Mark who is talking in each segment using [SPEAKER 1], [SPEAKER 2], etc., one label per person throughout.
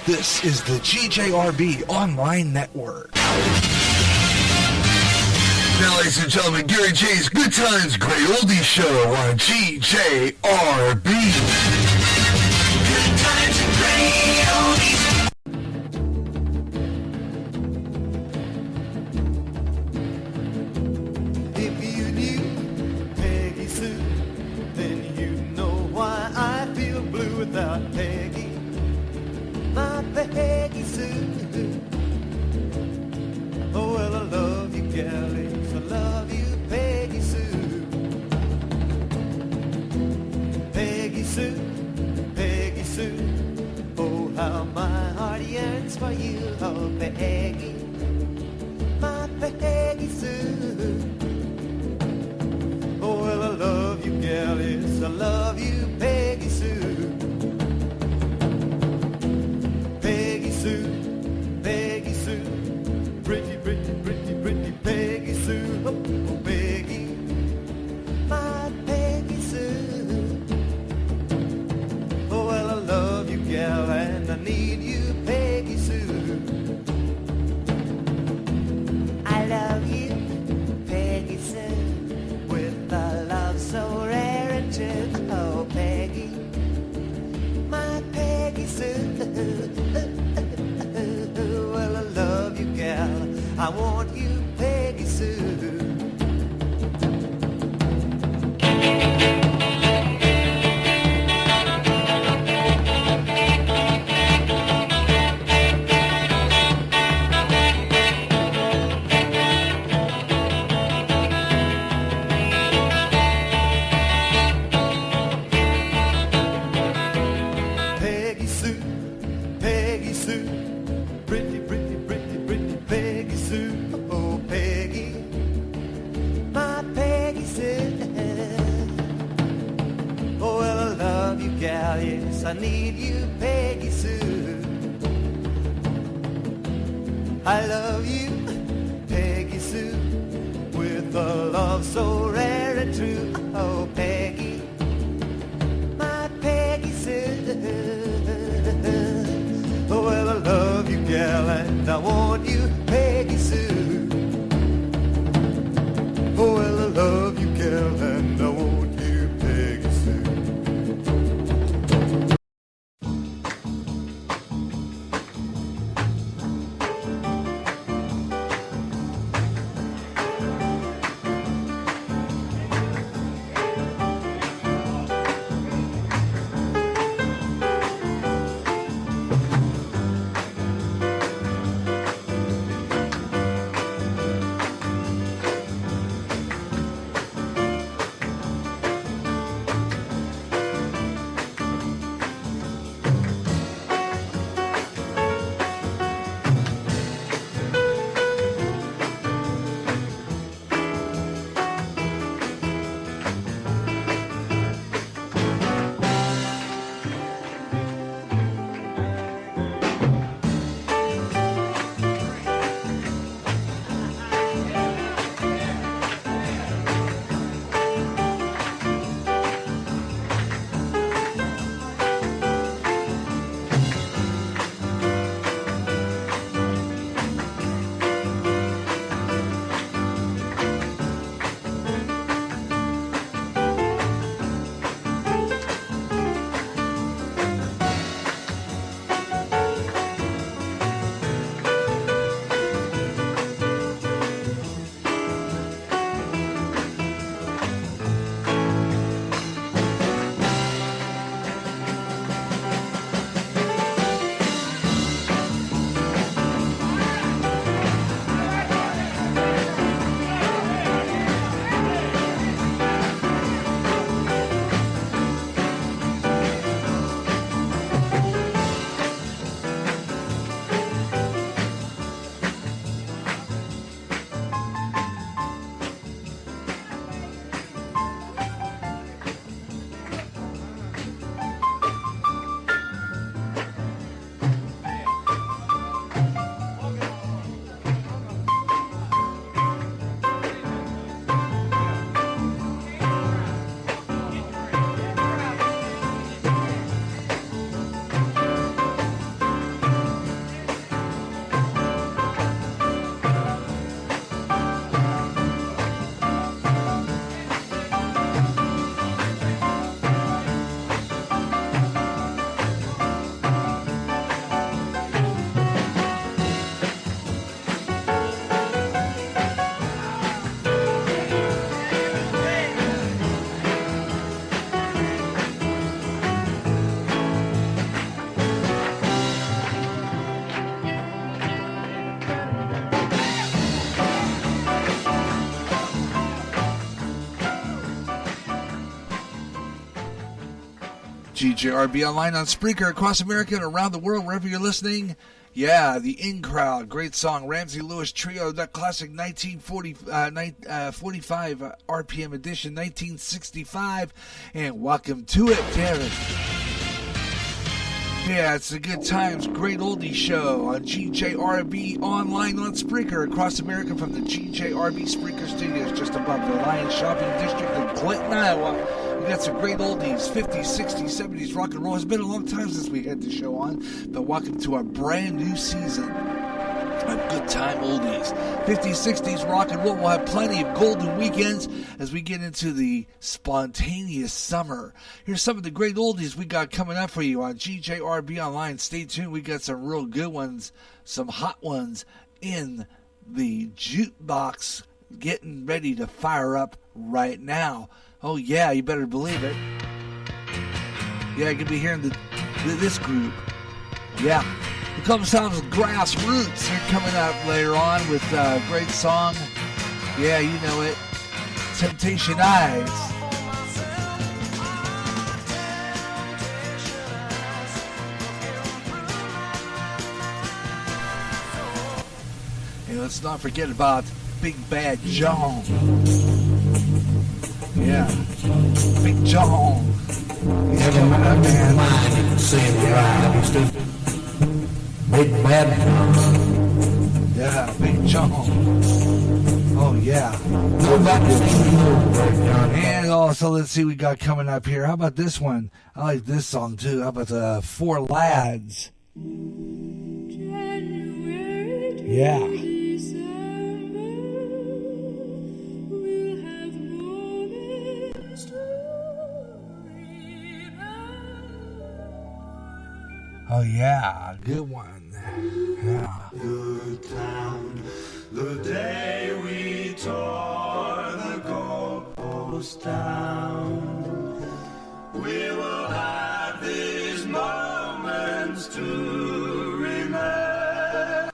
[SPEAKER 1] This is the GJRB Online Network.
[SPEAKER 2] Now, ladies and gentlemen, Gary J's Good Times Great Oldies Show on GJRB. Good Times Great Oldies.
[SPEAKER 3] If you knew Peggy Sue, then you know why I feel blue without Peggy. My Peggy Sue. Oh, well, I love you, Gally. I love you, Peggy Sue. Peggy Sue, Peggy Sue. Oh, how my heart yearns for you, oh, Peggy. My Peggy Sue. Oh, well, I love you, gal, yes, I love you, Peggy Sue. Peggy Sue, Peggy Sue. Pretty, pretty, pretty, pretty Peggy Sue. Oh, oh, Peggy, my Peggy Sue. Oh, well, I love you, gal, and I need you, Peggy Sue. I love you, Peggy Sue, with a love so rare and true. Oh, Peggy, my Peggy Sue. Well, I love you, gal. I want you, Peggy Sue. Peggy Sue, Peggy Sue, pretty, pretty, pretty, pretty Peggy Sue. Oh, Peggy, my Peggy Sue. Oh, well, I love you, gal, yes, I need you, Peggy Sue. I love you, Peggy Sue, with a love so rare and true. Oh, Peggy, my Peggy Sue. Oh, well, I love you, gal, and I want you, Peggy Sue. Oh, well, I love you, gal, and I want you, Peggy Sue.
[SPEAKER 1] GJRB online on Spreaker across America and around the world, wherever you're listening. Yeah, the In Crowd, great song, Ramsey Lewis Trio, that classic 1945 RPM edition, 1965, and welcome to it, Kevin. Yeah, it's the Good Times, Great Oldies Show on GJRB online on Spreaker across America from the GJRB Spreaker Studios just above the Lions Shopping District in Clinton, Iowa. We got some great oldies, 50s, 60s, 70s rock and roll. It's been a long time since we had the show on, but welcome to our brand new season of Good Time Oldies. 50s, 60s rock and roll. We'll have plenty of golden weekends as we get into the spontaneous summer. Here's some of the great oldies we got coming up for you on GJRB Online. Stay tuned. We got some real good ones, some hot ones in the jukebox getting ready to fire up right now. Oh, yeah, you better believe it. Yeah, you're going to be hearing this group. Yeah. The Club Sounds Grassroots. They're coming up later on with a great song. Yeah, you know it. Temptation Eyes. And let's not forget about Big Bad John. Yeah, Big John. He's coming up, man.
[SPEAKER 4] Big Bad John.
[SPEAKER 1] Yeah, Big John. Oh, yeah. And also, let's see what we got coming up here. How about this one? I like this song, too. How about the Four Lads? Yeah. Oh, yeah, good one. Yeah.
[SPEAKER 3] Good town, the day we tore the goalpost down. We will have these moments to remember.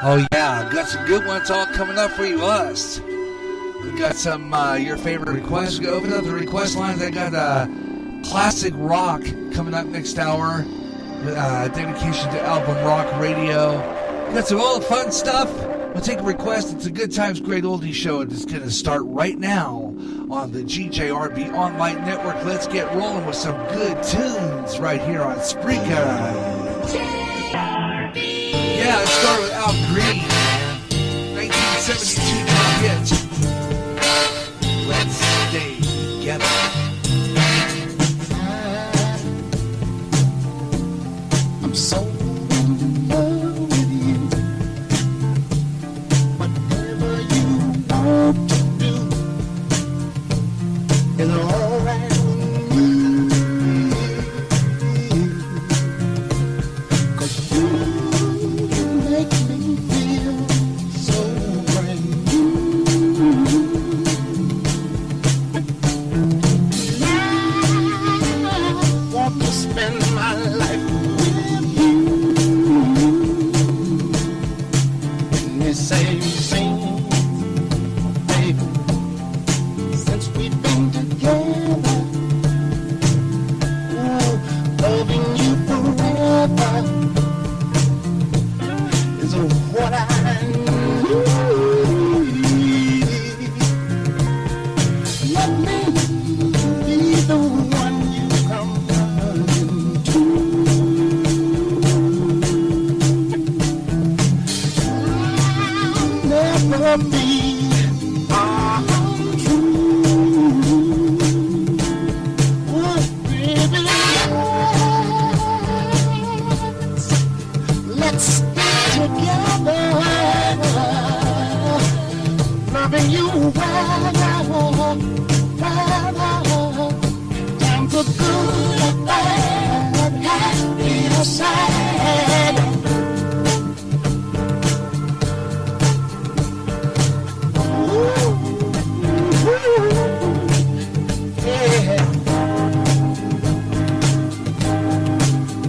[SPEAKER 1] Oh, yeah, got some good ones all coming up for you, us. We got some your favorite requests. We open up the request lines. I got classic rock coming up next hour. Dedication to album rock radio. We got some old fun stuff. We'll take a request. It's a Good Times Great Oldies Show. And it's going to start right now on the GJRB Online Network. Let's get rolling with some good tunes right here on Spreaker. Yeah, let's start with Al Green, man. 1972 top hit. Let's stay together.
[SPEAKER 4] I'm so in love with you. Whatever you want to do is alright with me. 'Cause you make me feel so brand new. Want to spend my life with you. And they say sing, baby, since we've been together, oh, loving you forever is what I need. Let me be the one you come running to. I'll never be untrue. Oh, baby, let's stay together, loving you well. Times are good or bad, happy or sad. Ooh, yeah.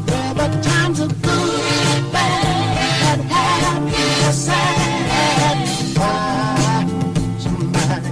[SPEAKER 4] Well, the times are good, bad, happy or sad. Why, somebody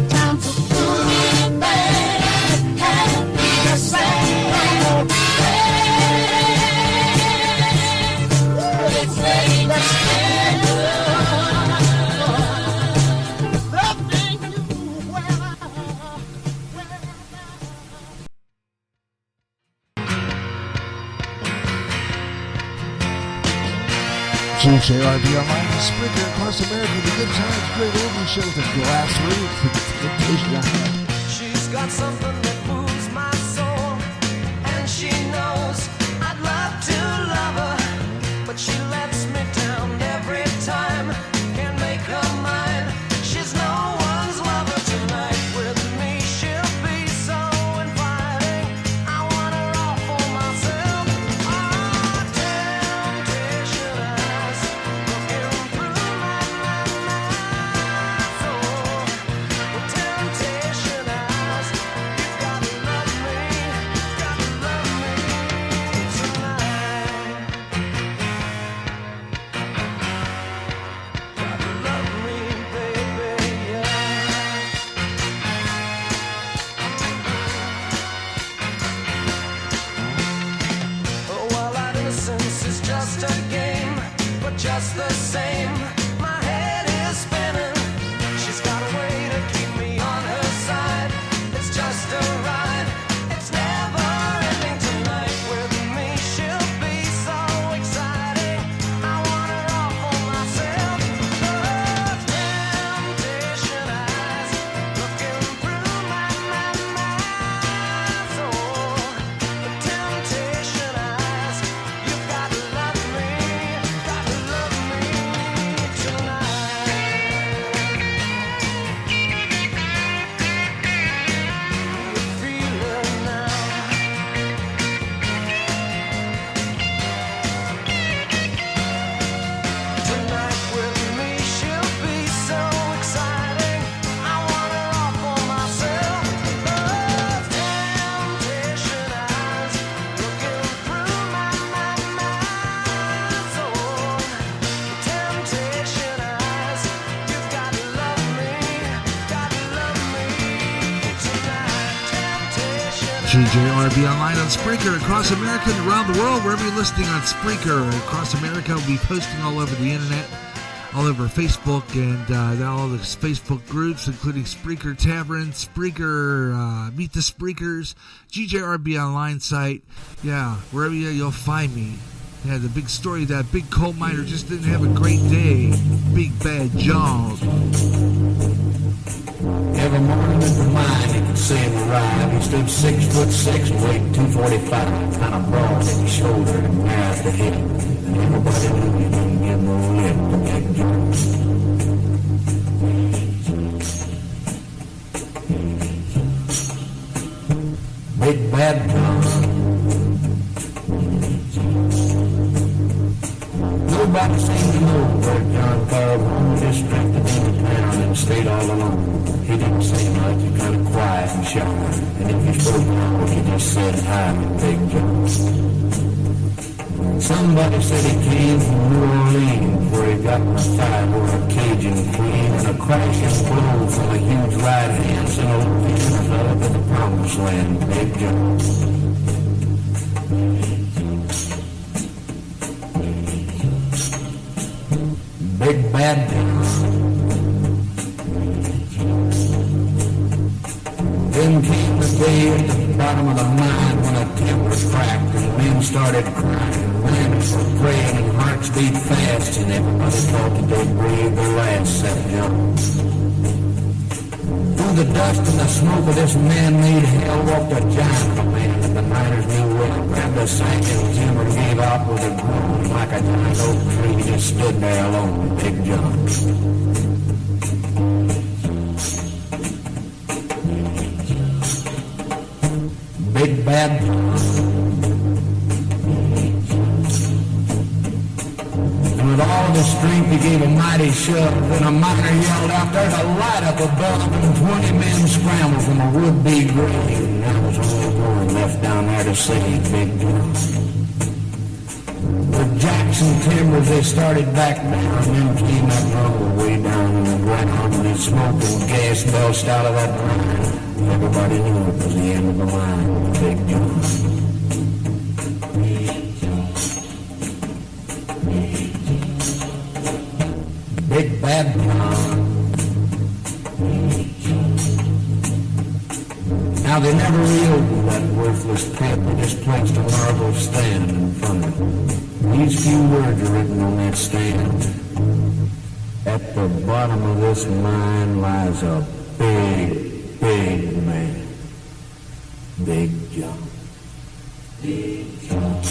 [SPEAKER 4] Times are good, bad, happy, the same. It's late, let's get loving you well.
[SPEAKER 1] GJRB Online is Spreaker across America. The Good Times, Great Oldies Show with the grassroots, the temptation.
[SPEAKER 3] She's got something that moves my soul, and she knows I'd love to love her, but she lets me down every time. Can't make her mine. She's no one's lover tonight. With me she'll be so inviting. I want her all for myself. Oh, temptation eyes looking through my soul. With temptation eyes, you gotta love me tonight. Gotta love me, baby, yeah. Oh, well, our innocence is just a game, but just the same, my head is spinning. She's got a way to keep me on her side. It's just a ride. It's never ending tonight. With me, she'll be so exciting. I want her all for myself. Oh, temptation eyes looking through my soul. The temptation eyes, you gotta love me tonight. You feel it now. Tonight with me, she'll be so exciting. I want her all for myself. Oh, temptation eyes looking through my soul. Temptation eyes, you've gotta love me tonight. Temptation
[SPEAKER 1] GJRB Online on Spreaker across America and around the world. Wherever you're listening on Spreaker across America, we'll be posting all over the internet, all over Facebook, and all the Facebook groups, including Spreaker Tavern, Spreaker, Meet the Spreakers, GJRB Online site. Yeah, wherever you'll find me. Yeah, the big story, that big coal miner just didn't have a great day. Big bad job.
[SPEAKER 5] Every morning at the mine, he could see him arrive. He stood 6'6" and weighed 245, kind of broad in his shoulder and narrow at the hip. And everybody knew he didn't give no lip to Big John. Big Bad John. Nobody seemed to know where John Carr was. Just drifted into town and stayed all alone. He didn't say much, he kind of quiet and shy. And if he spoke loud, he just said hi to Big John. Somebody said he came from New Orleans, where he got in a fight with a Cajun queen, and a crashing blow from a huge right hand sent old Canada up in the promised land, Big John. Big Bad John. Then came the day at the bottom of the mine when a timber cracked and men started crying, limbs were praying and hearts beat fast, and everybody thought that they'd breathe their last, except John. Through the dust and the smoke of this man-made hell walked a giant of a man that the miners knew well, grabbed a sack and timber, gave out with a groan like a giant oak tree. He just stood there alone, Big John. Big Bad John. And with all of his strength he gave a mighty shove, and a miner yelled out, "There's a light up above," and 20 men scrambled from a would-be grave, and there was only one left down there to save Big John. The Jackson Timbers, they started back down. Them came that rumble way down in the ground. And smoke and gas belched out of that line. Everybody knew it was the end of the line. Big John. Big Bad John. Now, they never reopened that worthless pit. They just placed a marble stand in front of it. These few words are written on that stand. At the bottom of this mine lies a big, big man. Big John. Big John.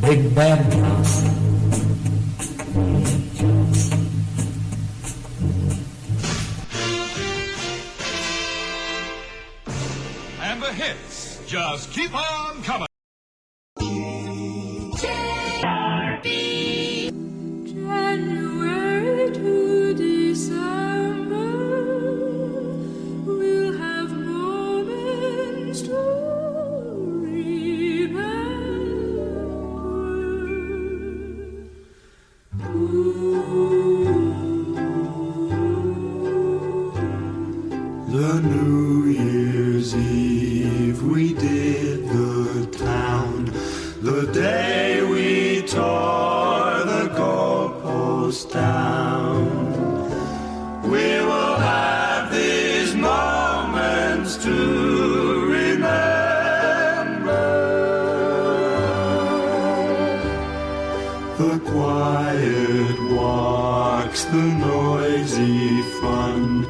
[SPEAKER 5] Big Bad John.
[SPEAKER 6] And the hits just keep on coming.
[SPEAKER 7] January to December, we'll have moments to
[SPEAKER 3] The New Year's Eve we did the town. The day we tore the goalpost down. We will have these moments to remember. The quiet walks, the noisy fun,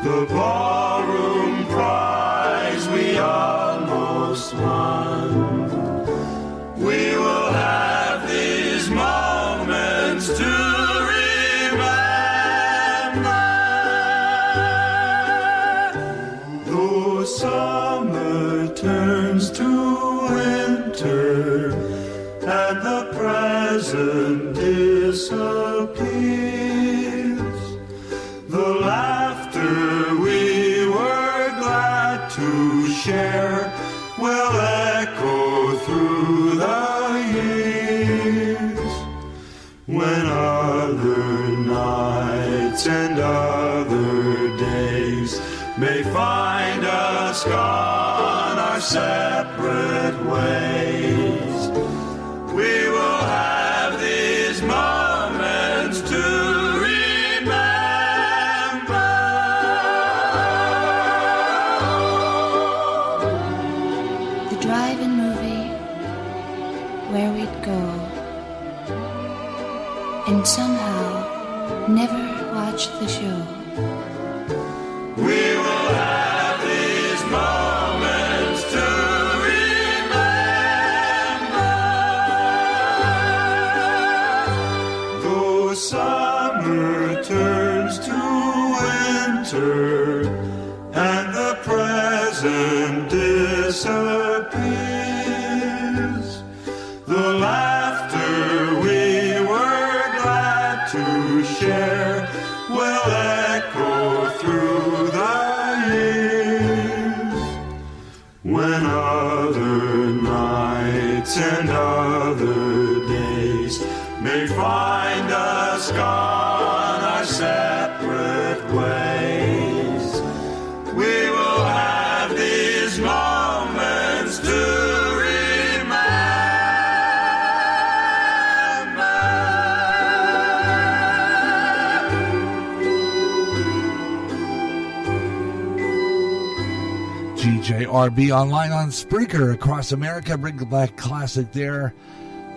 [SPEAKER 3] the ballroom prize we almost won. We will have these moments to remember. Though summer turns to winter and the present disappears, the laughter we were glad to share will echo through the years. When other nights and other days may find us gone our separate ways, we will have these moments to
[SPEAKER 8] drive-in movie where we'd go and somehow never watch the show.
[SPEAKER 3] We will have these moments to remember. Though summer turns to winter and the present disappears, the laughter we were glad to share will echo through the years. When other nights and other days may find us gone our separate ways, we will have these moments to
[SPEAKER 1] GJRB online on Spreaker across America. Bring the back classic there.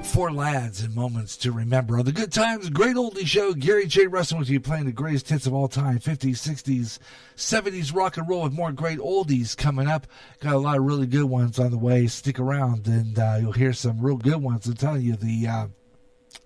[SPEAKER 1] Four lads and moments to remember. On the Good Times, Great Oldie Show, Gary J. Russell with you playing the greatest hits of all time. 50s, 60s, 70s rock and roll with more great oldies coming up. Got a lot of really good ones on the way. Stick around and you'll hear some real good ones. I'm telling you, the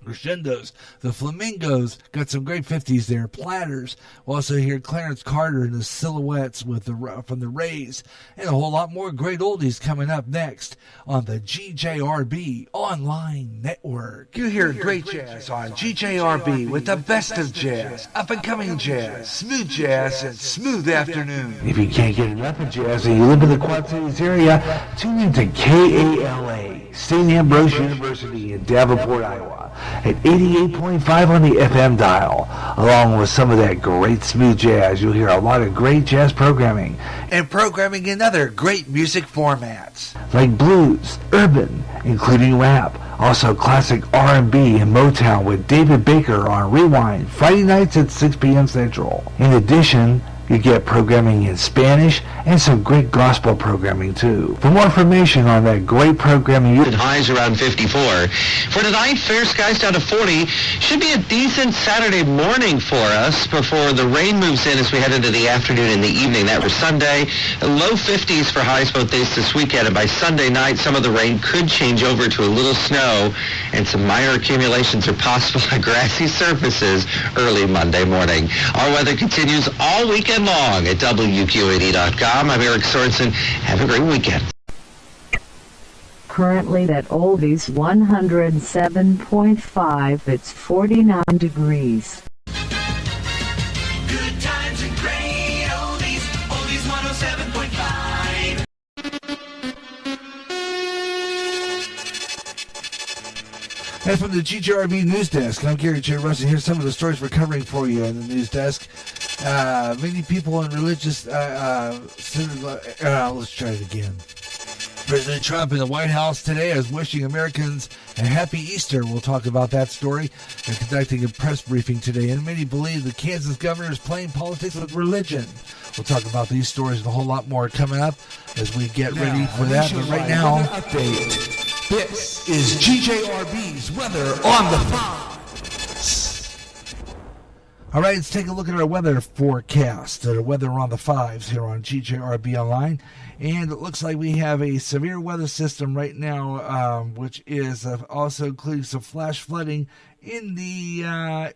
[SPEAKER 1] Crescendos, the Flamingos, got some great 50s there. Platters, we'll also hear Clarence Carter and the Silhouettes with from the Rays, and a whole lot more great oldies coming up next on the GJRB Online Network.
[SPEAKER 9] You hear great jazz on GJRB with the best of jazz, up-and-coming jazz, smooth jazz, and smooth afternoon.
[SPEAKER 10] If you can't get enough of jazz and you live in the Quad Cities area, tune in to KALA, St. Ambrose University in Davenport, Iowa, at 88.5 on the FM dial. Along with some of that great smooth jazz, you'll hear a lot of great jazz programming.
[SPEAKER 9] And programming in other great music formats.
[SPEAKER 10] Like blues, urban, including rap. Also classic R&B and Motown with David Baker on Rewind, Friday nights at 6 p.m. Central. In addition, you get programming in Spanish and some great gospel programming too. For more information on that great programming,
[SPEAKER 11] highs around 54. For tonight, fair skies down to 40. Should be a decent Saturday morning for us before the rain moves in as we head into the afternoon and the evening. That was Sunday. Low 50s for highs both days this weekend, and by Sunday night, some of the rain could change over to a little snow, and some minor accumulations are possible on grassy surfaces early Monday morning. Our weather continues all weekend long at WQAD.com. I'm Eric Sorensen. Have a great weekend.
[SPEAKER 12] Currently at oldies 107.5, it's 49 degrees.
[SPEAKER 3] Good times and great oldies, oldies 107.5.
[SPEAKER 1] And from the GJRB News Desk, I'm Gary J. Russell. Here's some of the stories we're covering for you in the news desk. Many people in religious... let's try it again. President Trump in the White House today is wishing Americans a happy Easter. We'll talk about that story. They're conducting a press briefing today, and many believe the Kansas governor is playing politics with religion. We'll talk about these stories and a whole lot more coming up as we get ready for that. But right now,
[SPEAKER 9] update. This is GJRB's Weather on the Fives.
[SPEAKER 1] All right, let's take a look at our weather forecast. The weather on the fives here on GJRB Online. And it looks like we have a severe weather system right now, which is also including some flash flooding in the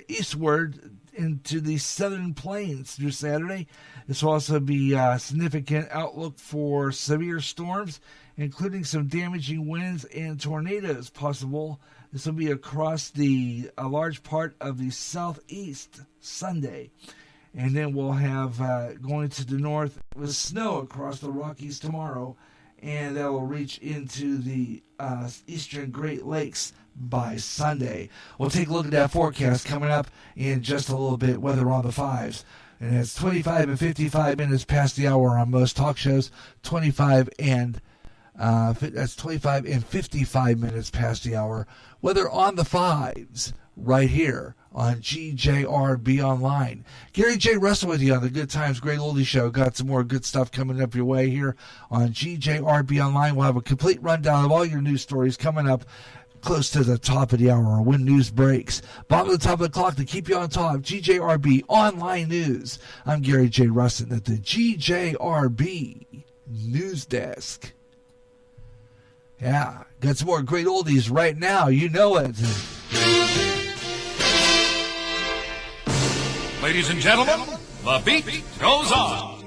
[SPEAKER 1] eastward into the southern plains through Saturday. This will also be a significant outlook for severe storms, including some damaging winds and tornadoes possible. This will be across a large part of the southeast Sunday. And then we'll have going to the north with snow across the Rockies tomorrow, and that will reach into the eastern Great Lakes by Sunday. We'll take a look at that forecast coming up in just a little bit, weather on the fives. And it's 25 and 55 minutes past the hour on most talk shows, 25 and 55 minutes past the hour. Weather on the fives right here on GJRB Online. Gary J. Russell with you on the Good Times Great Oldie Show. Got some more good stuff coming up your way here on GJRB Online. We'll have a complete rundown of all your news stories coming up close to the top of the hour when news breaks. Bottom of the top of the clock to keep you on top. GJRB Online News. I'm Gary J. Russell at the GJRB News Desk. Yeah, got some more great oldies right now. You know it.
[SPEAKER 6] Ladies and gentlemen, the beat goes on.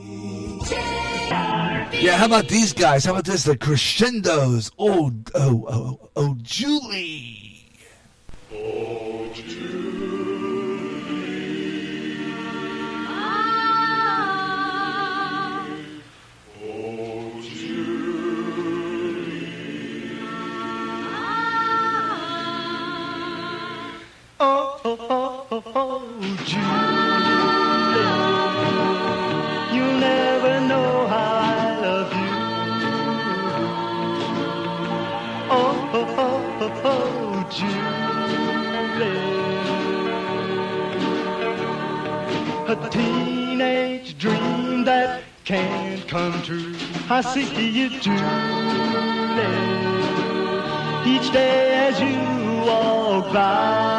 [SPEAKER 1] Yeah, how about these guys? How about this? The Crescendos. Oh, Julie.
[SPEAKER 7] Oh, Julie. Oh, Julie.
[SPEAKER 3] Oh, Julie, you'll never know how I love you. Oh, Julie, a teenage dream that can't come true. I see you, Julie, each day as you walk by.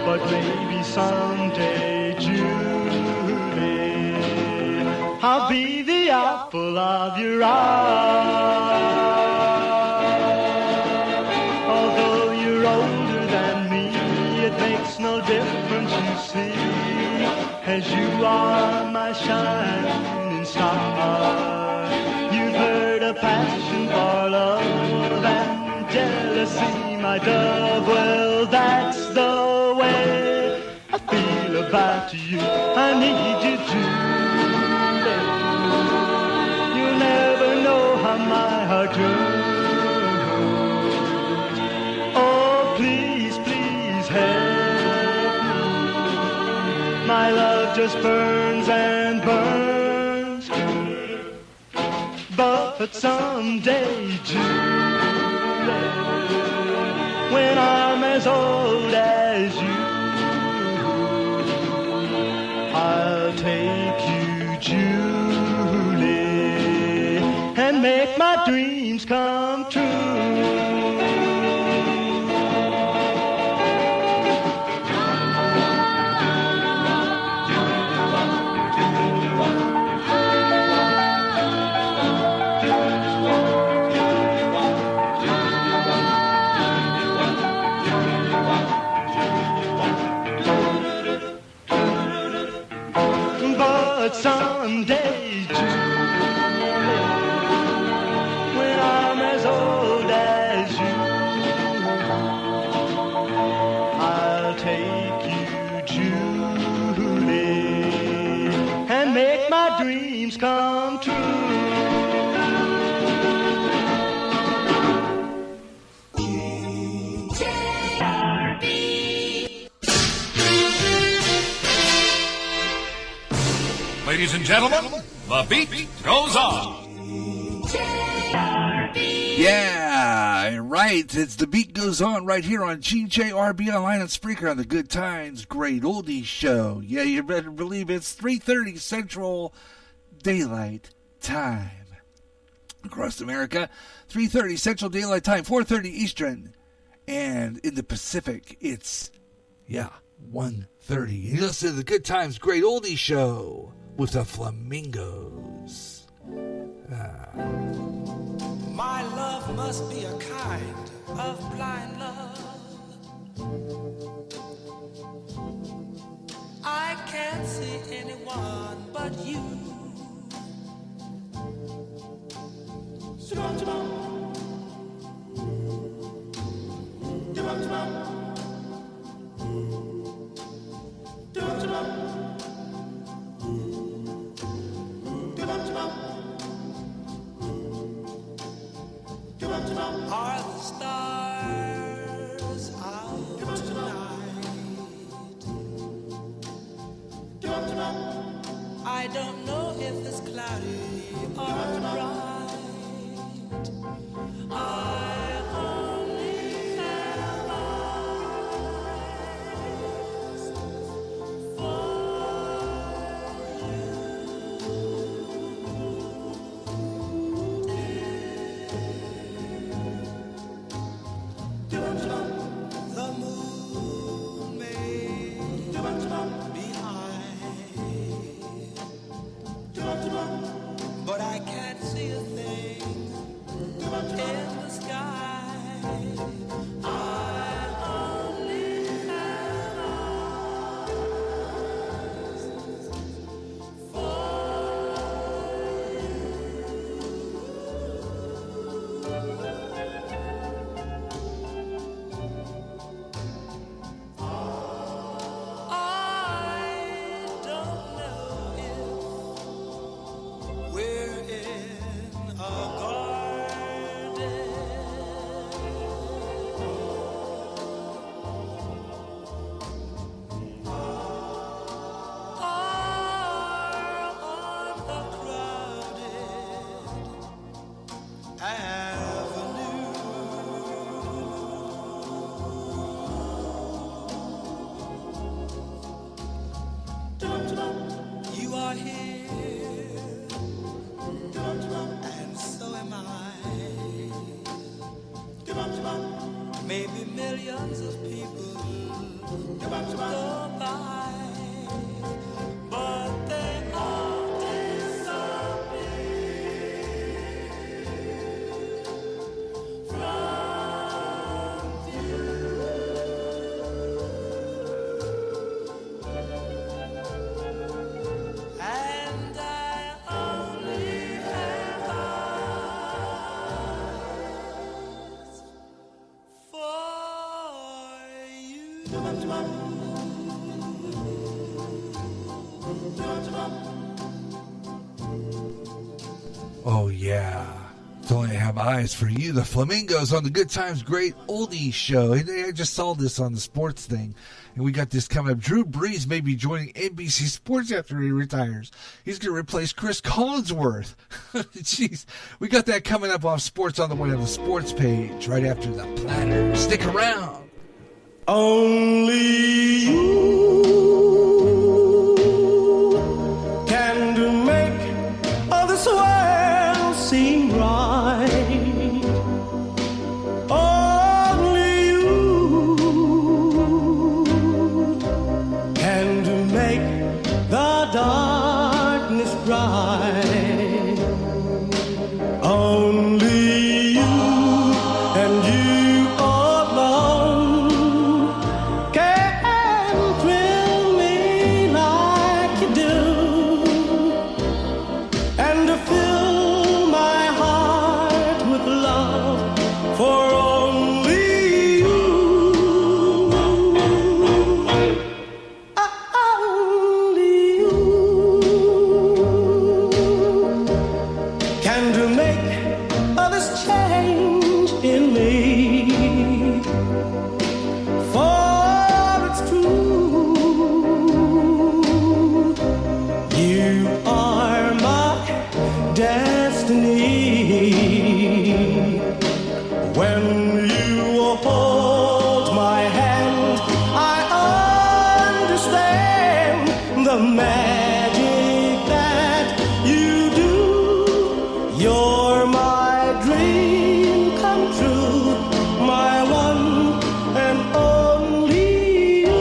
[SPEAKER 3] But maybe someday, Julie, I'll be the apple of your eye. see, as you are my shining star. You've heard of passion for love and jealousy, my dove. Well, that's the way I feel about you. I need you, Julie. You'll never know how my heart yearns. Oh, please, please help me. My love just burns and burns. But someday, Julie, when I'm as old as you, I'll take you, Julie, and make my dreams come true. But someday, Julie, when I'm as old as you, I'll take you, Julie, and make my dreams come true.
[SPEAKER 6] Ladies and gentlemen, the beat goes on.
[SPEAKER 1] Yeah, right. It's The Beat Goes On right here on GJRB Online and Spreaker on the Good Times Great Oldies Show. Yeah, you better believe it's 3:30 Central Daylight Time. Across America, 3:30 Central Daylight Time, 4:30 Eastern. And in the Pacific, it's, 1:30. You listen to the Good Times Great Oldies Show with the Flamingos.
[SPEAKER 13] My love must be a kind of blind love. I can't see anyone but you. Are the stars out tonight? I don't know if it's cloudy or bright. I only have eyes for the moon may be high, but I can't see a thing in the sky. I only have eyes for I don't know if we're in a garden or on a crowded avenue. You are here, and so am I. Maybe millions of people go by, but they all disappear from view.
[SPEAKER 1] Oh, yeah. Don't I have eyes for you? The Flamingos on the Good Times Great Oldies show. And I just saw this on the sports thing. And we got this coming up. Drew Brees may be joining NBC Sports after he retires. He's going to replace Chris Collinsworth. Jeez. We got that coming up off sports on the way on the sports page right after the platter. Stick around.
[SPEAKER 3] Only you can make all this world seem right. Only you can make the darkness bright. Only you and you alone can thrill me like you do, and to fill my heart with love for only you. Only you can to make all this change in me. For it's true, you are my destiny. When you hold my hand, I understand the magic that you do. You're my dream come true, my one and only you.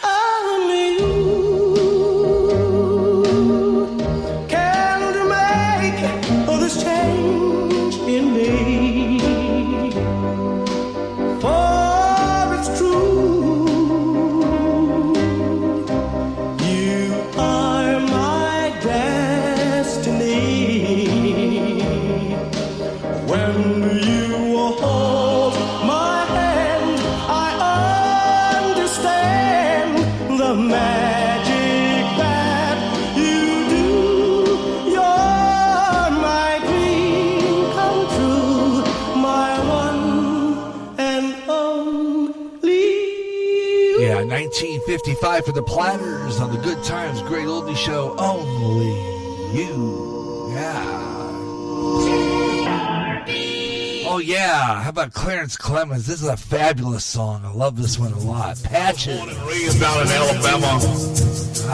[SPEAKER 3] Only you can make all this change in me. For it's true, you are my destiny. When you hold my hand, I understand the magic that you do. You're my dream come true, my one and only you.
[SPEAKER 1] Yeah, 1955 for the Platters on the Good Times Great Oldie Show. Only you. Yeah. Oh, yeah. How about Clarence Clemens? This is a fabulous song. I love this one a lot. Patches.
[SPEAKER 7] Born and raised down in Alabama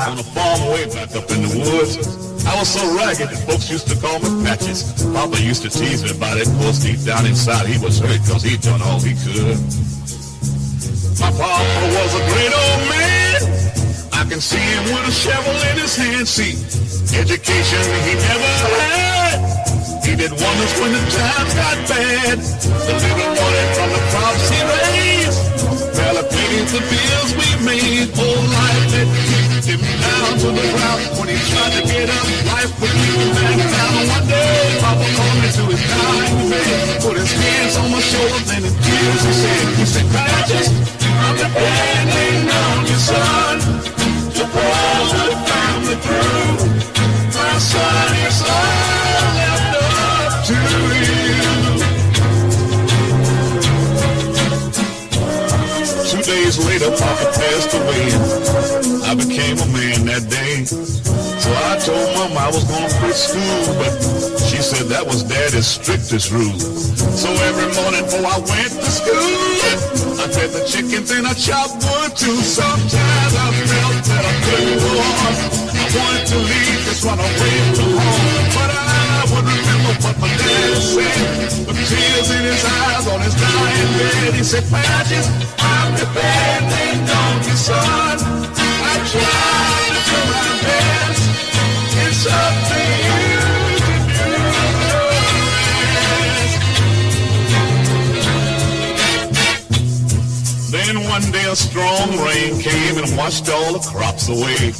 [SPEAKER 7] on a farm way back up in the woods. I was so ragged that folks used to call me Patches. Papa used to tease me about it. Of course, deep down inside, he was hurt because he'd done all he could. My papa was a great old man. I can see him with a shovel in his hand. See, education he never had. He did wonders when the times got bad. The living water from the crops he raised. Barely paid the bills we made. Old life that kicked him down to the ground. When he tried to get up, life would keep him back down. One day, Papa called me to his dying bed. Put his hands on my shoulders and in tears he said, Patches, I'm depending on you, son. To pull the family through. My son, it's all left up to you. 2 days later, Papa passed away. I became a man that day. So I told Mom I was gonna quit school, but she said that was Daddy's strictest rule. So every morning before I went to school, I fed the chickens and I chopped wood too. Sometimes I felt that I couldn't go on. I wanted to leave, just run away from home. But I would remember what my dad said. The tears in his eyes on his dying bed. He said, Patches, I'm depending on you, son. I tried to do my best. It's up to you to do the rest. Then one day a strong rain came and washed all the crops away.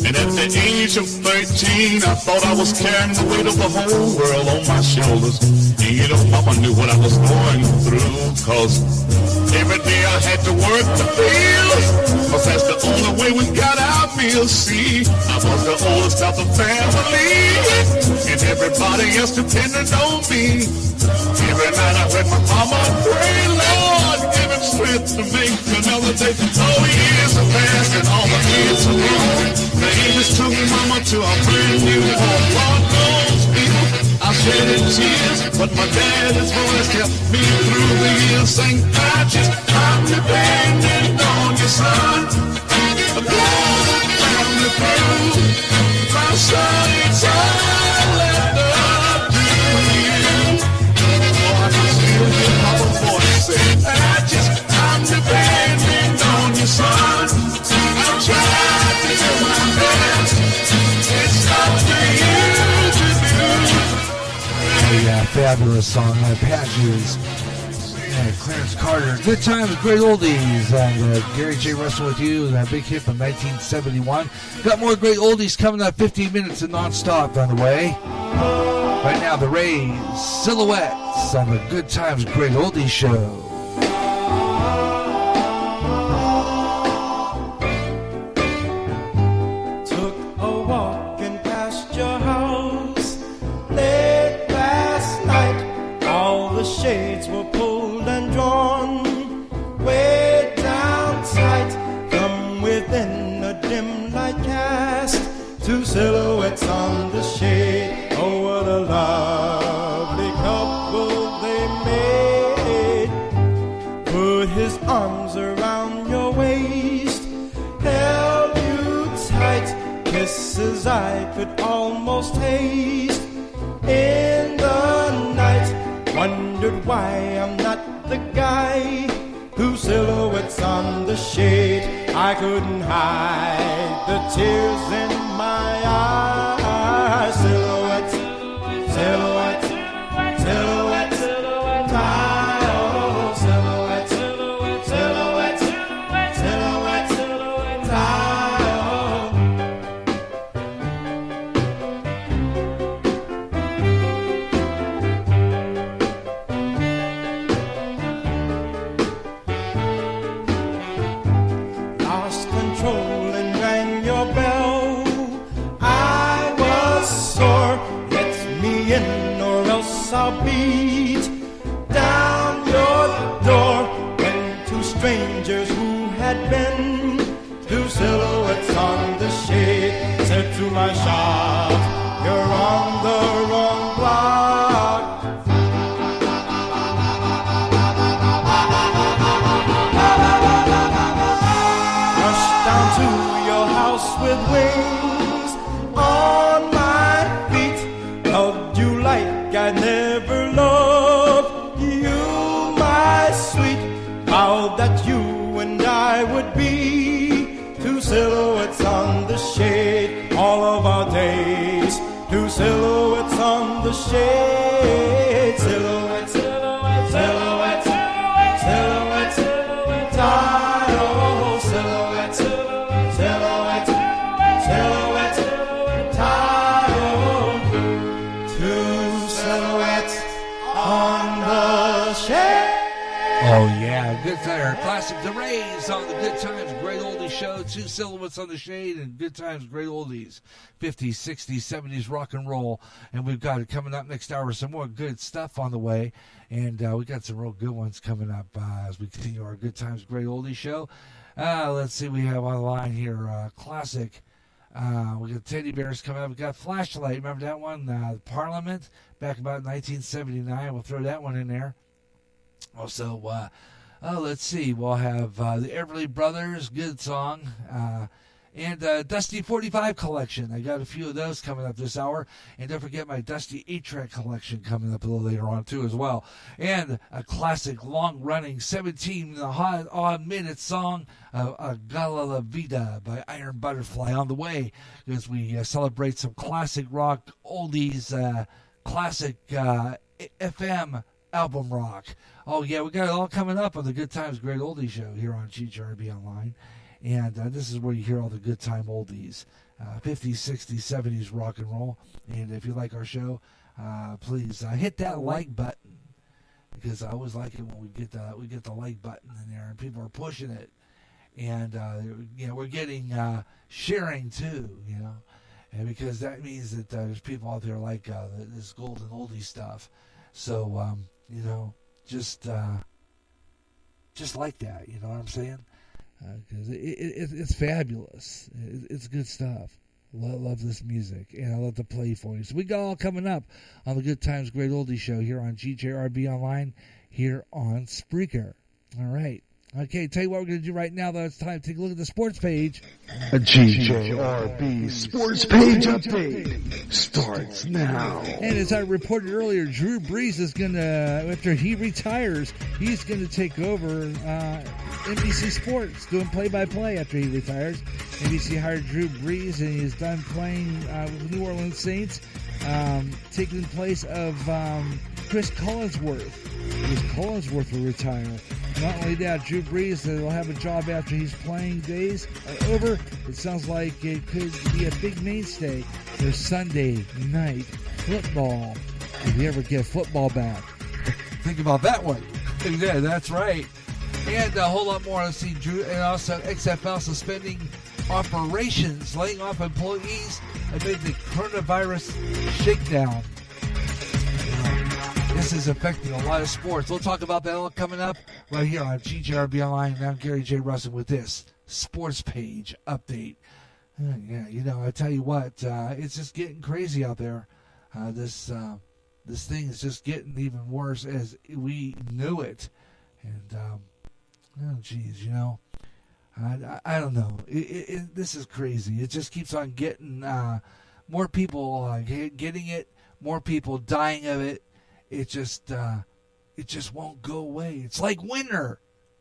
[SPEAKER 7] And at the age of 13, I thought I was carrying the weight of the whole world on my shoulders. And you know, Mama knew what I was going through, cause every day I had to work the fields, cause that's the only way we got our meals. See, I was the oldest of the family, and everybody else depended on me. Every night I heard my mama pray, Lord, give him strength to make another day. Oh, years have passed and all the kids are grown. The English took mama to a brand new home. Lord knows, people, I shedded tears, but my daddy's voice kept me through the years, saying, I'm depending on your son. The blood from the through, my son, it's all left up to you. Oh, I can still hear Papa's voice say, I'm depending on your son. I'm trying to do my best. It's up to you to do.
[SPEAKER 1] Oh yeah, fabulous song. Patches. And Clarence Carter. Good times, great oldies. And Gary J. Russell with you. And that big hit from 1971. Got more great oldies coming up. 15 minutes of non-stop on the way. Right now, the Rays, Silhouettes on the Good Times, Great Oldies show.
[SPEAKER 3] Shades were pulled and drawn way down tight. From within a dim light cast two silhouettes on the shade. Oh, what a lovely couple they made. Put his arms around your waist, held you tight, kisses I could almost taste in the night. Wondered why I'm not the guy who silhouettes on the shade. I couldn't hide the tears in my eyes. Silhouettes, silhouettes, silhouettes, silhouettes, oh, silhouettes, silhouettes, silhouettes, silhouettes, silhouettes, oh. I'll beat down your door when two strangers who had been two silhouettes on the shade said to my shop, you're on the wrong block. Rushed down to your house with wings on my feet, hugged you like I never loved you, my sweet. Vowed that you and I would be two silhouettes on the shade all of our days. Two silhouettes on the shade. Silhouettes, silhouettes, silhouettes, silhouettes, silhouettes, oh, silhouettes, silhouettes, silhouettes, silhouettes, two silhouettes on the shade.
[SPEAKER 1] Oh yeah, good time. Classic The Rays on the Good Times Great Oldies show. Two silhouettes on the shade and Good Times Great Oldies. 50s, 60s, 70s rock and roll. And we've got it coming up next hour. Some more good stuff on the way. And we got some real good ones coming up as we continue our Good Times Great Oldies show. Let's see, we have on the line here classic. We got Teddy Bears coming up. We got Flashlight. Remember that one? Parliament back about 1979. We'll throw that one in there. Also, let's see. We'll have the Everly Brothers, good song, and Dusty 45 collection. I got a few of those coming up this hour. And don't forget my Dusty 8-track collection coming up a little later on, too, as well. And a classic, long-running, 17-odd-minute song, Gala La Vida by Iron Butterfly on the way as we celebrate some classic rock, oldies, classic FM album rock. Oh, yeah, we got it all coming up on the Good Times Great Oldies show here on GJRB Online. And this is where you hear all the good time oldies. 50s, 60s, 70s rock and roll. And if you like our show, please hit that like button, because I always like it when we get the like button in there and people are pushing it, and we're getting sharing too, and because that means that there's people out there like this golden oldie stuff. So just like that, you know what I'm saying? Because it's fabulous. It's good stuff. Love this music, and I love to play for you. So we got all coming up on the Good Times Great Oldies show here on GJRB Online, here on Spreaker. All right. Okay, tell you what we're going to do right now, though. It's time to take a look at the sports page.
[SPEAKER 10] A GJRB sports page update starts now.
[SPEAKER 1] And as I reported earlier, Drew Brees is going to, after he retires, he's going to take over NBC Sports, doing play-by-play after he retires. NBC hired Drew Brees, and he's done playing with the New Orleans Saints, taking the place of Chris Collinsworth. Chris Collinsworth will retire. Not only that, Drew Brees will have a job after his playing days are over. It sounds like it could be a big mainstay for Sunday night football, if you ever get football back. Think about that one. Yeah, that's right. And a whole lot more. Let's see, Drew, and also XFL suspending operations, laying off employees amid the coronavirus shakedown. This is affecting a lot of sports. We'll talk about that all coming up right here on GJRB Online. And I'm Gary J. Russell with this sports page update. I tell you what, it's just getting crazy out there. This thing is just getting even worse as we knew it. And, I don't know. This is crazy. It just keeps on getting more people getting it, more people dying of it. It just won't go away. It's like winter.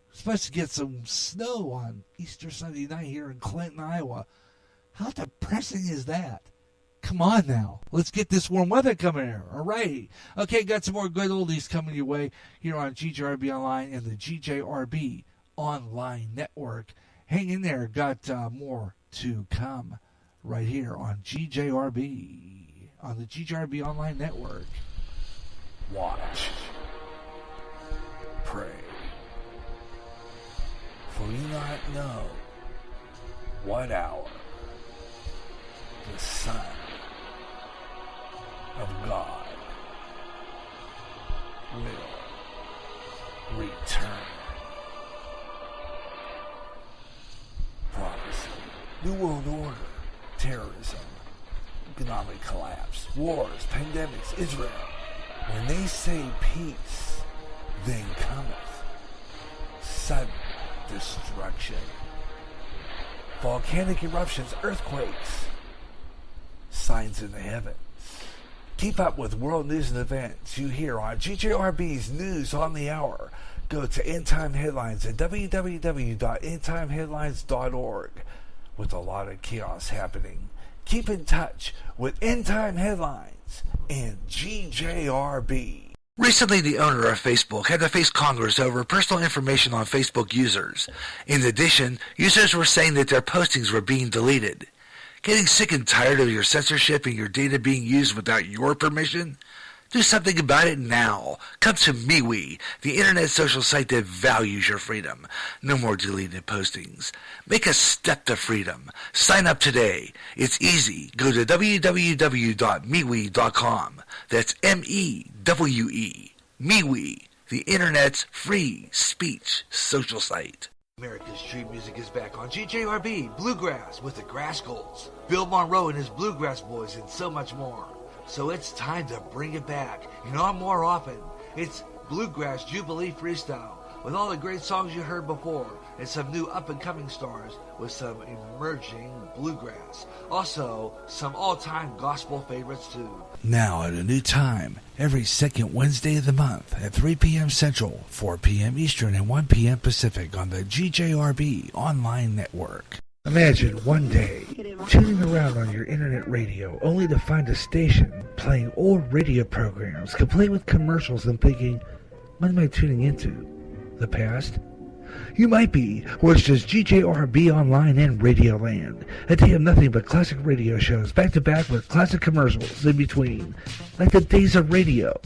[SPEAKER 1] We're supposed to get some snow on Easter Sunday night here in Clinton, Iowa. How depressing is that? Come on now. Let's get this warm weather coming here. All right. Okay, got some more good oldies coming your way here on GJRB Online and the GJRB Online Network. Hang in there. Got more to come right here on GJRB, on the GJRB Online Network.
[SPEAKER 9] Watch, pray, for you not know what hour the Son of God will return. Prophecy, New World Order, terrorism, economic collapse, wars, pandemics, Israel. When they say peace, then cometh sudden destruction. Volcanic eruptions, earthquakes, signs in the heavens. Keep up with world news and events you hear on GJRB's News on the Hour. Go to End Time Headlines at www.endtimeheadlines.org. With a lot of chaos happening, keep in touch with End Time Headlines and GJRB.
[SPEAKER 2] Recently, the owner of Facebook had to face Congress over personal information on Facebook users. In addition, users were saying that their postings were being deleted. Getting sick and tired of your censorship and your data being used without your permission? Do something about it now. Come to MeWe, the internet social site that values your freedom. No more deleted postings. Make a step to freedom. Sign up today. It's easy. Go to www.MeWe.com. That's M-E-W-E. MeWe, the internet's free speech social site.
[SPEAKER 9] America's street music is back on GJRB Bluegrass with the Grass Golds, Bill Monroe and his Bluegrass Boys, and so much more. So it's time to bring it back, and on more often. It's Bluegrass Jubilee Freestyle, with all the great songs you heard before, and some new up-and-coming stars with some emerging bluegrass. Also, some all-time gospel favorites, too.
[SPEAKER 1] Now at a new time, every second Wednesday of the month at 3 p.m. Central, 4 p.m. Eastern, and 1 p.m. Pacific on the GJRB Online Network. Imagine one day tuning around on your internet radio only to find a station playing old radio programs complete with commercials and thinking, what am I tuning into? The past?
[SPEAKER 10] You might be, or it's just GJRB Online and Radioland. A day of nothing but classic radio shows, back to back with classic commercials in between. Like the days of radio.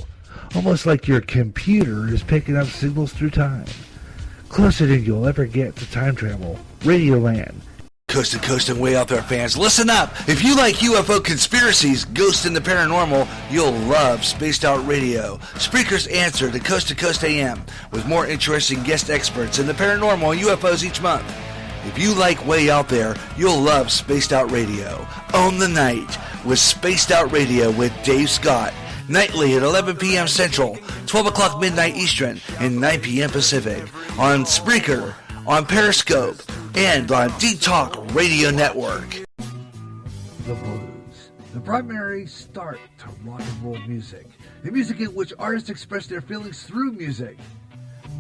[SPEAKER 10] Almost like your computer is picking up signals through time. Closer than you'll ever get to time travel. Radioland.
[SPEAKER 2] Coast to coast and way out there, fans, listen up! If you like UFO conspiracies, ghosts, and the paranormal, you'll love Spaced Out Radio. Spreaker's answer to Coast AM, with more interesting guest experts in the paranormal and UFOs each month. If you like Way Out There, you'll love Spaced Out Radio. Own the night with Spaced Out Radio with Dave Scott. Nightly at 11 p.m. Central, 12 o'clock midnight Eastern, and 9 p.m. Pacific. On Spreaker, on Periscope, and on D-Talk Radio Network.
[SPEAKER 10] The blues, the primary start to rock and roll music, the music in which artists express their feelings through music.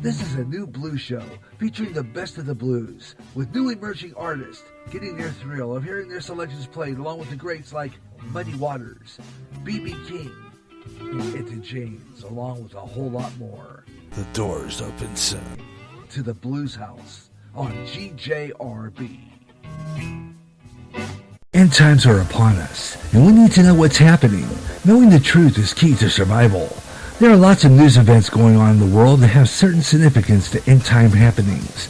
[SPEAKER 10] This is a new blues show featuring the best of the blues, with new emerging artists getting their thrill of hearing their selections played along with the greats like Muddy Waters, B.B. King, and Etta James, along with a whole lot more.
[SPEAKER 2] The doors open soon.
[SPEAKER 10] To the Blues House on GJRB. End times are upon us, and we need to know what's happening. Knowing the truth is key to survival. There are lots of news events going on in the world that have certain significance to end time happenings.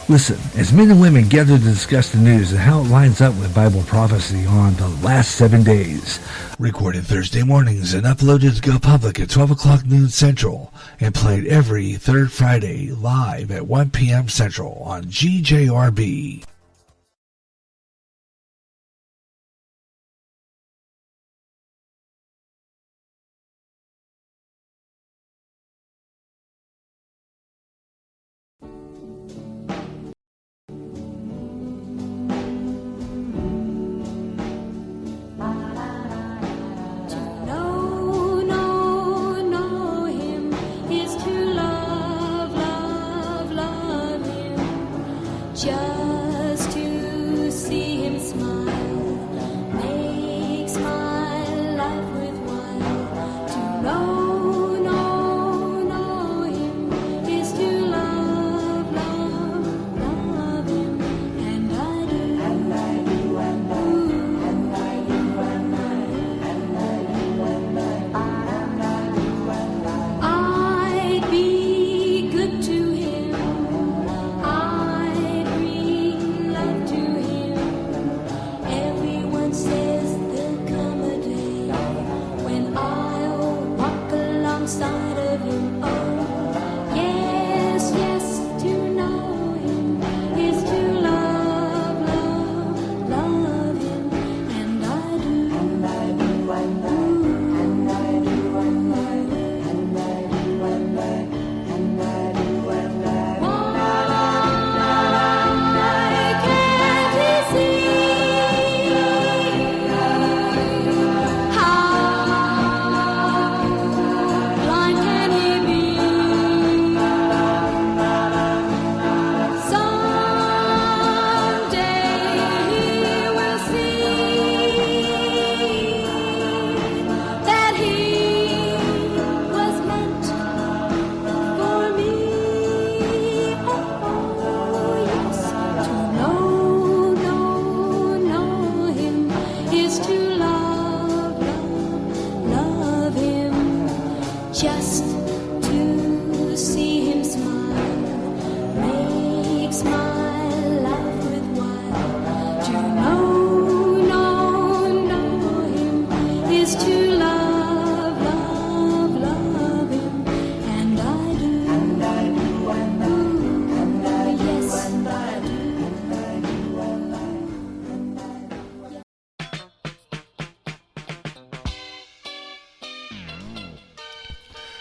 [SPEAKER 10] Listen, as men and women gather to discuss the news and how it lines up with Bible prophecy on the last 7 days. Recorded Thursday mornings and uploaded to go public at 12 o'clock noon Central and played every third Friday live at 1 p.m. Central on GJRB.
[SPEAKER 14] Just to see him smile makes my life worthwhile. To know him is to love him, and I do, and I do, and I do, and I do, and I do, and I do, and I do. I'd be good to him.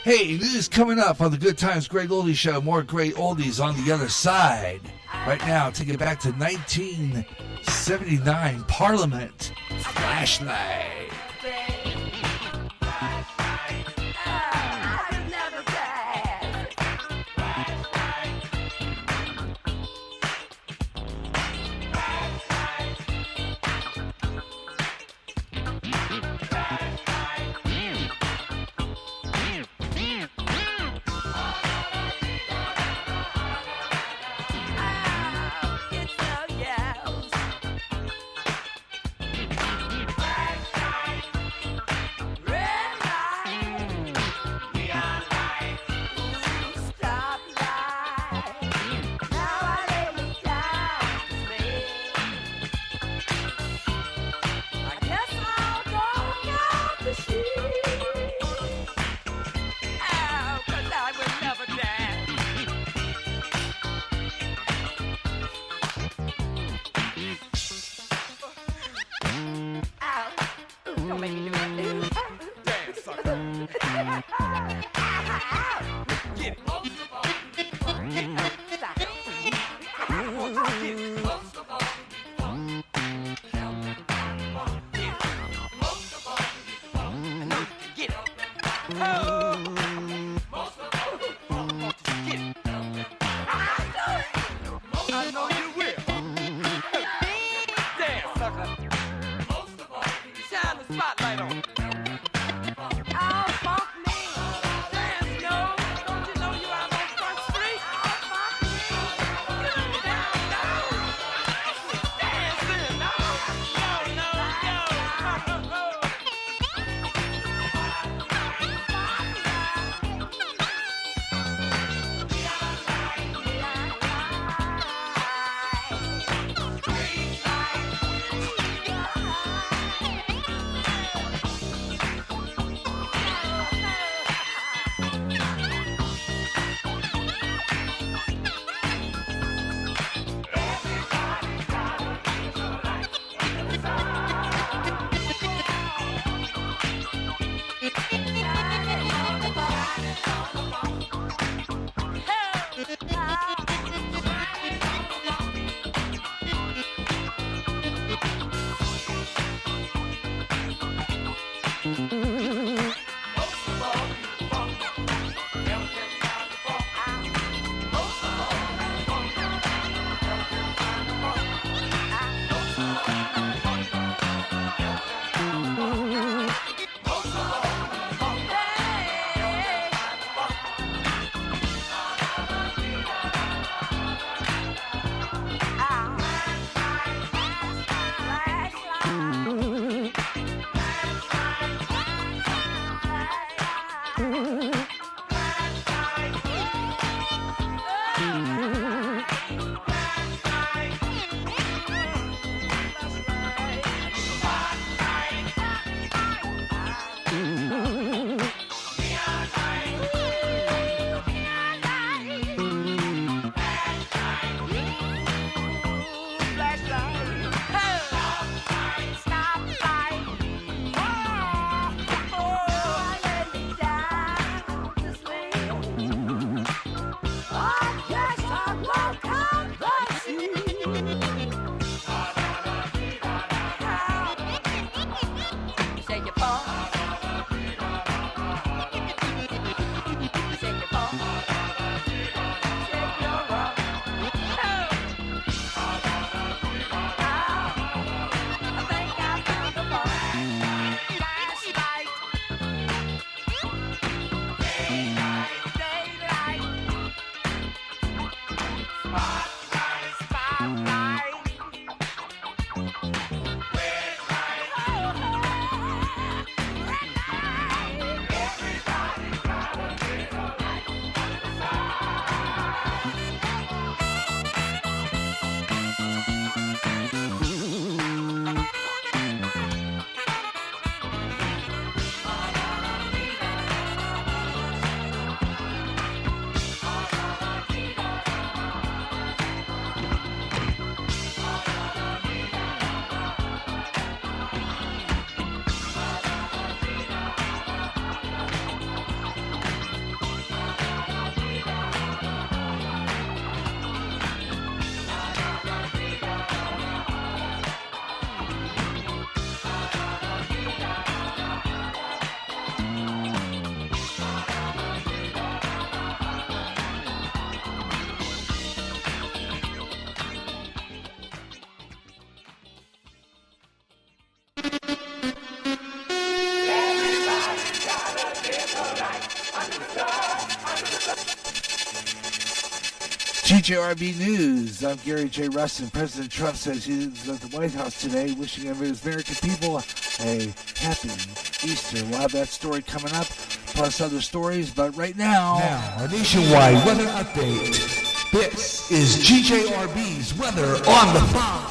[SPEAKER 1] Hey, news coming up on the Good Times Great Oldies Show. More great oldies on the other side. Right now, take it back to 1979 Parliament Flashlight. GJRB News. I'm Gary J. Rustin. President Trump says he's at the White House today wishing his American people a happy Easter. We'll have that story coming up, plus other stories, but right now...
[SPEAKER 2] Now, a nationwide weather update. This is GJRB's Weather on the Phone.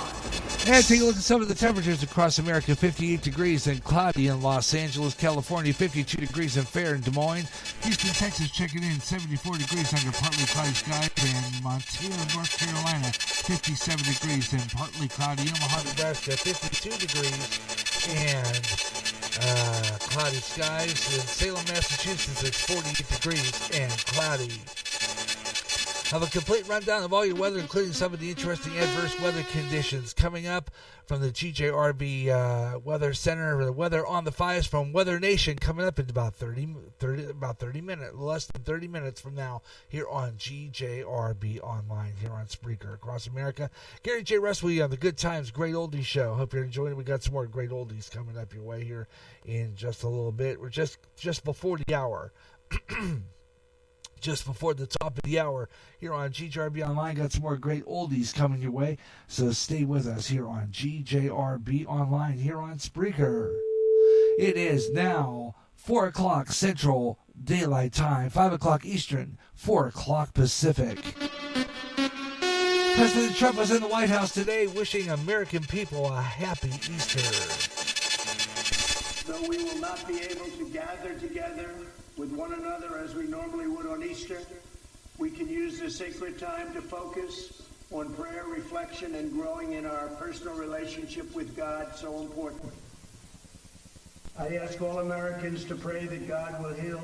[SPEAKER 1] And take a look at some of the temperatures across America. 58 degrees and cloudy in Los Angeles, California. 52 degrees and fair in Des Moines. Houston, Texas, checking in. 74 degrees under partly cloudy skies. And Montana, North Carolina, 57 degrees and partly cloudy. Omaha, Nebraska, 52 degrees and cloudy skies. In Salem, Massachusetts, it's 48 degrees and cloudy. Have a complete rundown of all your weather, including some of the interesting adverse weather conditions coming up from the GJRB Weather Center. The weather on the 5s from Weather Nation coming up in about 30 minutes, less than 30 minutes from now here on GJRB Online, here on Spreaker across America. Gary J. Russ with you on the Good Times Great Oldies Show. Hope you're enjoying it. We got some more great oldies coming up your way here in just a little bit. We're just before the hour. Just before the top of the hour here on GJRB Online. Got some more great oldies coming your way, so stay with us here on GJRB Online here on Spreaker. It is now 4 o'clock Central Daylight Time, 5 o'clock Eastern, 4 o'clock Pacific. President Trump was in the White House today wishing American people a happy Easter.
[SPEAKER 15] Though we will not be able to gather together with one another as we normally would on Easter, we can use this sacred time to focus on prayer, reflection, and growing in our personal relationship with God, so important. I ask all Americans to pray that God will heal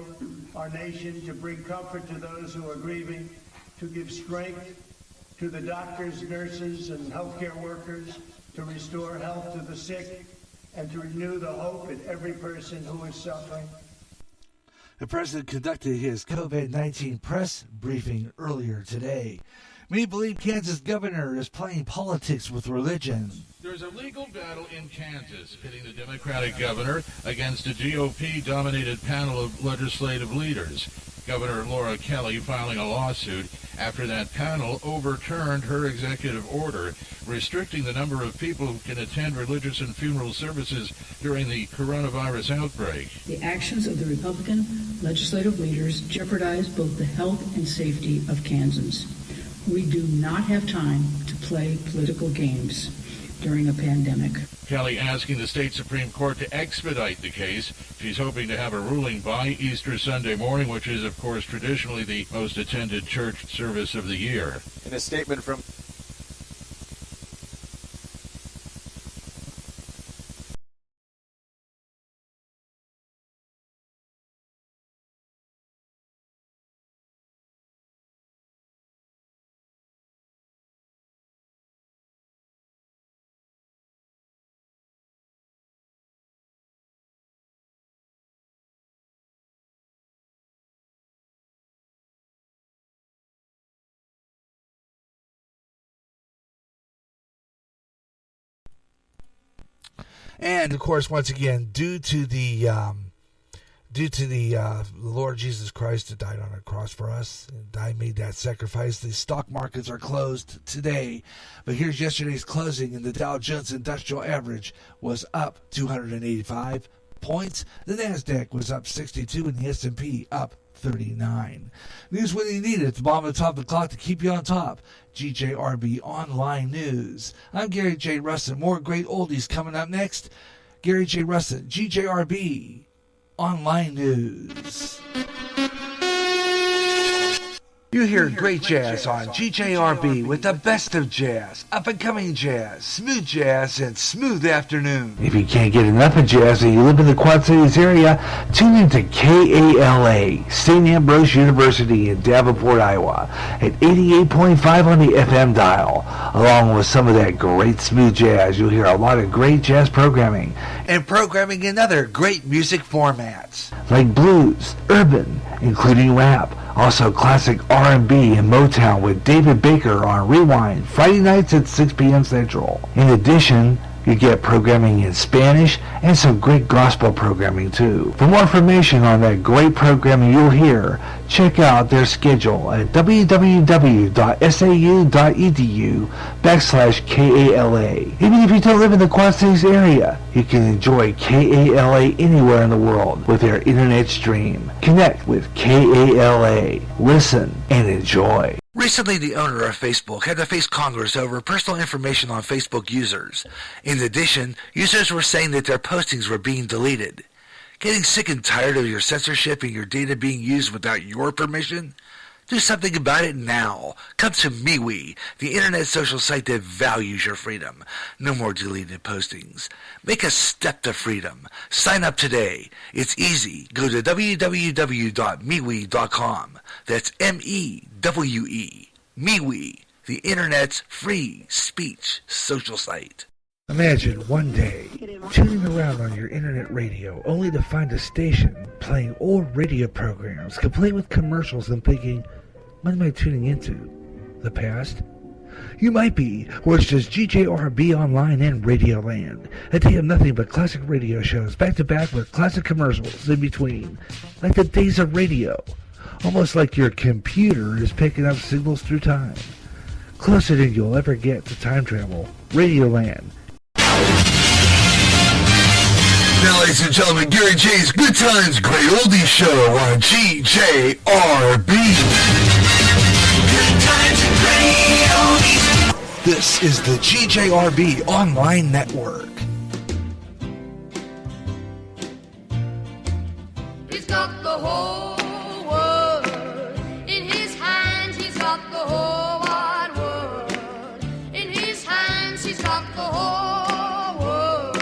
[SPEAKER 15] our nation, to bring comfort to those who are grieving, to give strength to the doctors, nurses, and healthcare workers, to restore health to the sick, and to renew the hope in every person who is suffering.
[SPEAKER 1] The president conducted his COVID-19 press briefing earlier today. Many believe Kansas governor is playing politics with religion.
[SPEAKER 6] There's a legal battle in Kansas pitting the Democratic governor against a GOP-dominated panel of legislative leaders. Governor Laura Kelly filing a lawsuit after that panel overturned her executive order restricting the number of people who can attend religious and funeral services during the coronavirus outbreak.
[SPEAKER 16] The actions of the Republican legislative leaders jeopardize both the health and safety of Kansans. We do not have time to play political games during a pandemic.
[SPEAKER 6] Kelly asking the state Supreme Court to expedite the case. She's hoping to have a ruling by Easter Sunday morning, which is, of course, traditionally the most attended church service of the year.
[SPEAKER 17] In a statement from
[SPEAKER 1] And of course, once again, due to the Lord Jesus Christ who died on a cross for us, and I made that sacrifice, the stock markets are closed today. But here's yesterday's closing, and the Dow Jones Industrial Average was up 285 points. The Nasdaq was up 62, and the S&P up 39. News when you need it at the bottom of the top of the clock to keep you on top. GJRB Online News. I'm Gary J. Russin. More great oldies coming up next. Gary J. Russin, GJRB Online News. You hear great jazz on GJRB with the best of jazz, up-and-coming jazz, smooth jazz, and smooth afternoon.
[SPEAKER 10] If you can't get enough of jazz and you live in the Quad Cities area, tune in to KALA, St. Ambrose University in Davenport, Iowa, at 88.5 on the FM dial. Along with some of that great smooth jazz, you'll hear a lot of great jazz programming.
[SPEAKER 2] And programming in other great music formats.
[SPEAKER 10] Like blues, urban, including rap, also classic R&B and Motown with David Baker on Rewind, Friday nights at 6 p.m. Central. In addition, you get programming in Spanish and some great gospel programming too. For more information on that great programming you'll hear, check out their schedule at www.sau.edu/KALA. Even if you don't live in the Quad Cities area, you can enjoy KALA anywhere in the world with their internet stream. Connect with KALA. Listen and enjoy.
[SPEAKER 2] Recently, the owner of Facebook had to face Congress over personal information on Facebook users. In addition, users were saying that their postings were being deleted. Getting sick and tired of your censorship and your data being used without your permission? Do something about it now. Come to MeWe, the internet social site that values your freedom. No more deleted postings. Make a step to freedom. Sign up today. It's easy. Go to www.mewe.com. That's MEWE. MeWe, the internet's free speech social site.
[SPEAKER 10] Imagine one day tuning around on your internet radio only to find a station playing old radio programs complete with commercials and thinking, what am I tuning into? The past? You might be, or it's just GJRB Online and Radioland. A day of nothing but classic radio shows back to back with classic commercials in between. Like the days of radio. Almost like your computer is picking up signals through time. Closer than you'll ever get to time travel. Radioland.
[SPEAKER 2] Now, ladies and gentlemen, Gary J's Good Times, Great Oldies Show on GJRB.
[SPEAKER 1] Good times and great oldies. This is the GJRB Online Network.
[SPEAKER 14] He's got the whole world in his hands. He's got the whole wide world in his hands. He's got the whole world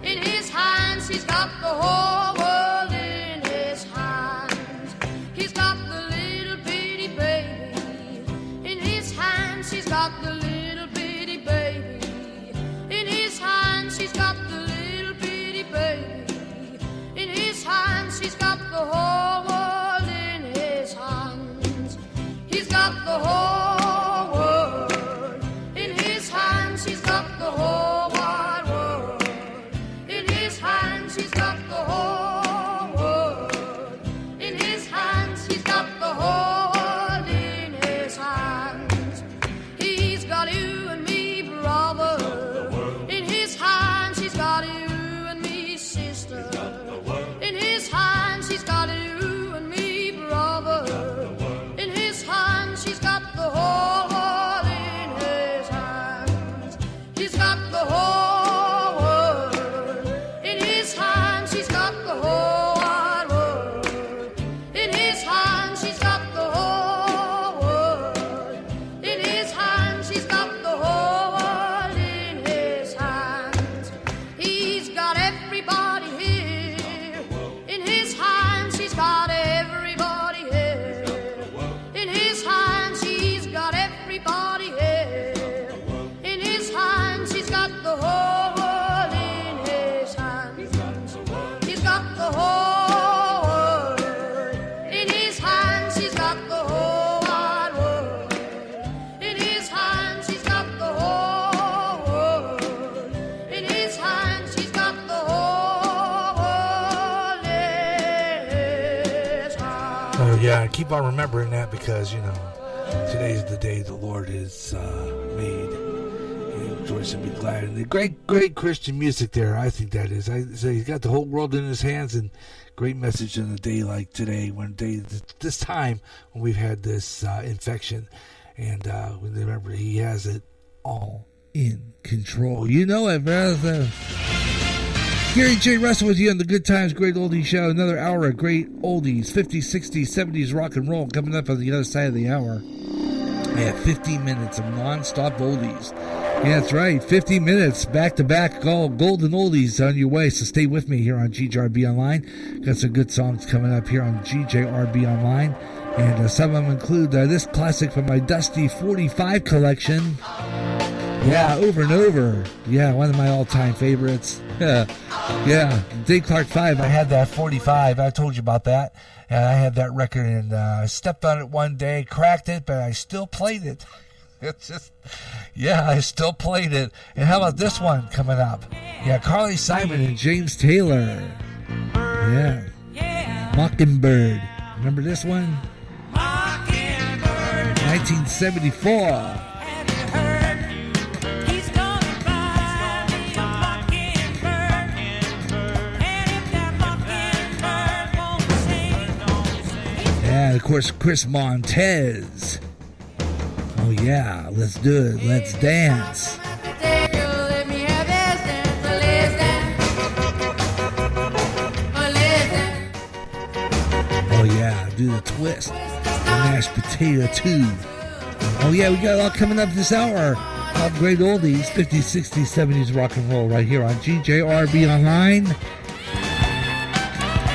[SPEAKER 14] in his hands. He's got the whole world in his hands. He's got the little bitty baby in his hands. He's got the little bitty baby in his hands. He's got the little bitty baby in his hands. He's got the whole world in his hands. He's got the whole world in his hands. He's got the whole wide world in his hands. He's got the whole world in his hands. He's got the whole world in his hands. He's got you and me, brother, in his hands. He's got you and me, sister, in his hands. He's got you and me, brother, in his hands. He's got the whole world in his hands. He's got the whole world in his hands. He's got the whole wide world in his hands. He's got the whole world in his hands. He's got the whole world in his hands. He's got everybody here in his hands. He's got everybody here in his hands. He's got everybody here in his hands. He's got the whole world in his hands. He's got the whole world in his hands. He's got the whole wide world in his hands. He's got the whole world in his hands. He's got the whole world in his hands.
[SPEAKER 10] Oh yeah, keep on remembering that because, today's the day the Lord has made. And rejoice and be glad. And the great Christian music there, I think that is. I say he's got the whole world in his hands, and great message in a day like today, this time when we've had this infection. And remember, he has it all in control. You know it, brother. Gary J. Russell with you on the Good Times, Great Oldies Show. Another hour of great oldies, 50s, 60s, 70s rock and roll coming up on the other side of the hour. I have 15 minutes of non-stop oldies. Yeah, that's right. 50 minutes back-to-back all golden oldies on your way. So stay with me here on GJRB Online. Got some good songs coming up here on GJRB Online. And some of them include this classic from my Dusty 45 collection. Yeah, Over and Over. Yeah, one of my all-time favorites. Yeah, Dave Clark 5. I had that 45. I told you about that. And I had that record, and I stepped on it one day, cracked it, but I still played it. It's just, yeah, I still played it. And how about this one coming up? Yeah, Carly Simon and James Taylor. Yeah. Mockingbird. Remember this one? 1974. And of course, Chris Montez. Oh yeah, let's do it. Let's dance. Oh yeah, do the twist. The mashed potato too. Oh yeah, we got it all coming up this hour. All great oldies, 50s, 60s, 70s rock and roll right here on GJRB Online.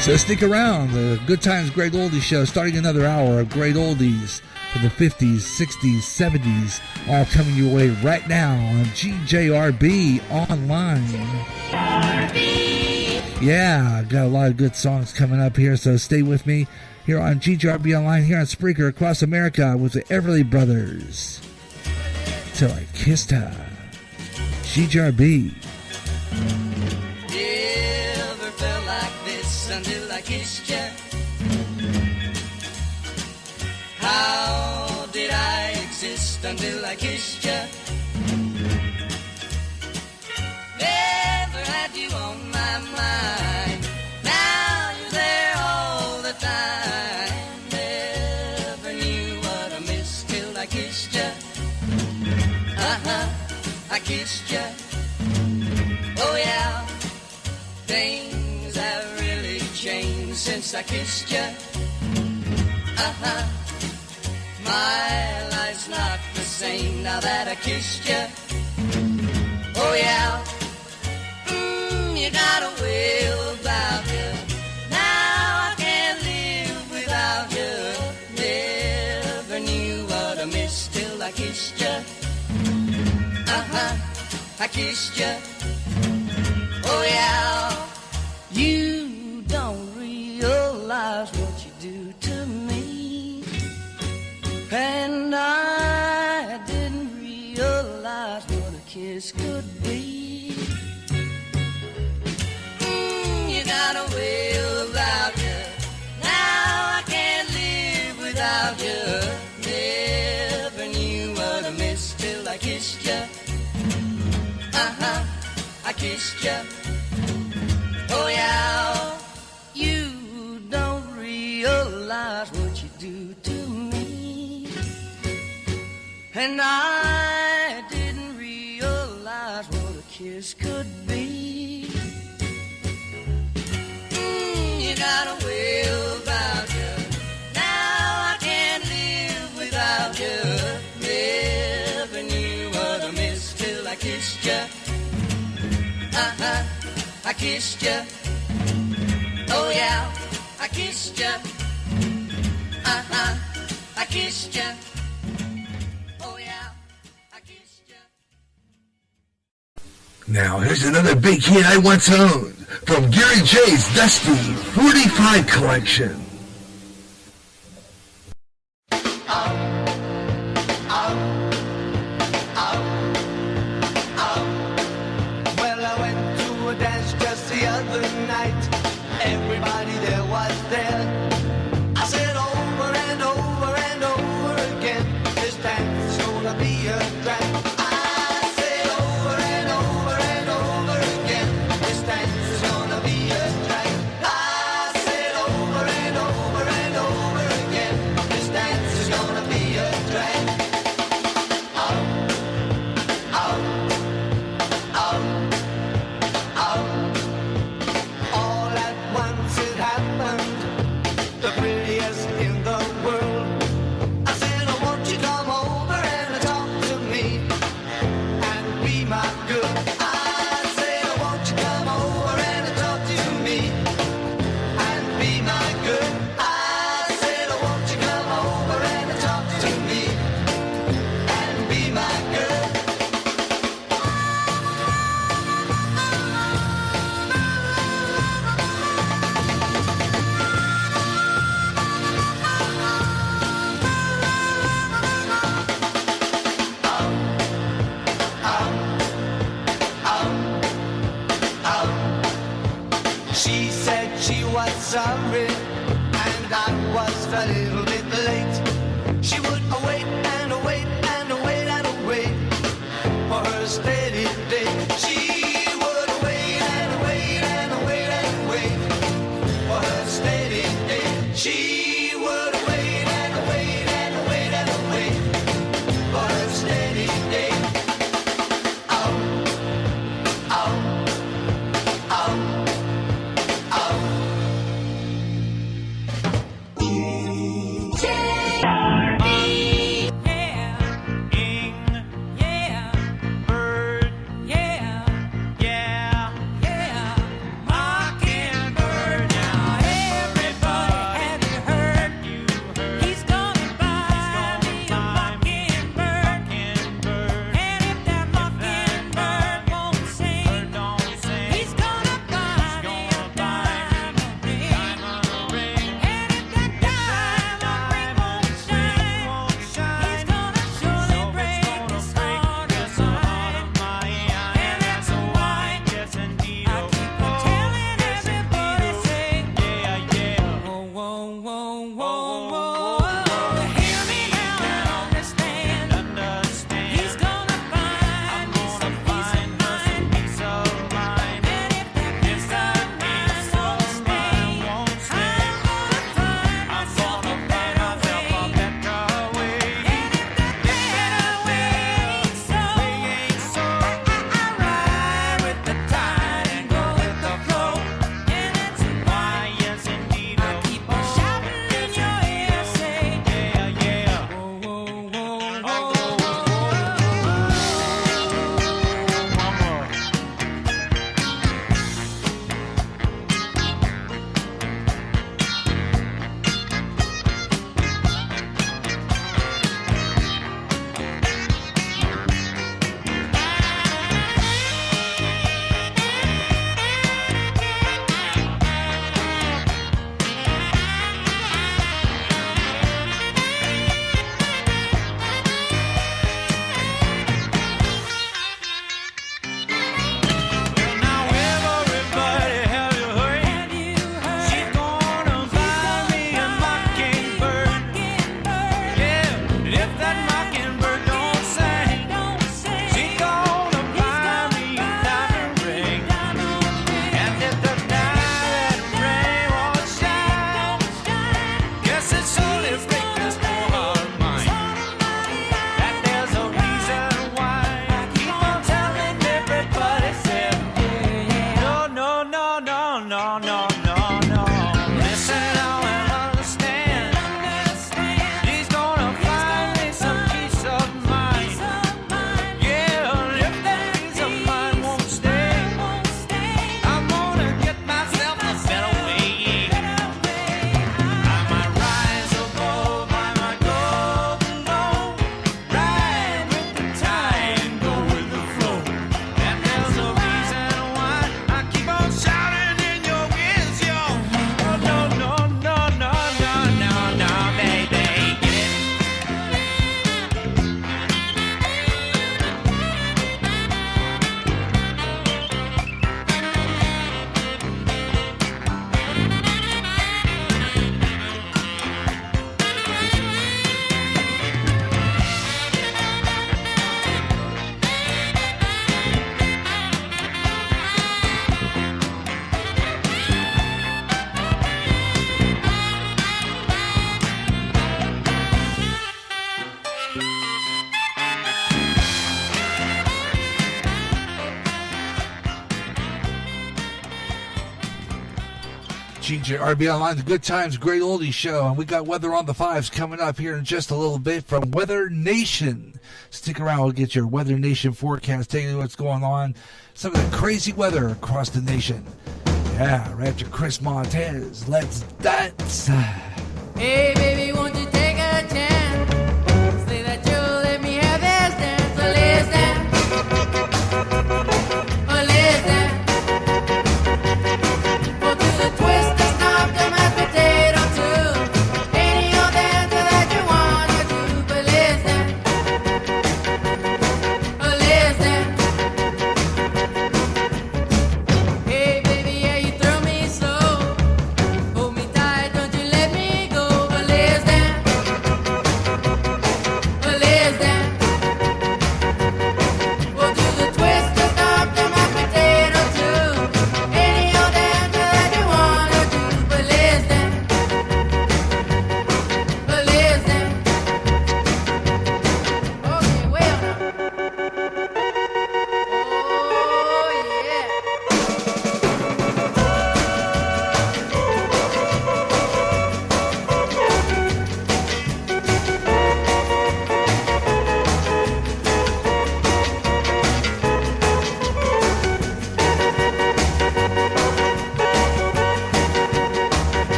[SPEAKER 10] So stick around. The Good Times Great Oldies Show starting another hour of great oldies
[SPEAKER 1] from the 50s, 60s, 70s, all coming your way right now on GJRB Online. Yeah, got a lot of good songs coming up here, so stay with me here on GJRB Online, here on Spreaker across America with the Everly Brothers. Till I Kissed Her. GJRB.
[SPEAKER 3] Never felt like this until I kissed you. How did I exist until I kissed you? Never had you on my mind. Now you're there all the time. Never knew what I missed till I kissed you. I kissed you. Oh yeah, things have really changed since I kissed you. My life's not the same now that I kissed you. Oh yeah, you got a way about you. Now I can't live without you. Never knew what I missed till I kissed you. I kissed you. Oh yeah, you don't realize what you do to me. And I didn't realize what a kiss could be. You got a way about you. Now I can't live without you. Never knew what I missed till I kissed you. I kissed you. Oh yeah, you don't realize what you do to me. And I didn't realize what a kiss could be. You got a way about you. Now I can't live without you. Never knew what I missed till I kissed you. I kissed you. Oh yeah, I kissed you. I kissed you. Oh yeah, I kissed you.
[SPEAKER 2] Now, here's another big hit I once owned from Gary J's Dusty 45 collection.
[SPEAKER 3] Well, I went to a dance just the other night. Everybody there was there. I said over and over and over again, this dance is gonna be a drag. I said over and over and over again, this dance is gonna be a drag. I said over and over and over again, this dance is gonna be a drag. All at once it happened, the prettiest in the world. I said, oh, won't you come over and talk to me and be my girl? I said, oh, won't you come over and talk to me and be my girl? I said, oh, won't you come over and talk to me and be my girl? She said she was sorry, and I was a little bit late. She would wait and wait and wait and wait for her steady day. She would wait and wait and wait and wait for her steady day. She would wait and wait and wait and wait for her steady day.
[SPEAKER 1] GJRB Online, the Good Times, Great Oldies Show, and we got Weather on the Fives coming up here in just a little bit from Weather Nation. Stick around, we'll get your Weather Nation forecast, telling you what's going on, some of the crazy weather across the nation. Yeah, right after Chris Montez, let's dance.
[SPEAKER 17] Hey baby, won't you take a chance? Say that you'll let me have this dance. So let's dance. Oh, let's dance. We'll do the twist, the stomp, the mashed potato too. Any old dance that you wanna do. But let's dance. Oh, let's dance. Hey baby, yeah, you throw me so. Hold me tight, don't you let me go. But let's dance. Oh, let's dance. We'll do the twist, the stomp, the mashed potato too. Any old dance that you wanna do. But let's dance. But let's dance. Okay, way on up. Oh yeah.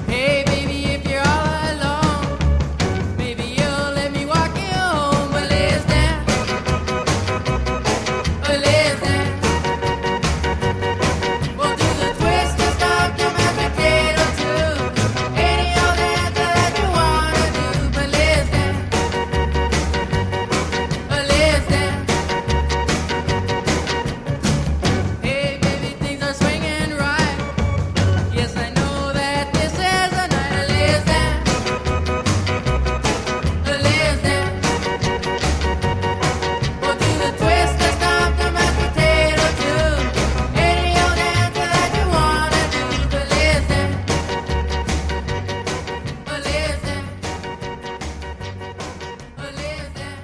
[SPEAKER 17] Hey baby, if you're all alone, maybe you'll let me walk you home. But let's dance. Oh, let's dance. We'll do the twist, the stomp, the mashed potato too. Any old dance that you wanna do. But let's dance. Oh, let's dance. Hey baby, things are swinging right. Yes, I know that this is a night. Let's dance. Let's dance. We'll do the twist, the stomp, the mashed potato too. Any old dance that you wanna do. But let's dance. Let's dance. Let's dance.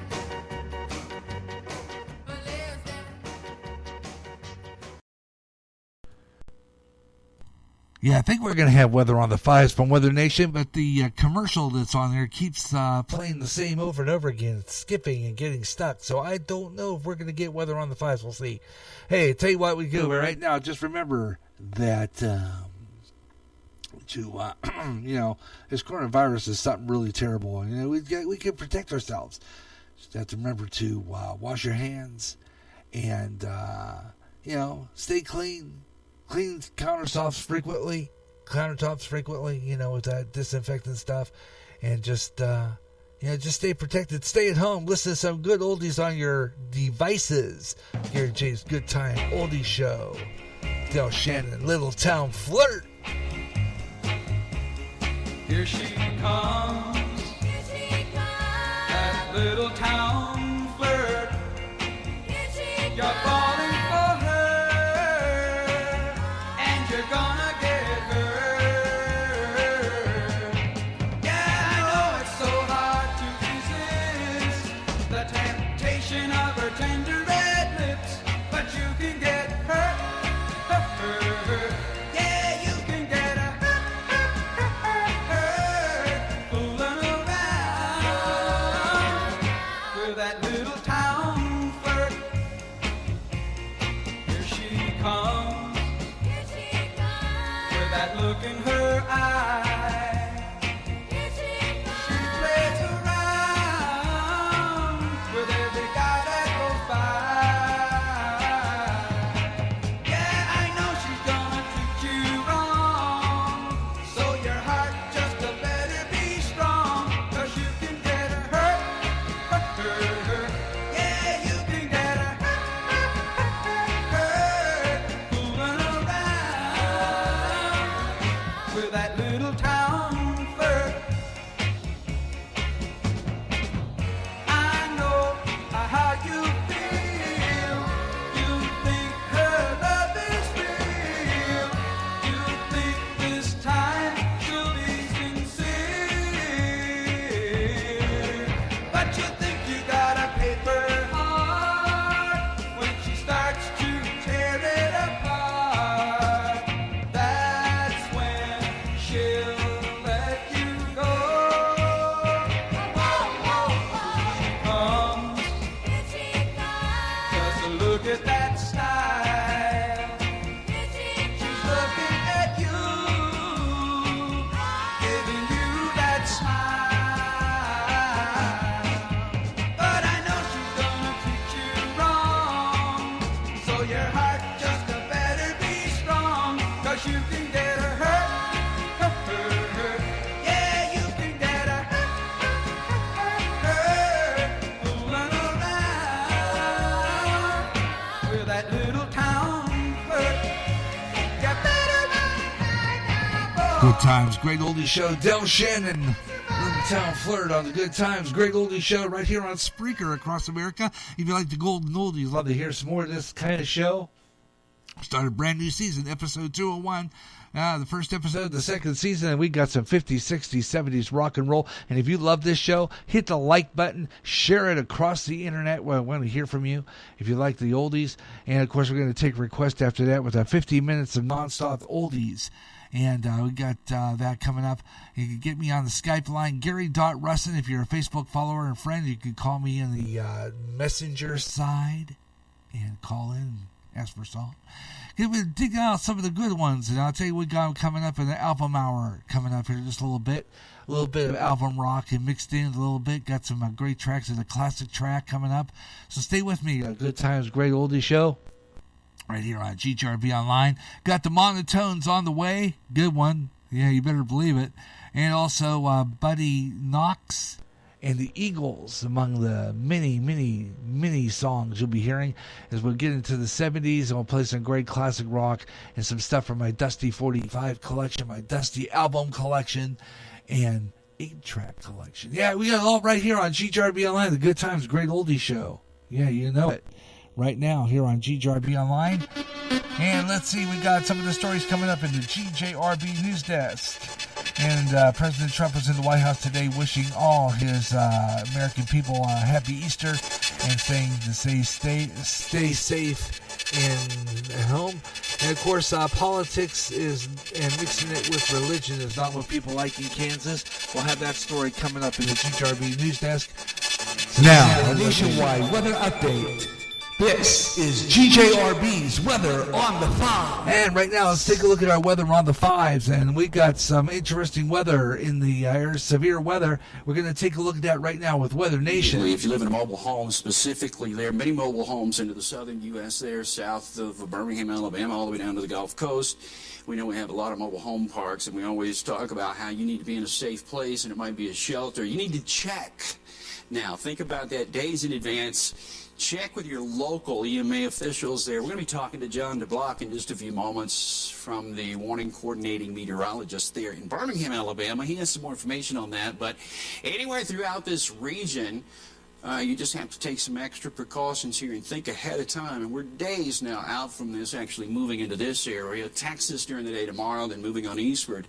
[SPEAKER 1] Yeah, I think we're going to have Weather on the Fives from Weather Nation, but the commercial that's on there keeps playing the same over and over again. It's skipping and getting stuck, so I don't know if we're going to get Weather on the Fives. We'll see. Hey, tell you what we do right now. Just remember that this coronavirus is something really terrible. You know, we can protect ourselves. Just have to remember to wash your hands and stay clean. Clean countertops frequently, with that disinfectant stuff, and just stay protected. Stay at home. Listen to some good oldies on your devices. Gary J's Good Time Oldie Show. Del Shannon, Little Town Flirt.
[SPEAKER 18] Here she comes. That little town flirt. You're falling for her. You're gonna get hurt. Yeah, I know it's so hard to resist the temptation of her tender red lips, but you can get hurt. Yeah, you can get hurt. Fooling
[SPEAKER 1] Times, Great Oldies Show. Del Shannon, Town Flirt on the Good Times, Great Oldies Show right here on Spreaker across America. If you like the Golden Oldies, love to hear some more of this kind of show. Started a brand new season, episode 201. The first episode of the second season, and we got some 50s, 60s, 70s rock and roll. And if you love this show, hit the like button, share it across the internet. I want to hear from you if you like the oldies. And, of course, we're going to take requests after that with 50 minutes of nonstop oldies. And we got that coming up. You can get me on the Skype line, Gary.Russin. If you're a Facebook follower and friend, you can call me in the messenger side and call in and ask for a song. We're digging out some of the good ones, and I'll tell you what we got coming up in the album hour coming up here just a little bit of album rock and mixed in a little bit. Got some great tracks and a classic track coming up. So stay with me. Good Times, Great Oldie Show right here on GJRB Online. Got the Monotones on the way. Good one. Yeah, you better believe it. And also Buddy Knox and the Eagles, among the many songs you'll be hearing as we'll get into the 70s, and we'll play some great classic rock and some stuff from my Dusty 45 collection, my Dusty album collection, and 8-track collection. Yeah, we got it all right here on GJRB Online, the Good Times, Great Oldie Show. Yeah, you know it. Right now here on GJRB Online. And let's see, we got some of the stories coming up in the GJRB News Desk. And President Trump was in the White House today wishing all his American people a happy Easter and saying to stay safe at home. And of course, politics and mixing it with religion is not what people like in Kansas. We'll have that story coming up in the GJRB News Desk.
[SPEAKER 2] Now, a nationwide weather update. This is GJRB's Weather on the 5.
[SPEAKER 1] And right now, let's take a look at our weather on the 5s. And we got some interesting weather in the severe weather. We're going to take a look at that right now with Weather Nation.
[SPEAKER 19] If you live in a mobile home specifically, there are many mobile homes into the southern U.S. there, south of Birmingham, Alabama, all the way down to the Gulf Coast. We know we have a lot of mobile home parks, and we always talk about how you need to be in a safe place, and it might be a shelter. You need to check. Now, think about that days in advance. Check with your local EMA officials there. We're going to be talking to John DeBlock in just a few moments from the warning coordinating meteorologist there in Birmingham, Alabama. He has some more information on that. But anywhere throughout this region, you just have to take some extra precautions here and think ahead of time. And we're days now out from this actually moving into this area. Texas during the day tomorrow, then moving on eastward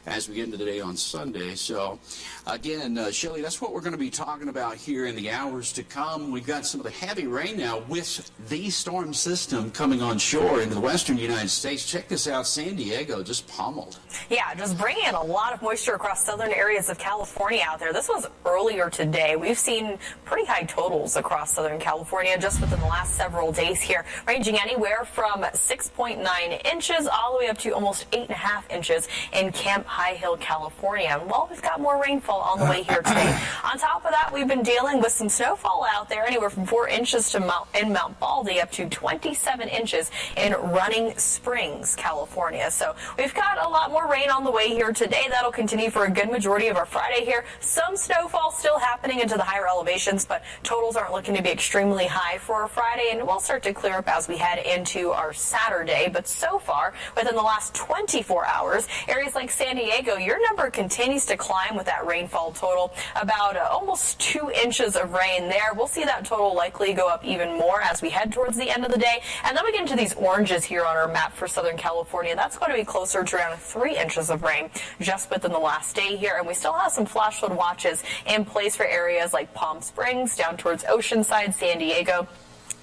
[SPEAKER 19] as we get into the day on Sunday. So, again, Shelley, that's what we're going to be talking about here in the hours to come. We've got some of the heavy rain now with the storm system coming on shore into the western United States. Check this out. San Diego just pummeled.
[SPEAKER 20] Yeah, just bringing in a lot of moisture across southern areas of California out there. This was earlier today. We've seen pretty high totals across Southern California just within the last several days here, ranging anywhere from 6.9 inches all the way up to almost 8.5 inches in Camp High Hill, California. Well, we've got more rainfall on the way here today. On top of that, we've been dealing with some snowfall out there, anywhere from 4 inches to in Mount Baldy up to 27 inches in Running Springs, California. So we've got a lot more rain on the way here today. That'll continue for a good majority of our Friday here. Some snowfall still happening into the higher elevations, but totals aren't looking to be extremely high for our Friday, and we'll start to clear up as we head into our Saturday. But so far, within the last 24 hours, areas like San Diego, your number continues to climb with that rainfall total, about almost 2 inches of rain there. We'll see that total likely go up even more as we head towards the end of the day. And then we get into these oranges here on our map for Southern California. That's going to be closer to around 3 inches of rain just within the last day here. And we still have some flash flood watches in place for areas like Palm Springs, down towards Oceanside, San Diego.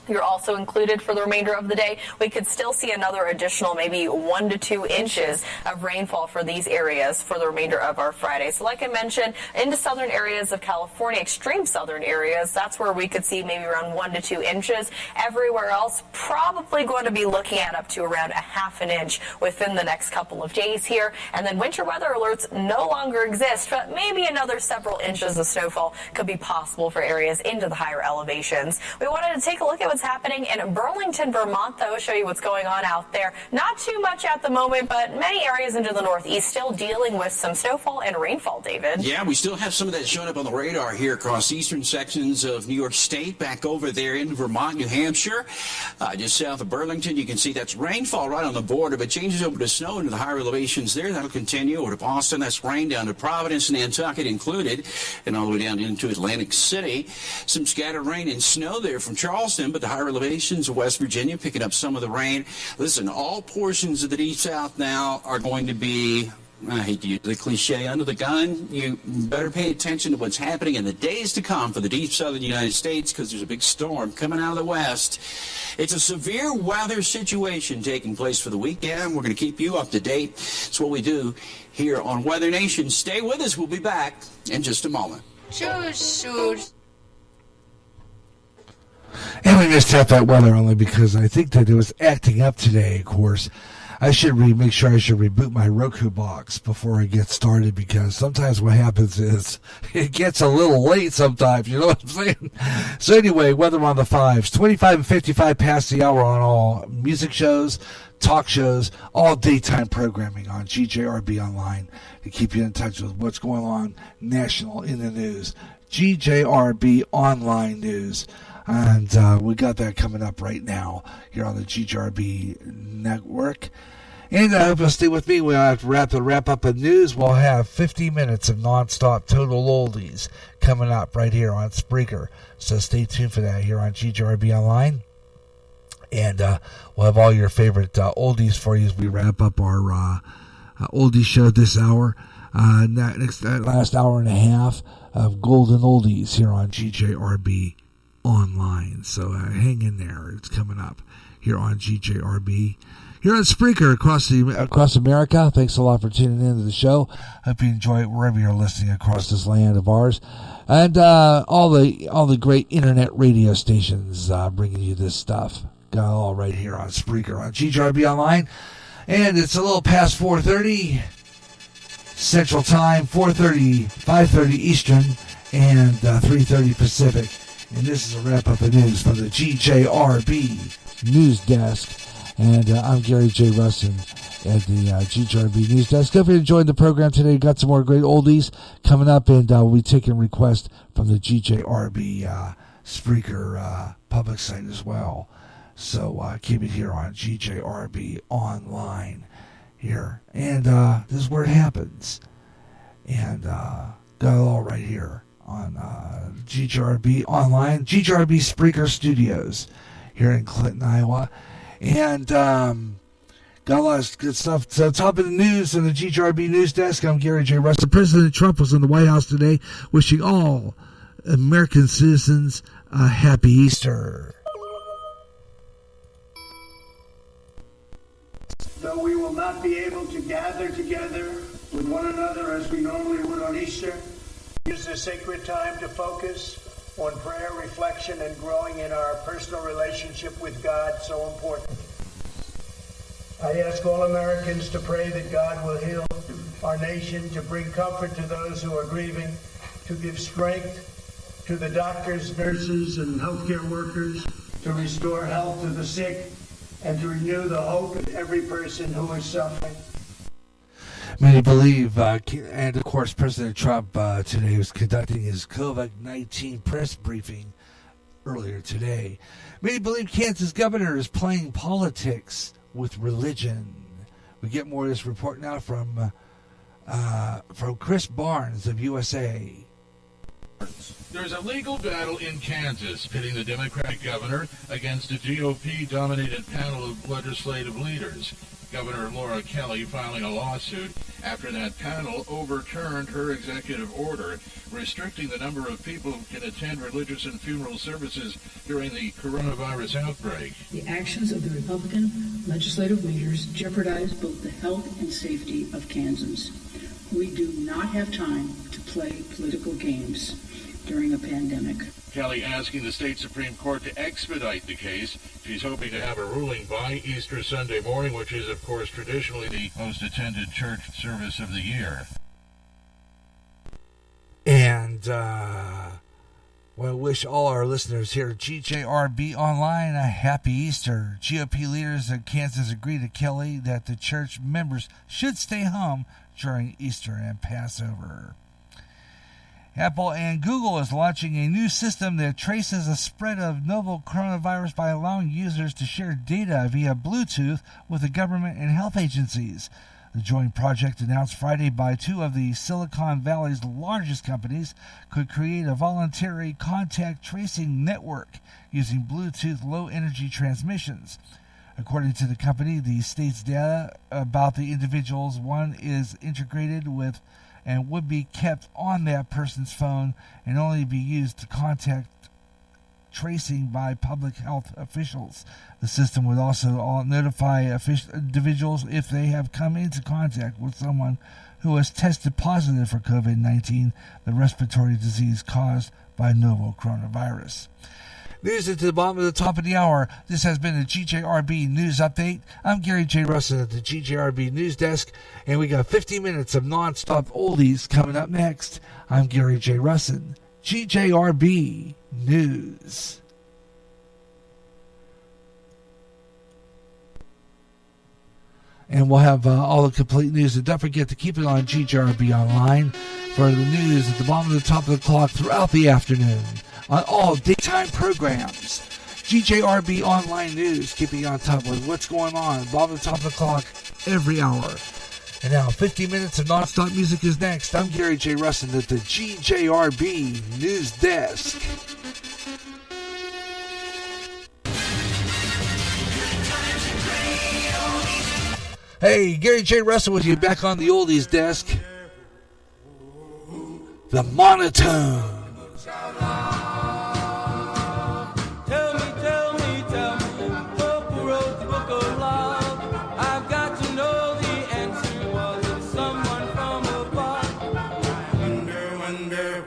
[SPEAKER 20] You're also included for the remainder of the day. We could still see another additional maybe 1 to 2 inches of rainfall for these areas for the remainder of our Friday. So like I mentioned, into southern areas of California, extreme southern areas, that's where we could see maybe around 1 to 2 inches. Everywhere else, probably going to be looking at up to around 1/2 inch within the next couple of days here. And then winter weather alerts no longer exist, but maybe another several inches of snowfall could be possible for areas into the higher elevations. We wanted to take a look at what's is happening in Burlington, Vermont, though. Show you what's going on out there. Not too much at the moment, but many areas into the northeast still dealing with some snowfall and rainfall, David.
[SPEAKER 19] Yeah, we still have some of that showing up on the radar here across eastern sections of New York State, back over there in Vermont, New Hampshire. Just south of Burlington, you can see that's rainfall right on the border, but changes over to snow into the higher elevations there. That'll continue over to Boston. That's rain down to Providence, Nantucket included, and all the way down into Atlantic City. Some scattered rain and snow there from Charleston, but the higher elevations of West Virginia picking up some of the rain. Listen, all portions of the Deep South now are going to be, I hate to use the cliche, under the gun. You better pay attention to what's happening in the days to come for the deep southern United States, because there's a big storm coming out of the west. It's a severe weather situation taking place for the weekend. We're going to keep you up to date. It's what we do here on Weather Nation. Stay with us. We'll be back in just a moment.
[SPEAKER 17] Shoot.
[SPEAKER 1] And we missed out that weather only because I think that it was acting up today, of course. I should make sure I should reboot my Roku box before I get started, because sometimes what happens is it gets a little late sometimes, you know what I'm saying? So anyway, weather on the fives, 25 and 55 past the hour on all music shows, talk shows, all daytime programming on GJRB Online to keep you in touch with what's going on national in the news. GJRB Online News. And we got that coming up right now here on the GJRB network. And I hope you'll stay with me. We'll have to wrap up the news. We'll have 50 minutes of nonstop total oldies coming up right here on Spreaker. So stay tuned for that here on GJRB Online. And we'll have all your favorite oldies for you as we wrap up our oldies show this hour. That last hour and a half of golden oldies here on GJRB Online. So hang in there. It's coming up here on GJRB. Here on Spreaker across America. Thanks a lot for tuning in to the show. Hope you enjoy it wherever you're listening across this land of ours. And all the great internet radio stations bringing you this stuff. Got it all right here on Spreaker on GJRB Online. And it's a little past 4:30 Central Time, 4:30, 5:30 Eastern, and 3:30 Pacific. And this is a wrap-up of news from the GJRB News Desk. And I'm Gary J. Russin at the GJRB News Desk. Hope you enjoyed the program today. Got some more great oldies coming up, and we'll be taking requests from the GJRB Spreaker public site as well. So keep it here on GJRB Online here. And this is where it happens. And got it all right here on GJRB Online, GJRB Spreaker Studios here in Clinton, Iowa. And got a lot of good stuff. So top of the news in the GJRB News Desk, I'm Gary J. Russell. President Trump was in the White House today wishing all American citizens a happy Easter.
[SPEAKER 15] Though we will not be able to gather together with one another as we normally would on Easter, use this sacred time to focus on prayer, reflection, and growing in our personal relationship with God, so important. I ask all Americans to pray that God will heal our nation, to bring comfort to those who are grieving, to give strength to the doctors, nurses, and healthcare workers, to restore health to the sick, and to renew the hope in every person who is suffering.
[SPEAKER 1] Many believe, and of course, President Trump today was conducting his COVID-19 press briefing earlier today. Many believe Kansas governor is playing politics with religion. We get more of this report now from Chris Barnes of USA.
[SPEAKER 6] There's a legal battle in Kansas pitting the Democratic governor against a GOP-dominated panel of legislative leaders. Governor Laura Kelly filing a lawsuit after that panel overturned her executive order restricting the number of people who can attend religious and funeral services during the coronavirus outbreak.
[SPEAKER 16] The actions of the Republican legislative leaders jeopardize both the health and safety of Kansans. We do not have time to play political games during a pandemic.
[SPEAKER 6] Kelly asking the state Supreme Court to expedite the case. She's hoping to have a ruling by Easter Sunday morning, which is, of course, traditionally the most attended church service of the year.
[SPEAKER 1] And want to wish all our listeners here at GJRB Online a happy Easter. GOP leaders in Kansas agreed to Kelly that the church members should stay home during Easter and Passover. Apple and Google is launching a new system that traces the spread of novel coronavirus by allowing users to share data via Bluetooth with the government and health agencies. The joint project, announced Friday by two of the Silicon Valley's largest companies, could create a voluntary contact tracing network using Bluetooth low-energy transmissions. According to the company, the state's data about the individuals one is integrated with and would be kept on that person's phone and only be used to contact tracing by public health officials. The system would also notify individuals if they have come into contact with someone who has tested positive for COVID-19, the respiratory disease caused by novel coronavirus. News at the bottom of the top of the hour. This has been the GJRB News Update. I'm Gary J. Russin at the GJRB News Desk, and we got 50 minutes of non-stop oldies coming up next. I'm Gary J. Russin, GJRB News. And we'll have all the complete news. And don't forget to keep it on GJRB Online for the news at the bottom of the top of the clock throughout the afternoon on all daytime programs. GJRB Online News, keeping you on top with what's going on, bottom of the top of the clock every hour. And now 50 minutes of non-stop music is next. I'm Gary J. Russin at the GJRB News Desk. Hey, Gary J. Russin with you, back on the oldies desk. The monotone.
[SPEAKER 18] Tell me, who wrote the book of love? I've got to know the answer. Was it someone from above? I wonder,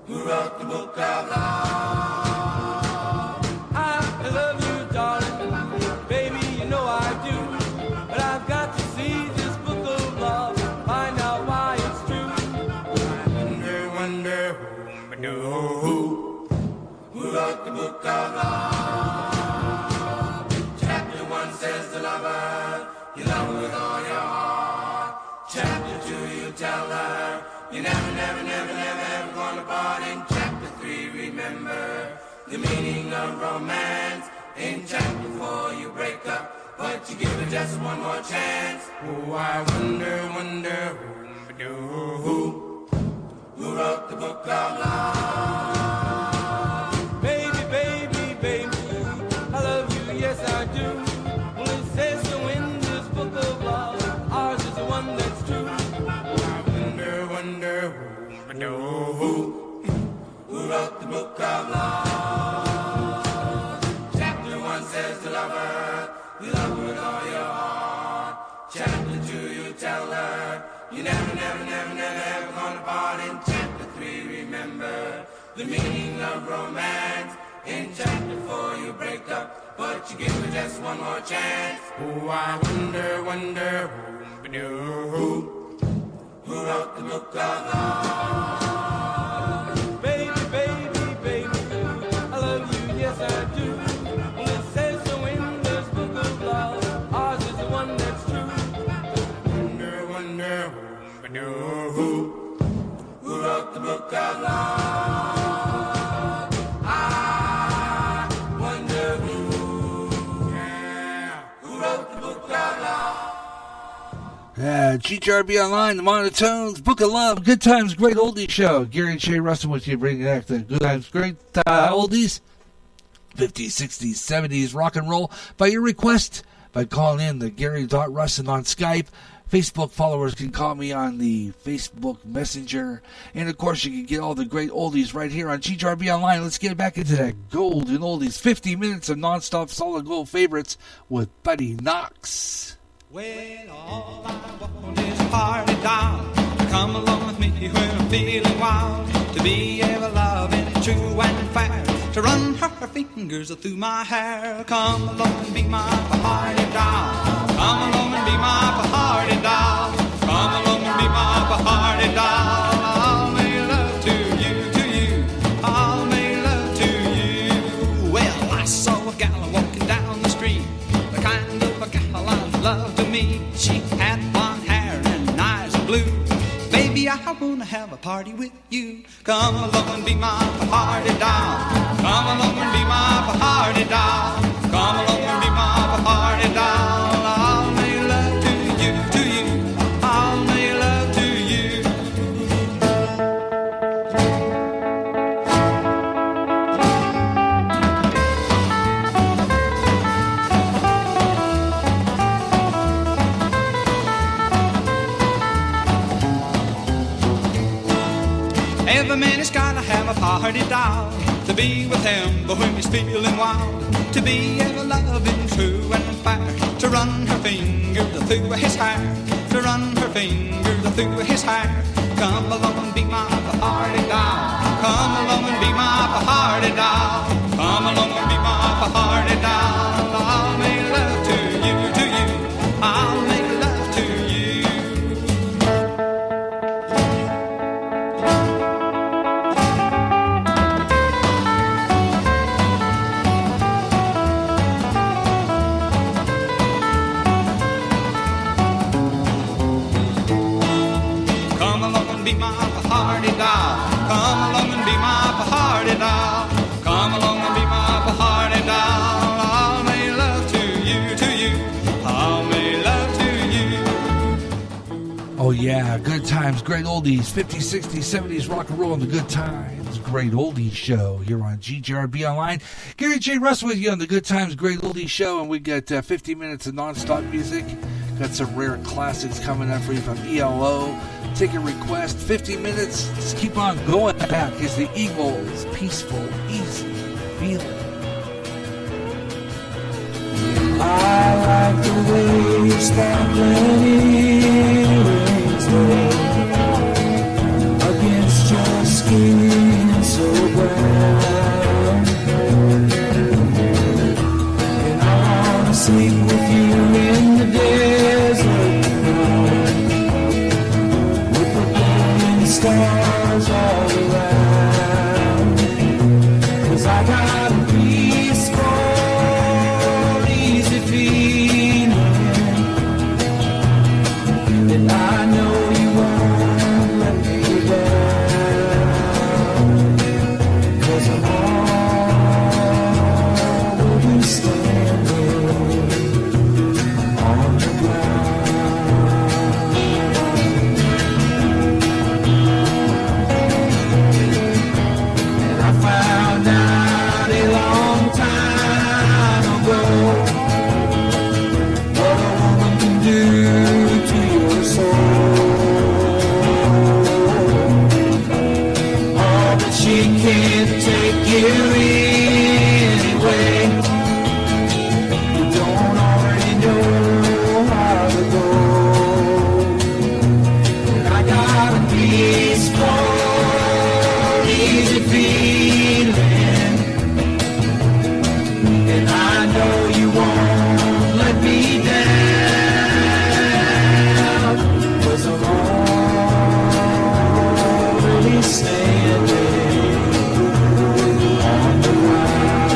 [SPEAKER 18] who wrote the book of love? I love you, darling, baby, you know I do. But I've got to see this book of love, find out why it's true. I wonder, who wrote the book of love? Chapter 1 says the lover, you love her with all your heart. Chapter 2, you tell her, you never, ever gonna part. In chapter 3, remember the meaning of romance. In chapter 4, you break up, but you give her just one more chance. Oh, I wonder, who wrote the book of love? Baby, I love you, yes I do. Well, it says so in this book of love, ours is the one that's true. I wonder, who wrote the book of love? Chapter 1 says the lover, you love her with all your heart. Chapter 2, you tell her, you never, ever gonna part. In chapter 3, remember the meaning of romance. In chapter 4, you break up, but you give her just one more chance. Oh, I wonder, who wrote the book of love? Baby, I love you, yes I do. Well, it says so in this book of love, ours is the one that's true. Wonder, who wrote the book of love? I wonder who wrote the book of love?
[SPEAKER 1] GJRB Online, the Monotones, Book of Love, Good Times, Great Oldies Show. Gary J. Russin with you, bringing back the Good Times, Great Oldies, 50s, 60s, 70s, rock and roll, by your request, by calling in the Gary.Russin on Skype. Facebook followers can call me on the Facebook Messenger. And, of course, you can get all the great oldies right here on GJRB Online. Let's get back into that golden oldies. 50 minutes of nonstop solid gold favorites with Buddy Knox.
[SPEAKER 13] Well, all I want is a party doll to come along with me when I'm feeling wild, to be ever loving, true and fair, to run her fingers through my hair. Come along and be my party doll. Come along and be my party doll. Come along and be my party doll. I'll make love to you baby, I wanna have a party with you. Come along and be my party doll. Come along and be my party doll. Come along and be my party doll. I'll make love to you, to you. I'll make love to you. Every man has gotta have a party doll to be with him, but when he's feeling wild, to be ever loving, true and fair, to run her fingers through his hair, to run her fingers through his hair. Come along and be my party doll. Come along and be my party doll. Come along and be my party doll. I'll make love to you, to you. I'll make love to you. Come along and be my party doll. Come along and be my party doll. Come along and be my party doll. I'll make love to you, to you. I'll make love to you.
[SPEAKER 1] Oh yeah, good times, great oldies, 50s, 60s, 70s, rock and roll and the good times. Great Oldies Show here on GJRB Online. Gary J. Russ with you on the Good Times, Great Oldies Show, and we got 50 minutes of non-stop music. Got some rare classics coming up for you from ELO. Take a request, 50 minutes. Just keep on going back. It's the Eagles, Peaceful, Easy Feeling.
[SPEAKER 4] I like the way sparkling earrings glow against your skin so brown, and I wanna sleep with you in the desert with the burning stars all around, 'cause I got a peaceful easy feeling, and I know you won't let me down, 'cause I'm always standing on the ground. And I found out a long time ago what a woman can do to your soul. Oh, but she can't take you anyway. You don't already know how to go. And I got a peaceful, easy feeling, and I know you won't let me down, 'cause I'm already standing on the ground.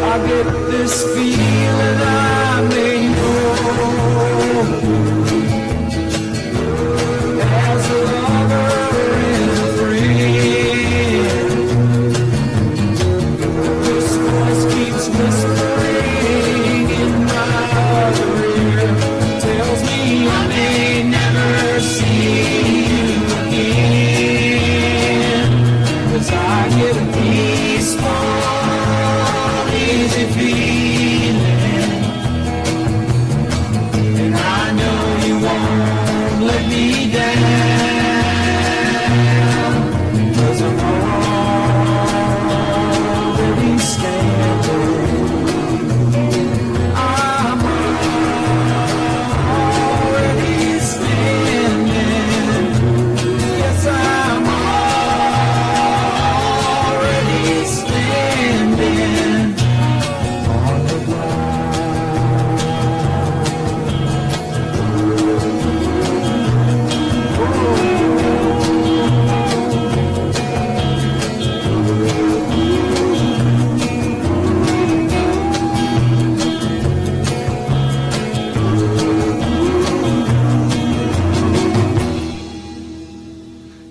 [SPEAKER 4] I get this feeling I may know as a lover and a friend. This voice keeps whispering in my ear, tells me I may never see you again, 'cause I get a peaceful
[SPEAKER 18] crazy feeling, and I know you won't let me down, 'cause I'm already standing. I'm already standing. Yes, I'm already standing on the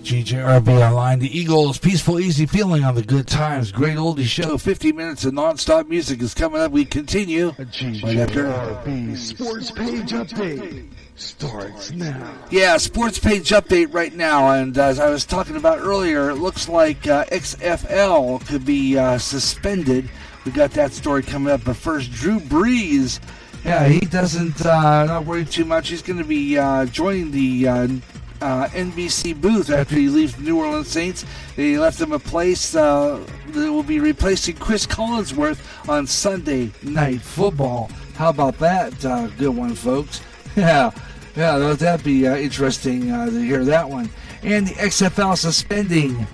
[SPEAKER 1] GJRB Online, the Eagles, Peaceful Easy Feeling on the Good Times, Great Oldies Show. 50 minutes of non-stop music is coming up. We continue right after.
[SPEAKER 10] GJRB Sports Page Update starts now.
[SPEAKER 1] Yeah, sports page update right now, and as I was talking about earlier, it looks like XFL could be suspended. We got that story coming up, but first, Drew Brees. Yeah, he doesn't, not worry too much. He's going to be joining the NBC booth after he leaves the New Orleans Saints. They left him a place that will be replacing Chris Collinsworth on Sunday Night Football. How about that? Good one, folks. Yeah, that'd be interesting to hear that one. And the XFL suspending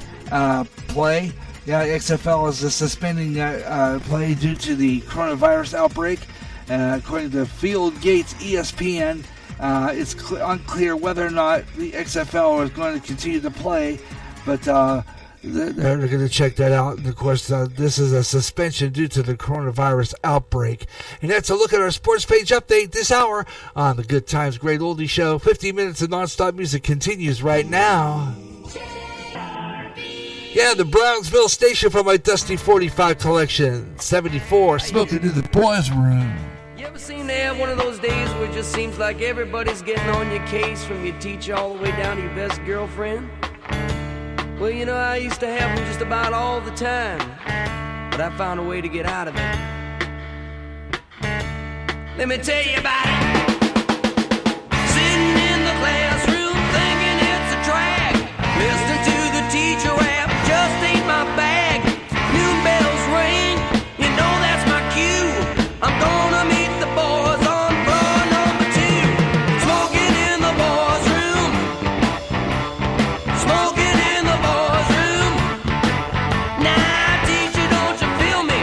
[SPEAKER 1] play. Yeah, the XFL is suspending play due to the coronavirus outbreak. According to Field Gates ESPN, it's unclear whether or not the XFL is going to continue to play, but they're going to check that out. And of course, this is a suspension due to the coronavirus outbreak. And that's a look at our sports page update this hour on the Good Times Great Oldie Show. 50 minutes of non-stop music continues right now. Yeah, the Brownsville station from my Dusty 45 collection. 74, smoking in the boys' room.
[SPEAKER 21] You ever seem to have one of those days where it just seems like everybody's getting on your case, from your teacher all the way down to your best girlfriend? Well, you know, I used to have them just about all the time, but I found a way to get out of it. Let me tell you about it. Sitting in the classroom thinking it's a drag, listening to the teacher rap just ain't my bag. Noon bells ring, you know that's my cue. I'm gonna meet the boys on floor number 2. Smoking in the boys' room. Smoking in the boys' room. Now, teacher, don't you feel me?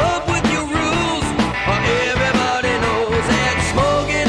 [SPEAKER 21] Up with your rules, or everybody knows that smoking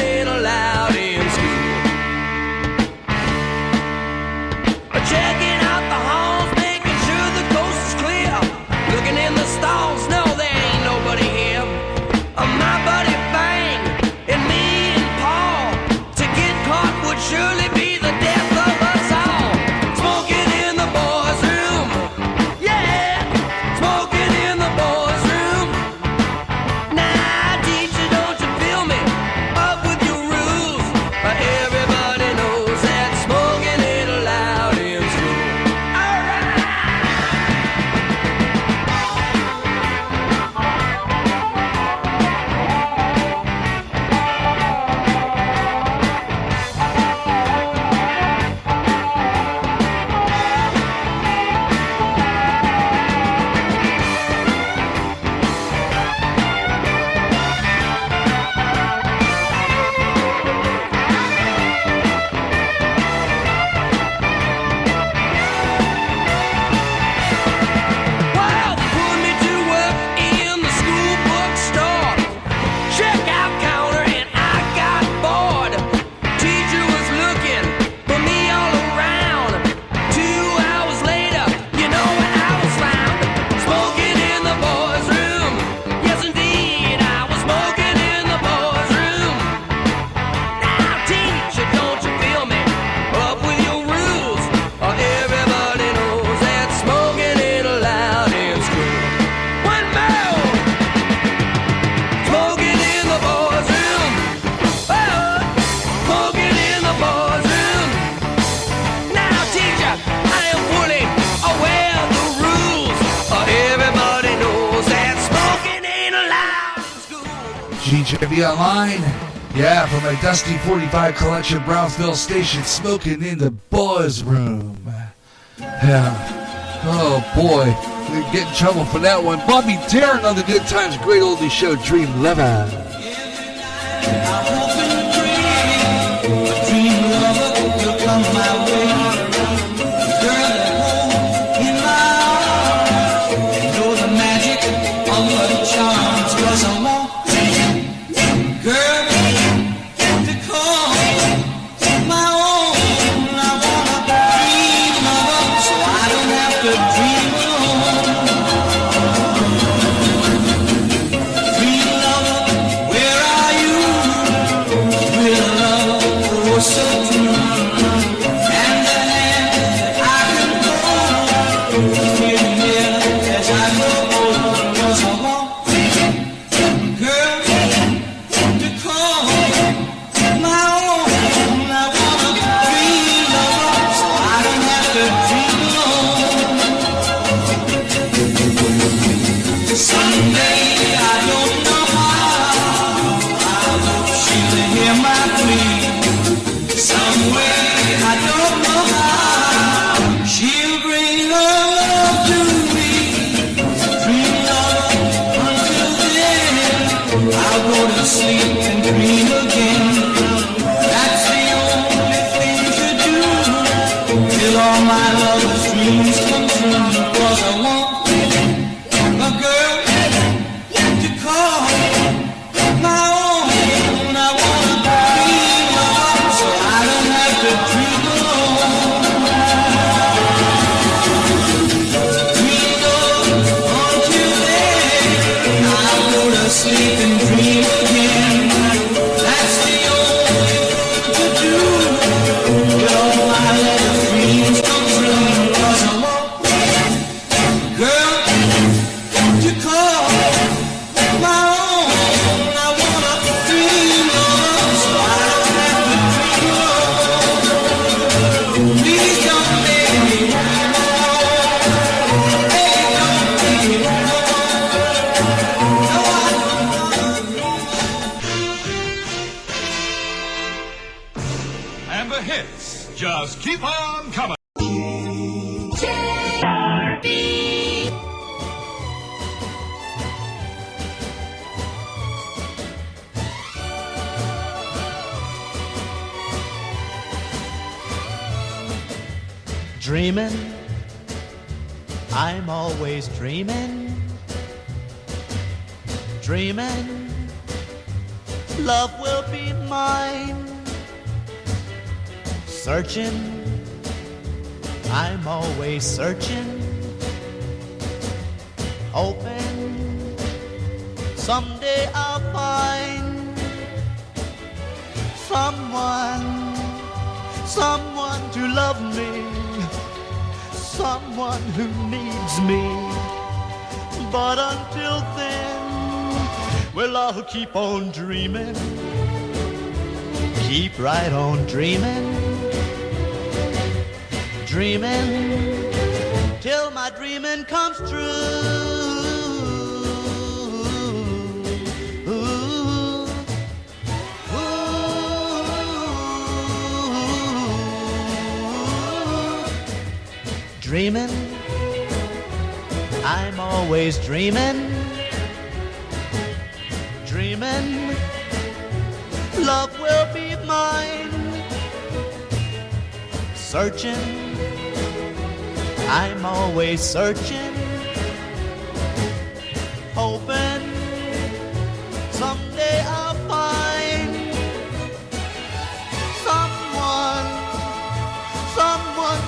[SPEAKER 1] GJRB Online. Yeah, from my Dusty 45 collection, Brownsville Station, smoking in the boys' room. Yeah. Oh boy, we get in trouble for that one. Bobby Darren on the Good Times Great Oldies Show, Dream Lover.
[SPEAKER 3] Dream lover, you'll come my way. Girl, hold in my arms and know the magic of her charms. 'Cause I want, girl, to call my own. I wanna dream lover, so I don't have to dream alone. Dream lover, where are you? With love, oh so true. And the hand I can hold, here and here as I go on. 'Cause I want, girl, to call my own. I wanna dream lover, so I don't have to dream alone. Someday I don't know how, I hope she'll hear my plea. Somewhere I don't know how, she'll bring her love to me. Dream love, until then I'll go to sleep and dream again. That's the only thing to do, till all my lover's dreams come true. 'Cause I want a girl to call my own. I wanna dream love, so I don't have to dream alone. Dream love, until then I'll go to sleep and dream again. That's the only thing to do, till all my lover's dreams come true. 'Cause I want, girl, to call my own. I wanna dream love, so I don't have to dream alone. Please don't make me wrong. Hey, don't make me wrong. No, I don't wanna.
[SPEAKER 5] And the hits just keep on coming.
[SPEAKER 22] Dreaming, I'm always dreaming. Dreaming, love will be mine. Searching, I'm always searching. Hoping, someday I'll find someone to love me. Someone who needs me. But until then, well, I'll keep on dreaming. Keep right on dreaming. Dreaming till my dreaming comes Dreaming, I'm always dreaming. Dreaming, love will be mine. Searching, I'm always searching. Hoping someday I'll find someone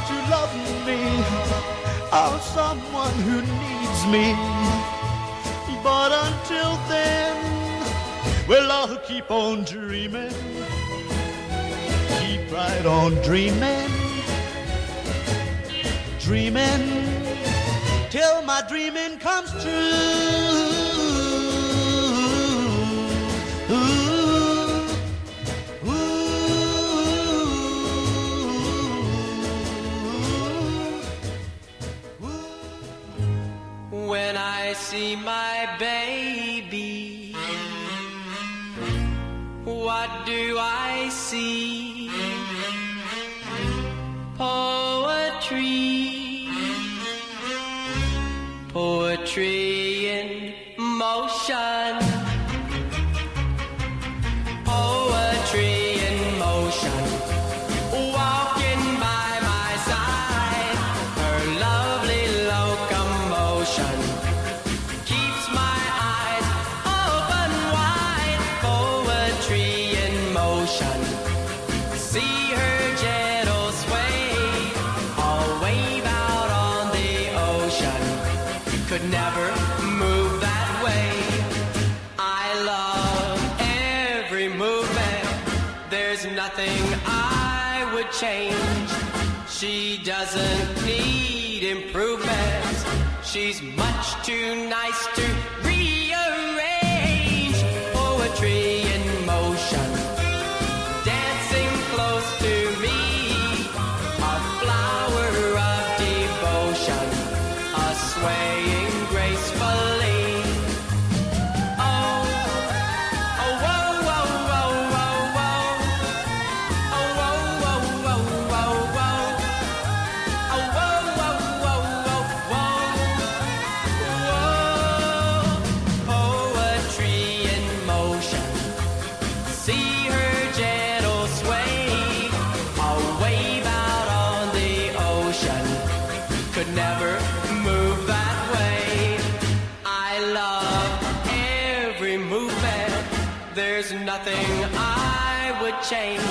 [SPEAKER 22] to love me. Oh, someone who needs me. But until then, well, I'll keep on dreaming. Keep right on dreaming. Dreaming till my dreaming comes true.
[SPEAKER 21] When I see my baby, what do I see? Poetry, poetry in motion, poetry in motion, walking by my side, her lovely locomotion keeps my eyes open wide, poetry in motion, see her gentle sway, all wave out on the ocean, could never move that way. I love every movement, there's nothing I would change. She doesn't need improvement, she's much too nice to rearrange. Poetry in motion, dancing close to me, a flower of devotion, a swaying gracefully. Oh, oh, whoa, whoa, whoa, whoa, whoa. Oh, whoa, whoa, whoa, whoa, whoa. Oh, whoa, whoa, whoa, whoa, whoa. Poetry in motion, see her gentle sway, a wave out on the ocean, could never move that way. I love every movement, there's nothing I would change.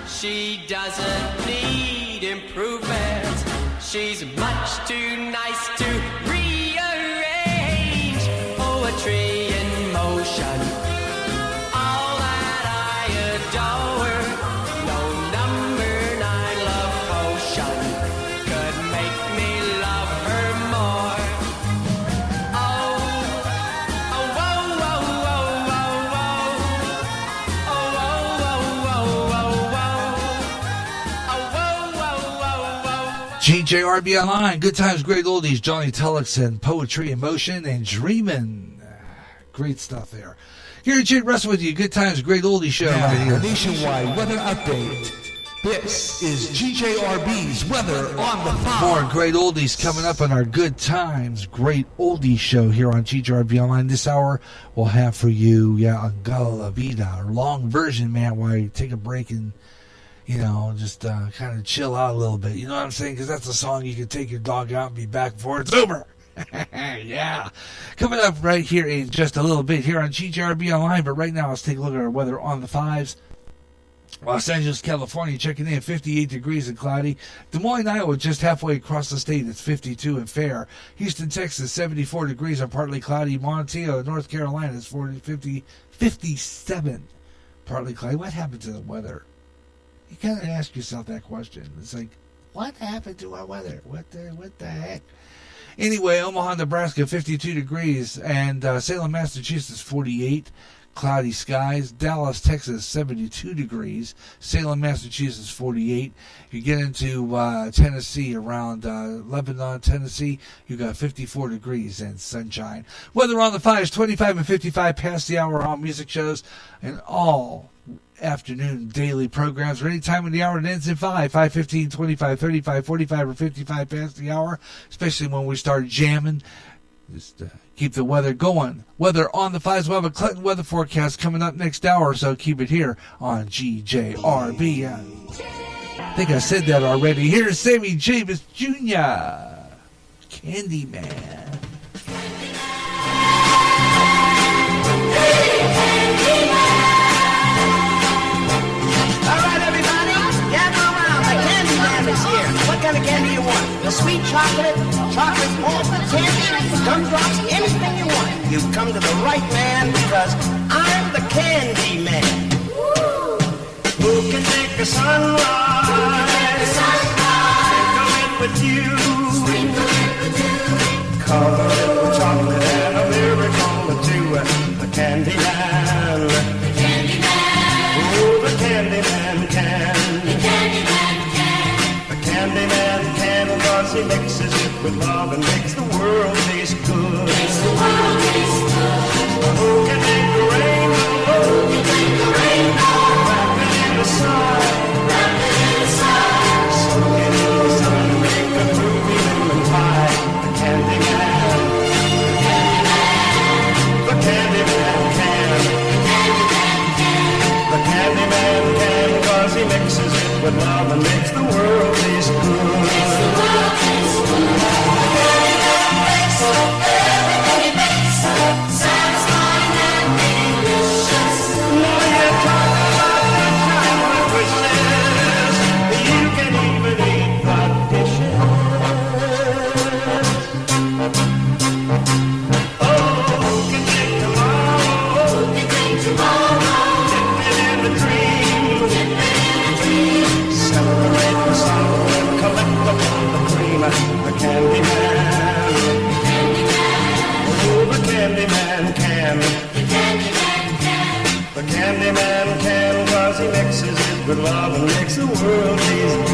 [SPEAKER 21] She doesn't need improvement, she's much too nice to rearrange. Poetry in motion, all that I adore, no number 9 love potion could make me love her more. Oh, oh, whoa, whoa, whoa, whoa, whoa. Oh, whoa, whoa, whoa, whoa, whoa. Oh, whoa, whoa, whoa, whoa.
[SPEAKER 1] GJRB Online, Good Times, Great Oldies, Johnny Tillotson, Poetry in Motion, and Dreamin'. Great stuff there. Here, Jay Russell with you, Good Times, Great Oldies show right
[SPEAKER 2] Now,
[SPEAKER 1] here.
[SPEAKER 2] a nationwide weather update. This is GJRB's Weather on the 5.
[SPEAKER 1] More great oldies coming up on our Good Times, Great Oldies show here on GJRB Online. This hour we'll have for you, Angela La Vida, long version, man, while you take a break and, just kind of chill out a little bit. You know what I'm saying? Because that's a song you can take your dog out and be back before it's over. Yeah. Coming up right here in just a little bit here on GJRB Online. But right now, let's take a look at our weather on the 5s. Los Angeles, California, checking in 58 degrees and cloudy. Des Moines, Iowa, just halfway across the state, it's 52 and fair. Houston, Texas, 74 degrees and partly cloudy. Montana, North Carolina, is 57, partly cloudy. What happened to the weather? You kind of ask yourself that question. It's like, what happened to our weather? What the heck? Anyway, Omaha, Nebraska, 52 degrees, and Salem, Massachusetts, 48. Cloudy skies. Dallas, Texas, 72 degrees. Salem, Massachusetts, 48. You get into Tennessee, around Lebanon, Tennessee, you got 54 degrees and sunshine. Weather on the 5s, 25 and 55 past the hour, all music shows and all afternoon daily programs. Or any time of the hour it ends in 5, 15, 25, 35, 45, or 55 past the hour, especially when we start jamming. Just keep the weather going. Weather on the 5s. We'll have a Clinton weather forecast coming up next hour, so keep it here on GJRB. I think I said that already. Here's Sammy Davis Jr., Candyman.
[SPEAKER 8] All right, everybody, gather around. The Candyman is here. What kind of candy you want? The sweet chocolate, chocolate malt, candy, gumdrops, anything you want. You've come to the right man because I'm the Candy Man. Who can make a sunrise? Sprinkle it with you. Cover it with chocolate and a miracle or two. The Candy Man. Oh, the Candy Man can. The Candy Man can, cause he mixes it with love and makes the world taste good. Who can make the rainbow? Who can make the rainbow?
[SPEAKER 3] mixes it with love and makes the world taste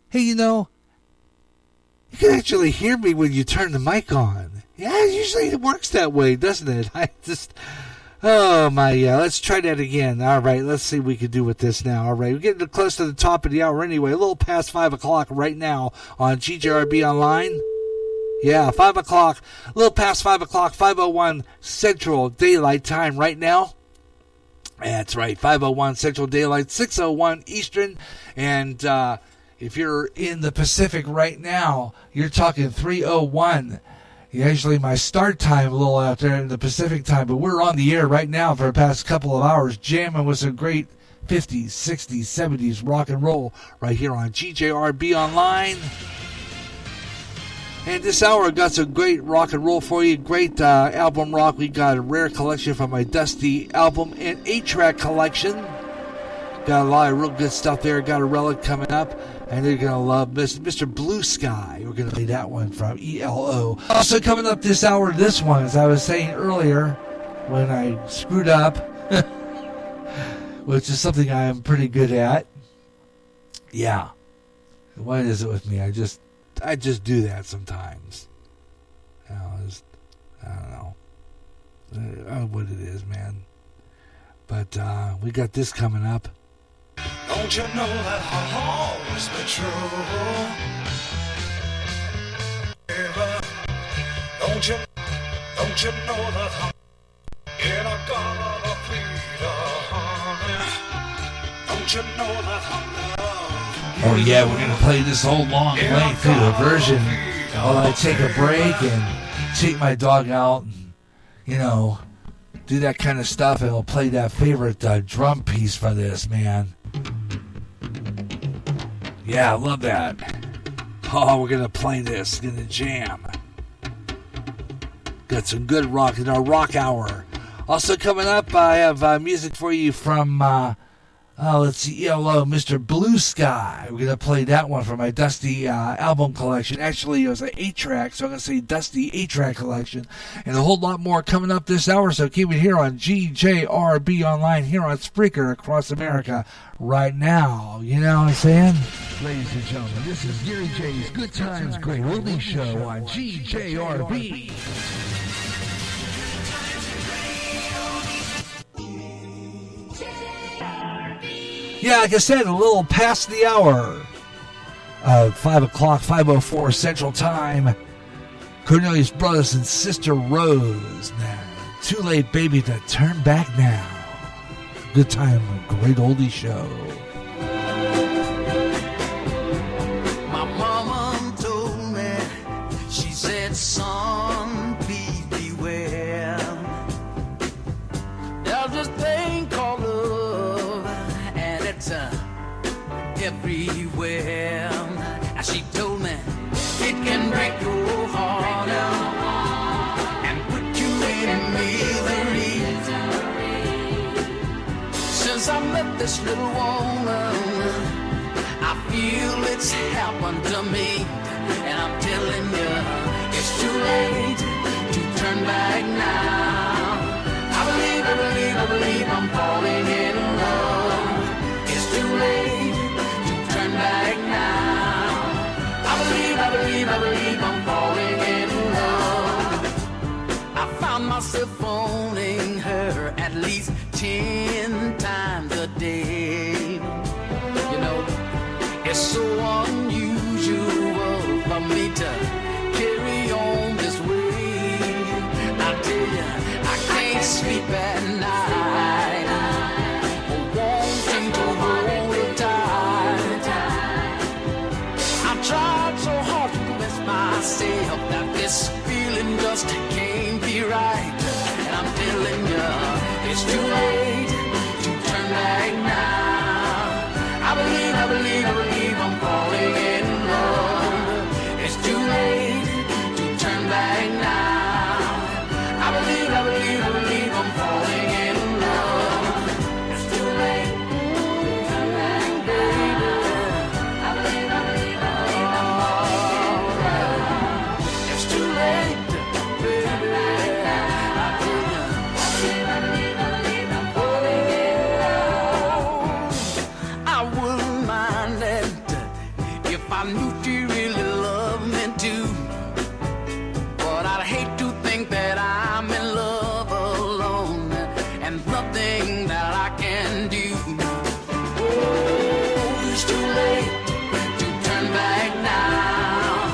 [SPEAKER 1] Hey, you know, you can actually hear me when you turn the mic on. Yeah, usually it works that way, doesn't it? Oh my, yeah, let's try that again. All right, let's see what we can do with this now. All right, we're getting close to the top of the hour anyway, a little past 5 o'clock right now on GJRB Online. Yeah, 5 o'clock, a little past 5 o'clock, 5:01 Central Daylight Time right now. That's right, 5:01 Central Daylight, 6:01 Eastern, and if you're in the Pacific right now, you're talking 3:01. Usually my start time a little out there in the Pacific time, but we're on the air right now for the past couple of hours, jamming with some great 50s, 60s, 70s rock and roll right here on GJRB Online. And this hour got some great rock and roll for you, great album rock. We got a rare collection from my Dusty album and 8-track collection. Got a lot of real good stuff there. Got a relic coming up. And you're going to love Mr. Blue Sky. We're going to play that one from ELO. Also coming up this hour, this one, as I was saying earlier, when I screwed up, which is something I am pretty good at. Yeah. What is it with me? I just do that sometimes. You know, I don't know. I don't know what it is, man. But we got this coming up.
[SPEAKER 3] Don't you know that I'll always be true? Don't you know that I'm in a garden of freedom? Don't you know that I'm loved?
[SPEAKER 1] Oh yeah, we're going to play this whole long length through the version while I take a break and take my dog out and, you know, do that kind of stuff, and I'll play that favorite drum piece for this, man. Yeah, I love that. Oh, we're going to play this. Going to jam. Got some good rock in our rock hour. Also coming up, I have music for you from, let's see, ELO, Mr. Blue Sky. We're going to play that one from my Dusty album collection. Actually, it was an 8-track, so I'm going to say Dusty 8-track collection. And a whole lot more coming up this hour, so keep it here on GJRB Online, here on Spreaker across America right now. You know what I'm saying?
[SPEAKER 2] Ladies and gentlemen, this is Gary J's Good Times Great Oldies Show on GJRB.
[SPEAKER 1] Yeah, like I said, a little past the hour of 5 o'clock, 5:04 Central Time. Cornelius Brothers and Sister Rose. Now, too late, baby, to turn back now. Good time, great oldie show.
[SPEAKER 11] My sun, please beware. There's this thing called love, and it's everywhere. And she told me it can break your heart and put you in misery. Since I met this little woman, I feel it's happened to me. And I'm telling you, it's too late to turn back now. I believe I'm falling in love. It's too late to turn back now. I believe I'm falling in love. I found myself phoning her at least 10 times a day. You know, it's so unusual for me to carry on this way. I tell you, I can't sleep at night, wanting to hold her tight. I've tried so hard to convince myself that this feeling just can't be right. And I'm telling you, it's too late to turn back now. I believe I'm falling in love. It's too late to turn back now. I believe I'm falling in love. It's too late to turn back, baby. I believe I'm falling in love. It's too late, baby. I believe I'm falling in love. I wouldn't mind it if I knew she really loved me too. But I'd hate to think that I'm in love alone and nothing that I can do. Oh, it's too late to turn back now.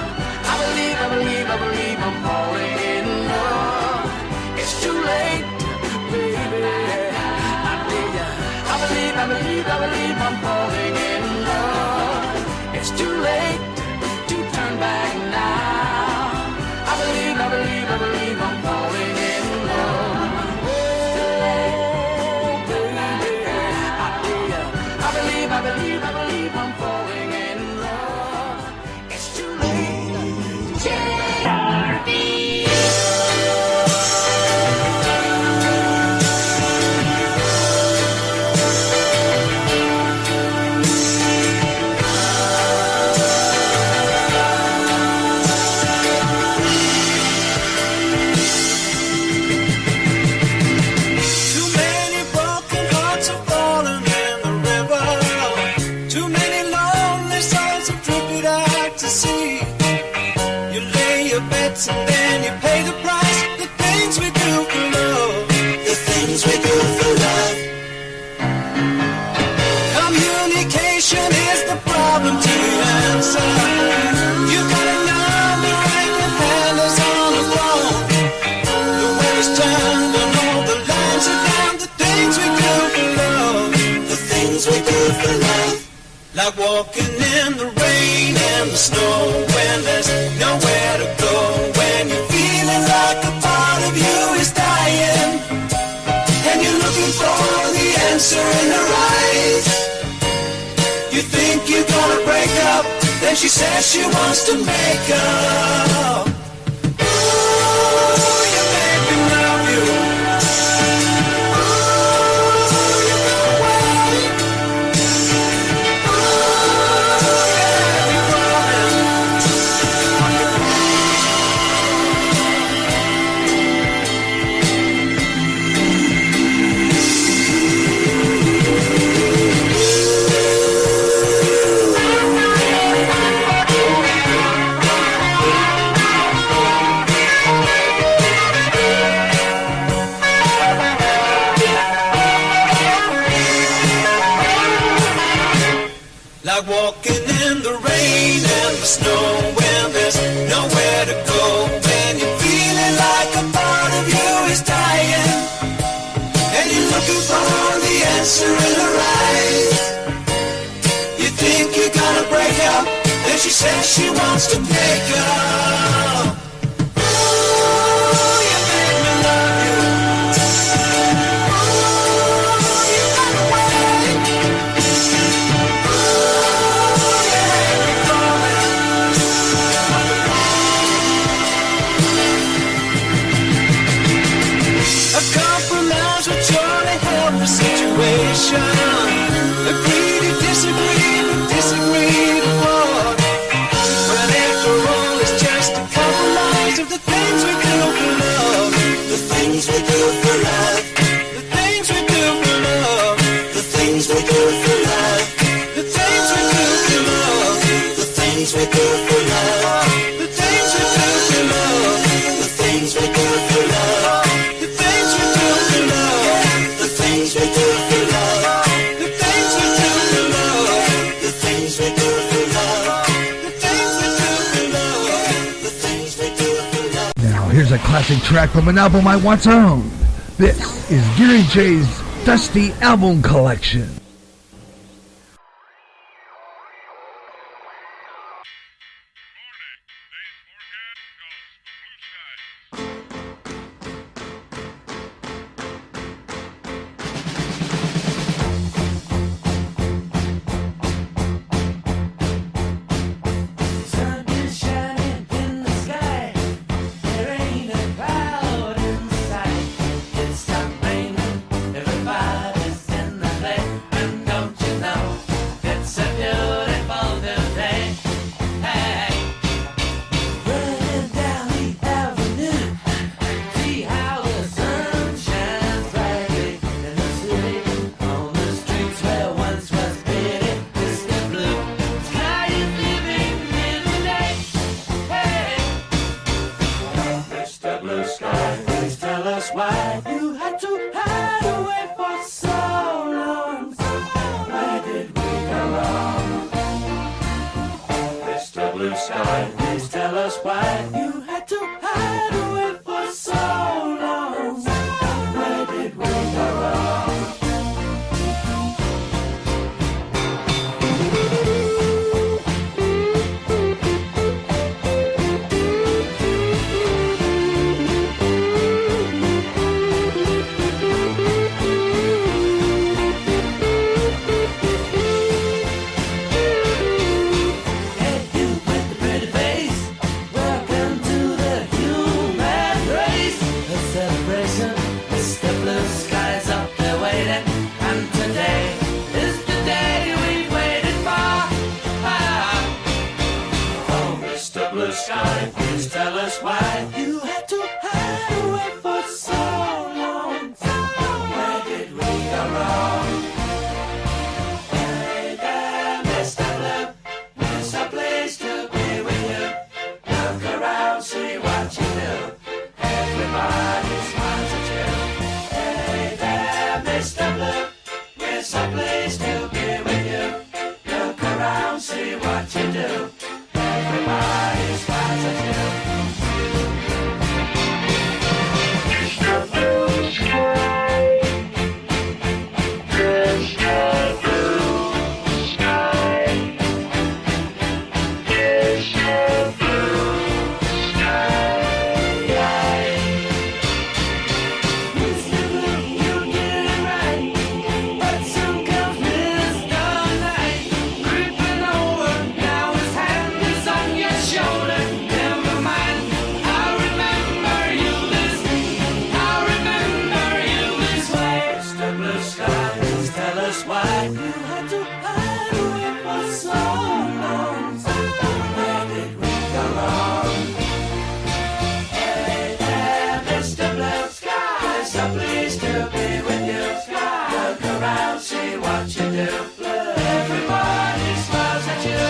[SPEAKER 11] I believe I'm falling in love. It's too late, baby. I tell ya, I believe I'm falling in love. It's too late to turn back now. I believe I'm falling in love. Oh, baby, I tell ya, I believe I'm falling in love. It's too late. GJRB.
[SPEAKER 3] Too many broken hearts have fallen in the river. Too many lonely souls have drifted out to sea. You lay your bets and then you pay the price. The things we do for love. The things we do for love. Communication is the problem to answer. You got a number and your hand is on the phone. The world is turned and all the lines are down. The things we do for love. The things we do for love. Like walking in the rain and the snow when there's nowhere to go. When you're feeling like a part of you is dying and you're looking for the answer in her eyes. You think you're gonna break up, then she says she wants to make up. Ooh, you make me love you. Ooh, you go away. Ooh, yeah, you're like walking in the rain and the snow when there's nowhere to go. When you're feeling like a part of you is dying and you're looking for the answer in her eyes. You think you're gonna break up, then she says she wants to make up. Ooh, things we do for love. The things we do for love. The things we do for love. The things we do for love. The things we do for love. The things we do for love. The things we do for love. The things we do for love. The things we do for love.
[SPEAKER 1] Now, here's a classic track from an album I once owned. This is Gary J's Dusty Album Collection.
[SPEAKER 3] Sun is shining in the sky. There ain't a cloud in sight. It's stopped raining. Everybody's in the play. And don't you know it's a beautiful new day? Hey, running down the avenue. See how the sun shines brightly in the city. On the streets where once was pity, Mr. Blue. Sky is living in the day. Hey, Mr. Blue Sky, please tell us why you had to hide away for so long. Where did we go wrong? Mr. Blue Sky, please tell us why you had to hide away for so long. Where did we go wrong? Hey, you with the pretty face, welcome to the human race. A celebration, Mr. Blue Sky's up there waiting, and today is the day we've waited for. Oh, Mr. Blue Sky, please tell us why you had to hide away for so long. Where did we go wrong? Hey there, Mr. Blue, it's a place to be with you. Look around, see what you do. Everybody smiles at you. Hey there, Mr. Blue, it's a place to be with you. Look around, see what you do. Everybody smiles at you. Mr. Blue Sky, Mr. Blue Sky, Mr. Blue Sky. Mr. Blue, you did it right, but soon comes Mr. Night, creeping over. Now his hand is on your shoulder. Never mind, I'll remember you this. I'll remember you this way. Mr. Blue Sky, please tell us why you had to hide away for so long. Where did we go wrong? Hey there, Mr. Blue Sky, so pleased to be with you. Look around, see what you do. Everybody smiles at you.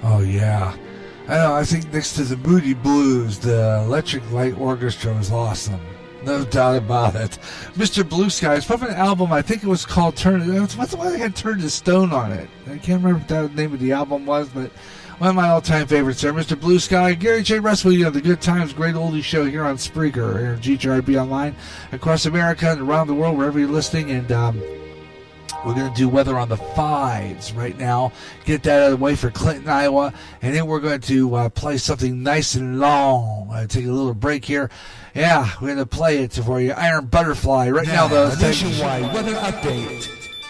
[SPEAKER 1] Oh, yeah. I know, I think next to the Moody Blues, the Electric Light Orchestra was awesome. No doubt about it. Mr. Blue Sky is from an album, I think it was called what's the one that had Turn to Stone on it? I can't remember what the name of the album was, but one of my all-time favorites there. Mr. Blue Sky, Gary J. Russell, you know, the Good Times, Great Oldies show here on Spreaker, here on GJRB Online, across America and around the world, wherever you're listening, and we're going to do weather on the 5s right now. Get that out of the way for Clinton, Iowa. And then we're going to play something nice and long. Take a little break here. Yeah, we're going to play it for you. Iron Butterfly. Right now, though.
[SPEAKER 2] A nationwide weather update.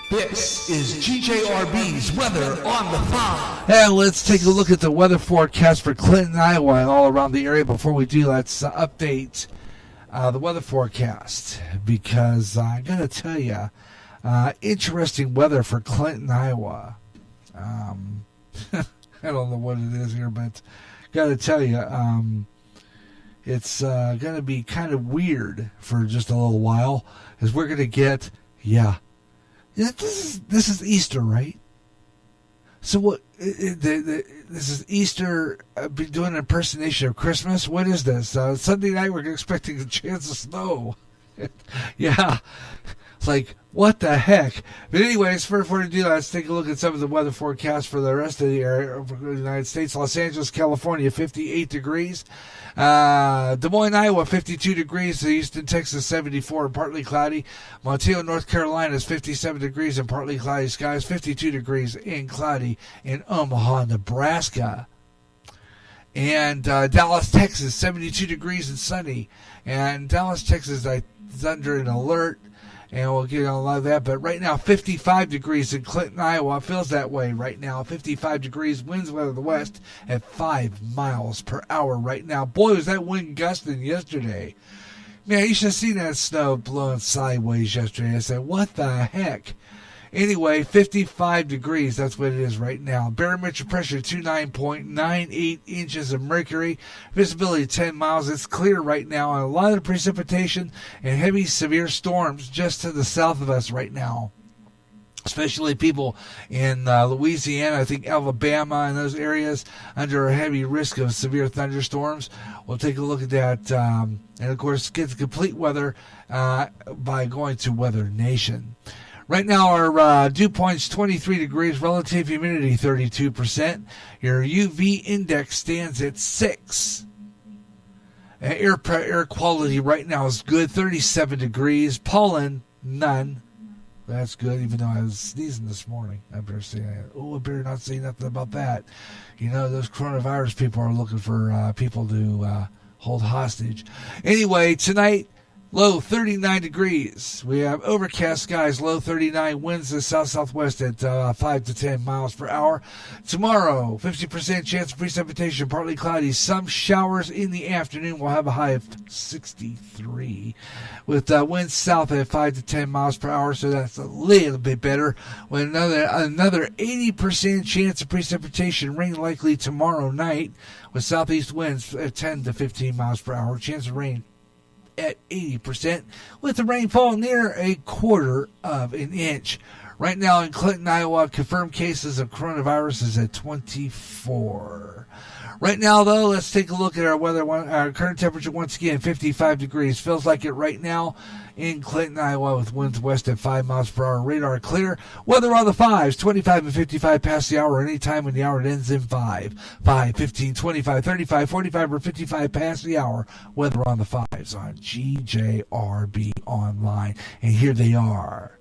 [SPEAKER 2] This is GJRB's Weather on the 5.
[SPEAKER 1] And let's take a look at the weather forecast for Clinton, Iowa and all around the area. Before we do, let's update the weather forecast. Because I got to tell you, interesting weather for Clinton, Iowa. I don't know what it is here, but got to tell you, it's going to be kind of weird for just a little while, as we're going to get, this is Easter, right? So what? This is Easter. Be doing an impersonation of Christmas. What is this? Sunday night we're expecting a chance of snow. Yeah. Like, what the heck? But anyways, before we do that, let's take a look at some of the weather forecasts for the rest of the area of the United States. Los Angeles, California, 58 degrees. Des Moines, Iowa, 52 degrees. Houston, Texas, 74 and partly cloudy. Montiel, North Carolina is 57 degrees and partly cloudy skies. 52 degrees and cloudy in Omaha, Nebraska. And Dallas, Texas, 72 degrees and sunny. And Dallas, Texas is under an alert. And we'll get a lot of that. But right now, 55 degrees in Clinton, Iowa. It feels that way right now. 55 degrees, winds out of the west at 5 miles per hour right now. Boy, was that wind gusting yesterday. Man, you should have seen that snow blowing sideways yesterday. I said, what the heck? Anyway, 55 degrees, that's what it is right now. Barometric pressure 29.98 inches of mercury. Visibility 10 miles. It's clear right now. And a lot of the precipitation and heavy, severe storms just to the south of us right now. Especially people in Louisiana, I think Alabama and those areas under a heavy risk of severe thunderstorms. We'll take a look at that. And, of course, get the complete weather by going to Weather Nation. Right now, our dew point's 23 degrees, relative humidity 32%. Your UV index stands at 6. Air quality right now is good, 37 degrees. Pollen, none. That's good, even though I was sneezing this morning. I better not say nothing about that. You know, those coronavirus people are looking for people to hold hostage. Anyway, tonight, low 39 degrees. We have overcast skies, low 39. Winds to south-southwest at 5 to 10 miles per hour. Tomorrow, 50% chance of precipitation, partly cloudy. Some showers in the afternoon. We'll have a high of 63. With winds south at 5 to 10 miles per hour, so that's a little bit better. With another 80% chance of precipitation, rain likely tomorrow night. With southeast winds at 10 to 15 miles per hour. Chance of rain at 80%, with the rainfall near a quarter of an inch. Right now in Clinton, Iowa, confirmed cases of coronavirus is at 24. Right now, though, let's take a look at our weather. Our current temperature, once again, 55 degrees. Feels like it right now in Clinton, Iowa, with winds west at 5 miles per hour. Radar clear. Weather on the 5s, 25 and 55 past the hour. Anytime when the hour ends in 5. 5, 15, 25, 35, 45, or 55 past the hour. Weather on the 5s on GJRB Online. And here they are.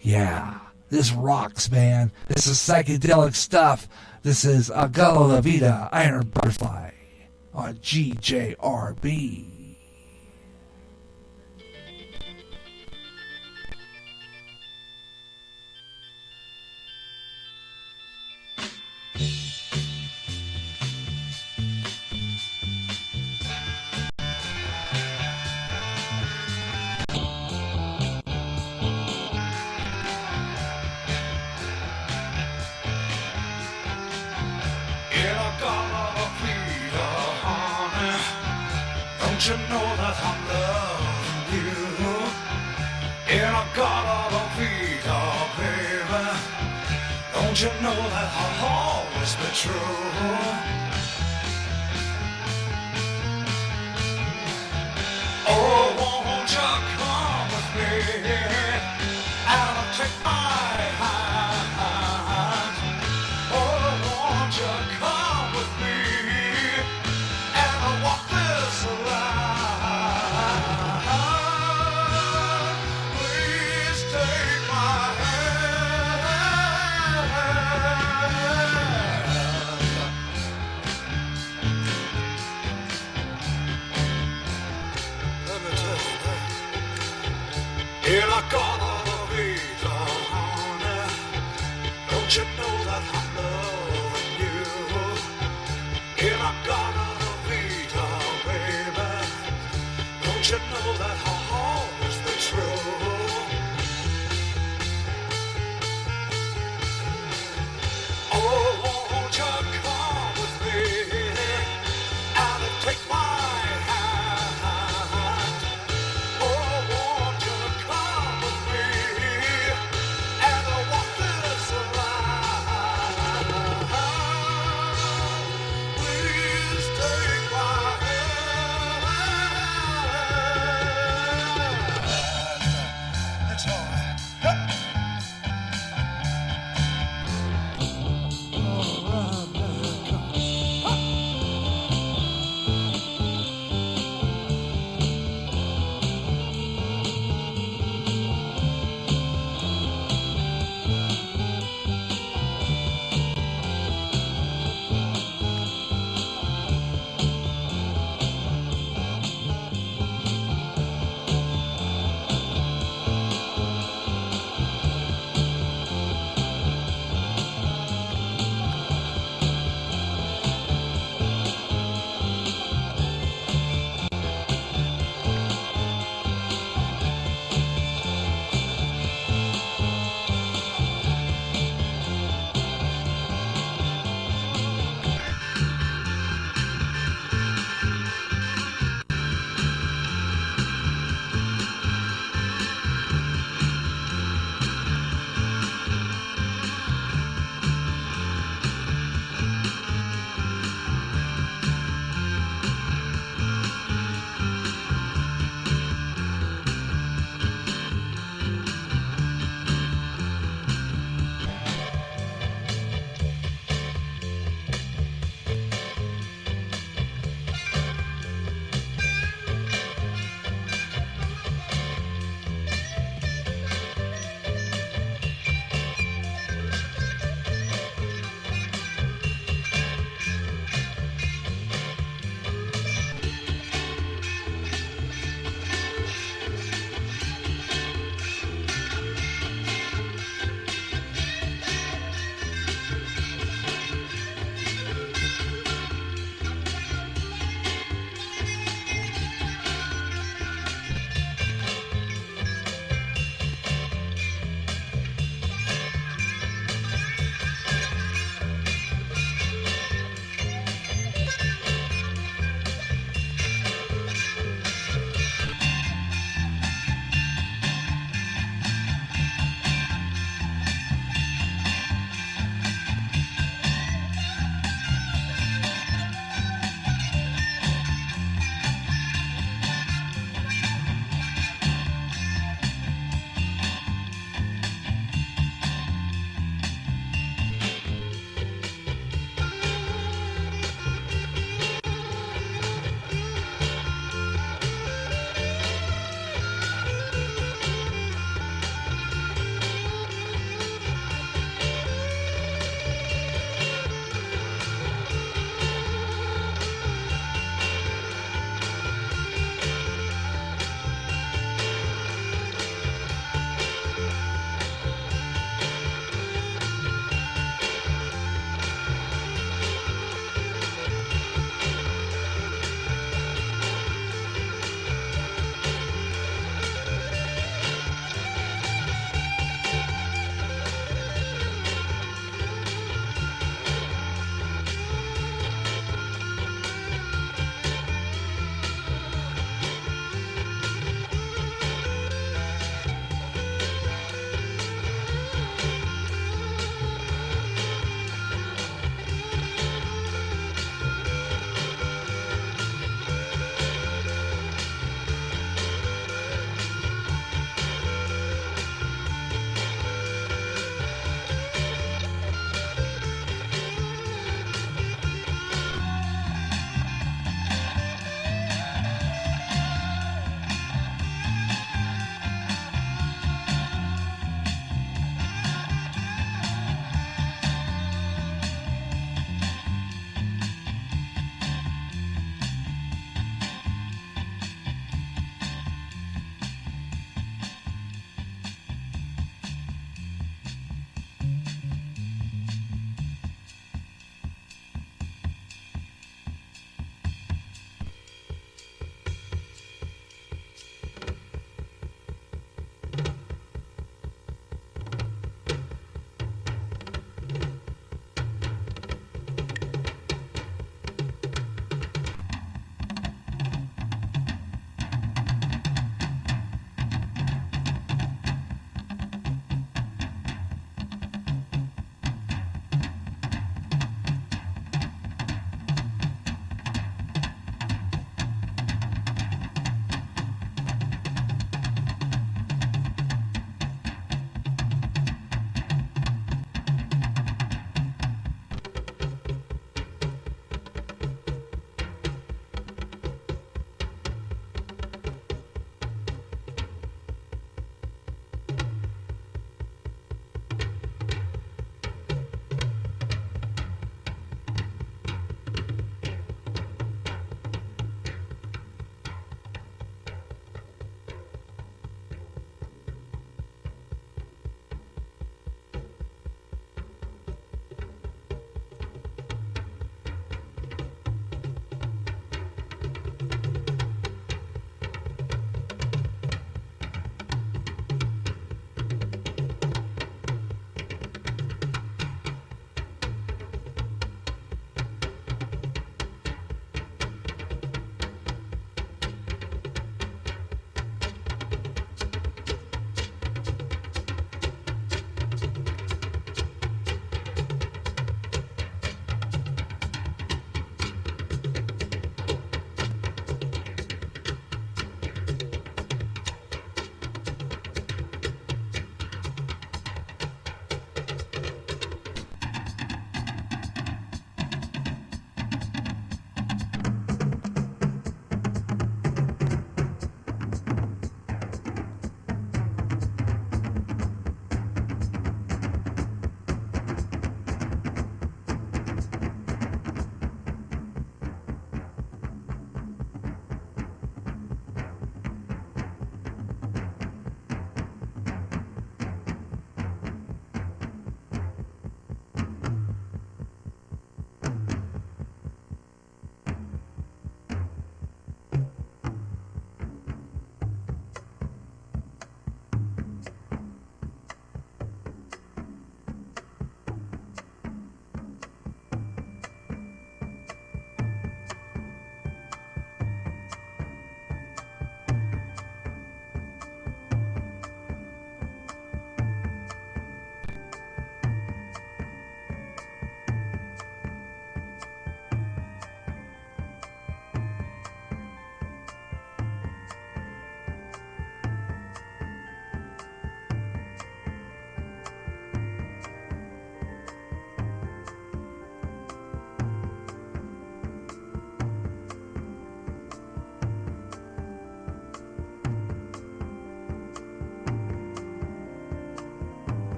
[SPEAKER 1] Yeah, this rocks, man. This is psychedelic stuff. This is Agala La Vida, Iron Butterfly, on GJRB.
[SPEAKER 3] Don't you know that I'm loving you? In a God of Vita, baby. Don't you know that I'll always be true? take my hand. Oh, won't you come with me and walk this line? Please take my Let me tell you that you're not gonna be honey. Don't you know that I'm loving you? You're not gonna be baby. Don't you know that I'll always be true? Oh, won't you come with me and take my hand? Oh, won't you come with me and walk this line? Please take my hand.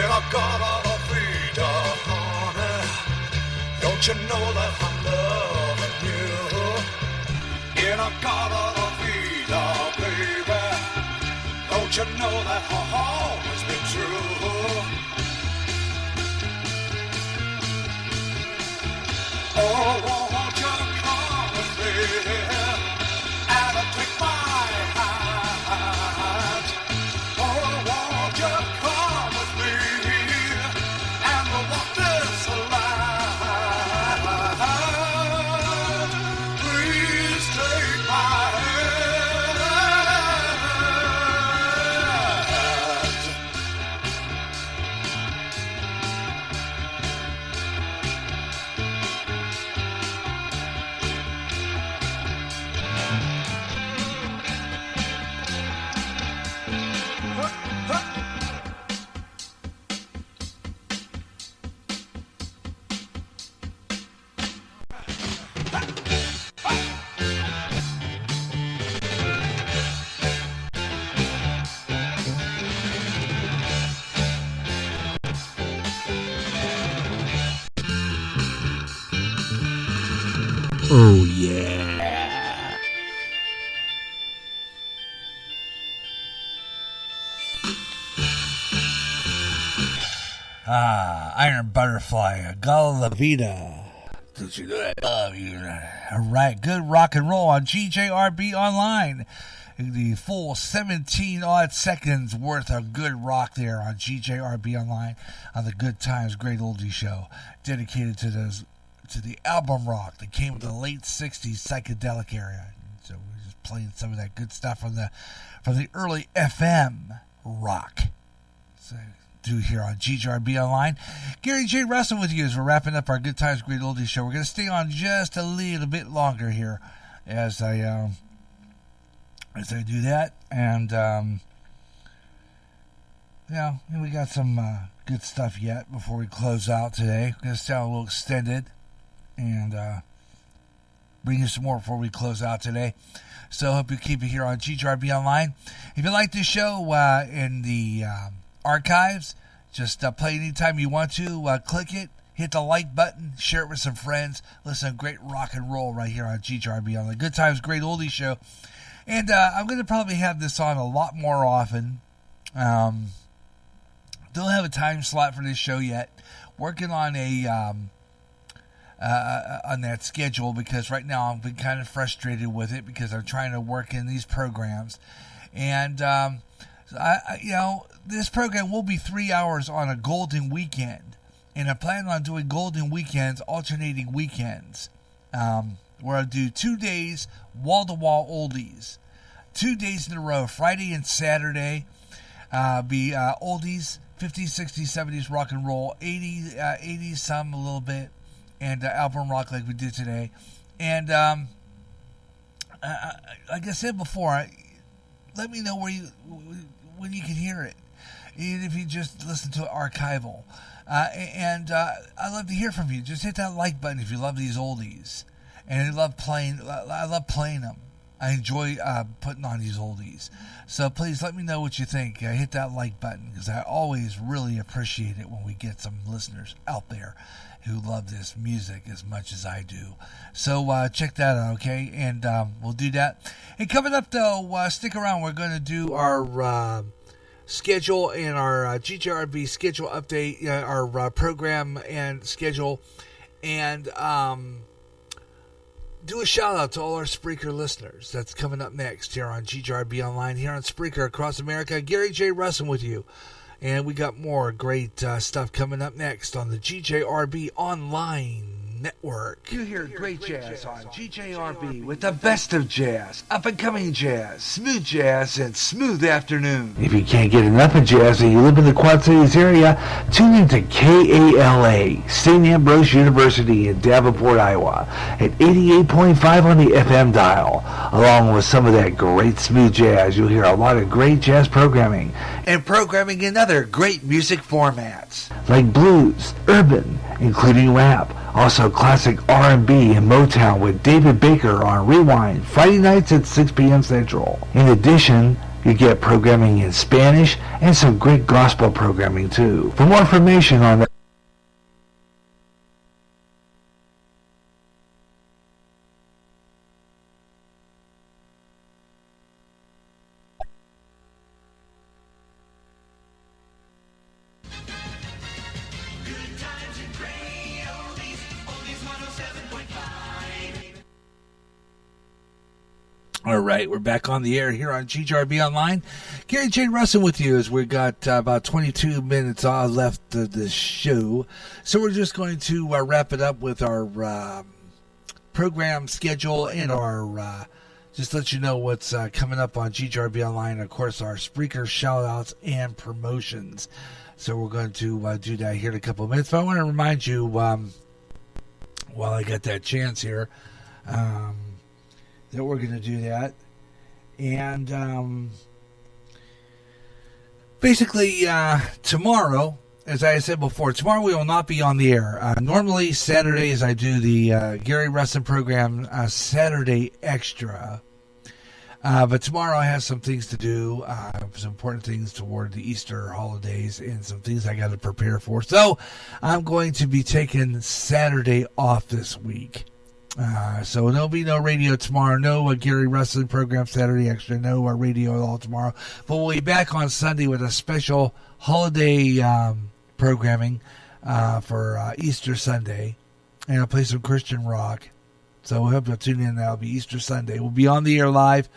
[SPEAKER 7] I got out of freedom, honey. Don't you know that I'm loving you? In a garden of freedom, baby. Don't you know that I've always been true? Oh, won't you come with me and take my hand? Oh, won't you come with me and we'll walk this line? Please take my hand.
[SPEAKER 1] Oh, yeah. Iron Butterfly, Gala La Vida. Don't you know I love you? All right, good rock and roll on GJRB Online. The full 17 odd seconds worth of good rock there on GJRB Online on the Good Times Great Oldies show, dedicated to the album rock that came with the late 60s psychedelic era. So we're just playing some of that good stuff from the early FM rock. So do here on GJRB Online. Gary J. Russell with you as we're wrapping up our Good Times Great Oldies show. We're going to stay on just a little bit longer here as I do that. And we got some good stuff yet before we close out today. We're going to sound a little extended and bring you some more before we close out today. So I hope you keep it here on GJRB Online. If you like this show in the archives, just play anytime you want to. Click it hit the like button, share it with some friends. Listen to great rock and roll right here on GJRB on the Good Times Great Oldies show. And I'm going to probably have this on a lot more often. Don't have a time slot for this show yet. Working on on that schedule, because right now I've been kind of frustrated with it because I'm trying to work in these programs. And this program will be 3 hours on a golden weekend, and I plan on doing golden weekends, alternating weekends, where I'll do 2 days wall-to-wall oldies, 2 days in a row, Friday and Saturday, be oldies, 50s, 60s, 70s rock and roll, 80s some a little bit, and album rock like we did today. And like I said before, let me know when you can hear it, even if you just listen to it archival. And I love to hear from you. Just hit that like button if you love these oldies, and I love playing them. I enjoy putting on these oldies. So please let me know what you think. Hit that like button, because I always really appreciate it when we get some listeners out there who love this music as much as I do. So check that out, okay? And we'll do that. And coming up, though, stick around. We're going to do our schedule and our GJRB schedule update, our program and schedule, and do a shout out to all our Spreaker listeners. That's coming up next here on GJRB Online, here on Spreaker across America. Gary J. Russin with you. And we got more great stuff coming up next on the GJRB Online Network.
[SPEAKER 2] You hear great jazz on GJRB with the best of jazz, up-and-coming jazz, and smooth afternoon.
[SPEAKER 10] If you can't get enough of jazz and you live in the Quad Cities area, tune in to KALA, St. Ambrose University in Davenport, Iowa, at 88.5 on the FM dial. Along with some of that great smooth jazz, you'll hear a lot of great jazz programming.
[SPEAKER 2] And programming in other great music formats.
[SPEAKER 10] Like blues, urban, including rap. Also classic R&B and Motown with David Baker on Rewind, Friday nights at 6 p.m. Central. In addition, you get programming in Spanish and some great gospel programming too. For more information on that,
[SPEAKER 1] All right, we're back on the air here on GJRB Online. Gary J. Russin with you, as we got about 22 minutes left of the show. So we're just going to wrap it up with our program schedule and our just let you know what's coming up on GJRB Online. Of course, our Spreaker shout-outs and promotions. So we're going to do that here in a couple of minutes. But I want to remind you, while I got that chance here, that we're going to do that. And basically, tomorrow, as I said before, tomorrow we will not be on the air. Normally, Saturdays, I do the Gary Russin program, Saturday Extra. But tomorrow I have some things to do, some important things toward the Easter holidays and some things I got to prepare for. So I'm going to be taking Saturday off this week. So there'll be no radio tomorrow, no Gary Russin program Saturday Extra, no radio at all tomorrow. But we'll be back on Sunday with a special holiday programming for Easter Sunday. And I'll play some Christian rock. So we hope you'll tune in. That'll be Easter Sunday. We'll be on the air live.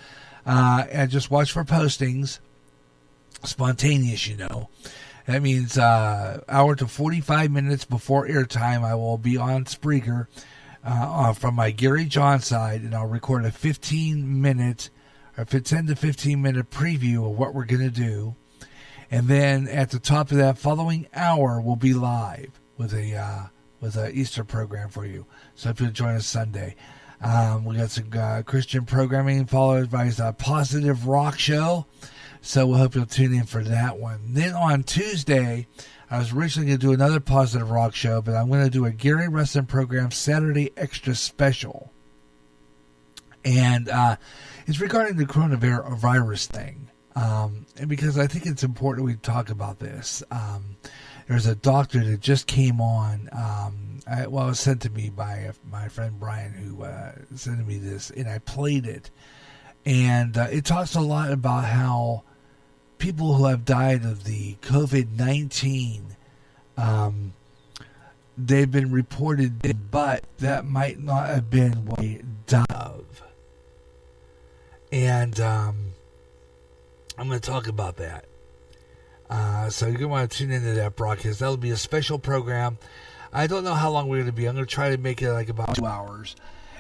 [SPEAKER 1] And just watch for postings. Spontaneous, you know. That means hour to 45 minutes before airtime, I will be on Spreaker from my Gary John side, and I'll record a 10 to 15 minute preview of what we're going to do. And then at the top of that following hour, we'll be live with a Easter program for you. So if you'll join us Sunday. We got some Christian programming followed by a positive rock show. So we'll hope you'll tune in for that one. Then on Tuesday, I was originally going to do another positive rock show, but I'm going to do a Gary Russin program Saturday Extra Special. And it's regarding the coronavirus thing. And because I think it's important we talk about this. there's a doctor that just came on. It was sent to me by my friend Brian, who sent me this, and I played it. And it talks a lot about how people who have died of the COVID-19, they've been reported dead, but that might not have been what they died of. And I'm going to talk about that. So you're going to want to tune into that broadcast. That'll be a special program. I don't know how long we're going to be. I'm going to try to make it like about 2 hours.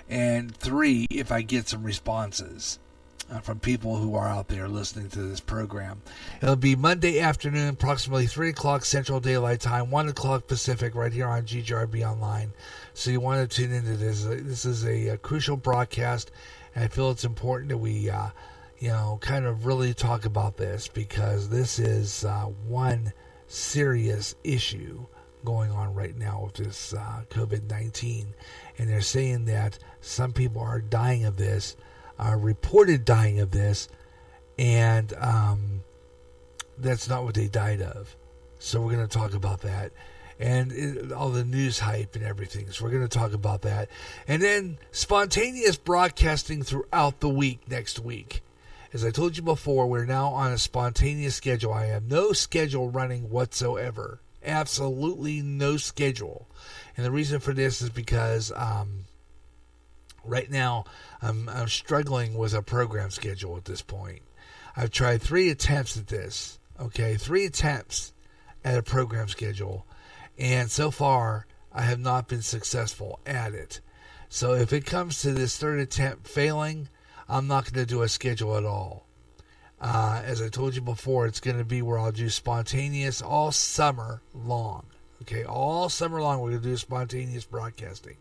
[SPEAKER 1] And 3 if I get some responses from people who are out there listening to this program. It'll be Monday afternoon, approximately 3 o'clock Central Daylight Time, 1 o'clock Pacific, right here on GJRB Online. So you want to tune into this. This is a crucial broadcast, and I feel it's important that we kind of really talk about this, because this is one serious issue going on right now with this COVID-19. And they're saying that some people are dying of this, are reported dying of this, and that's not what they died of. So we're going to talk about that. And all the news hype and everything. So we're going to talk about that. And then spontaneous broadcasting throughout the week next week. As I told you before, we're now on a spontaneous schedule. I have no schedule running whatsoever. Absolutely no schedule. And the reason for this is because right now I'm struggling with a program schedule at this point. I've tried 3 attempts at this. Okay, 3 attempts at a program schedule. And so far, I have not been successful at it. So if it comes to this 3rd attempt failing, I'm not going to do a schedule at all. As I told you before, it's going to be where I'll do spontaneous all summer long. Okay, all summer long we're going to do spontaneous broadcasting.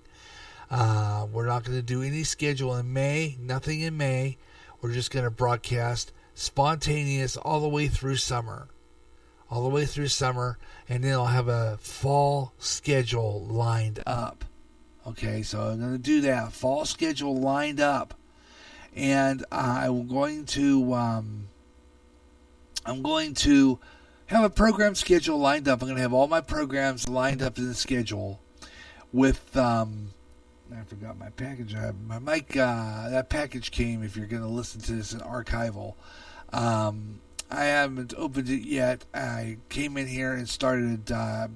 [SPEAKER 1] We're not going to do any schedule in May, nothing in May. We're just going to broadcast spontaneous all the way through summer. All the way through summer, and then I'll have a fall schedule lined up. Okay, so I'm going to do that. Fall schedule lined up. And I'm going to have a program schedule lined up. I'm going to have all my programs lined up in the schedule with I forgot my package. My mic, that package came if you're going to listen to this in archival. I haven't opened it yet. I came in here and started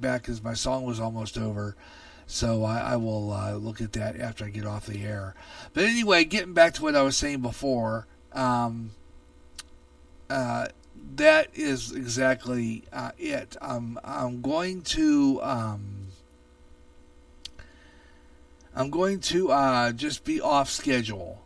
[SPEAKER 1] back as my song was almost over. So I will look at that after I get off the air. But anyway, getting back to what I was saying before, that is exactly it. I'm going to just be off schedule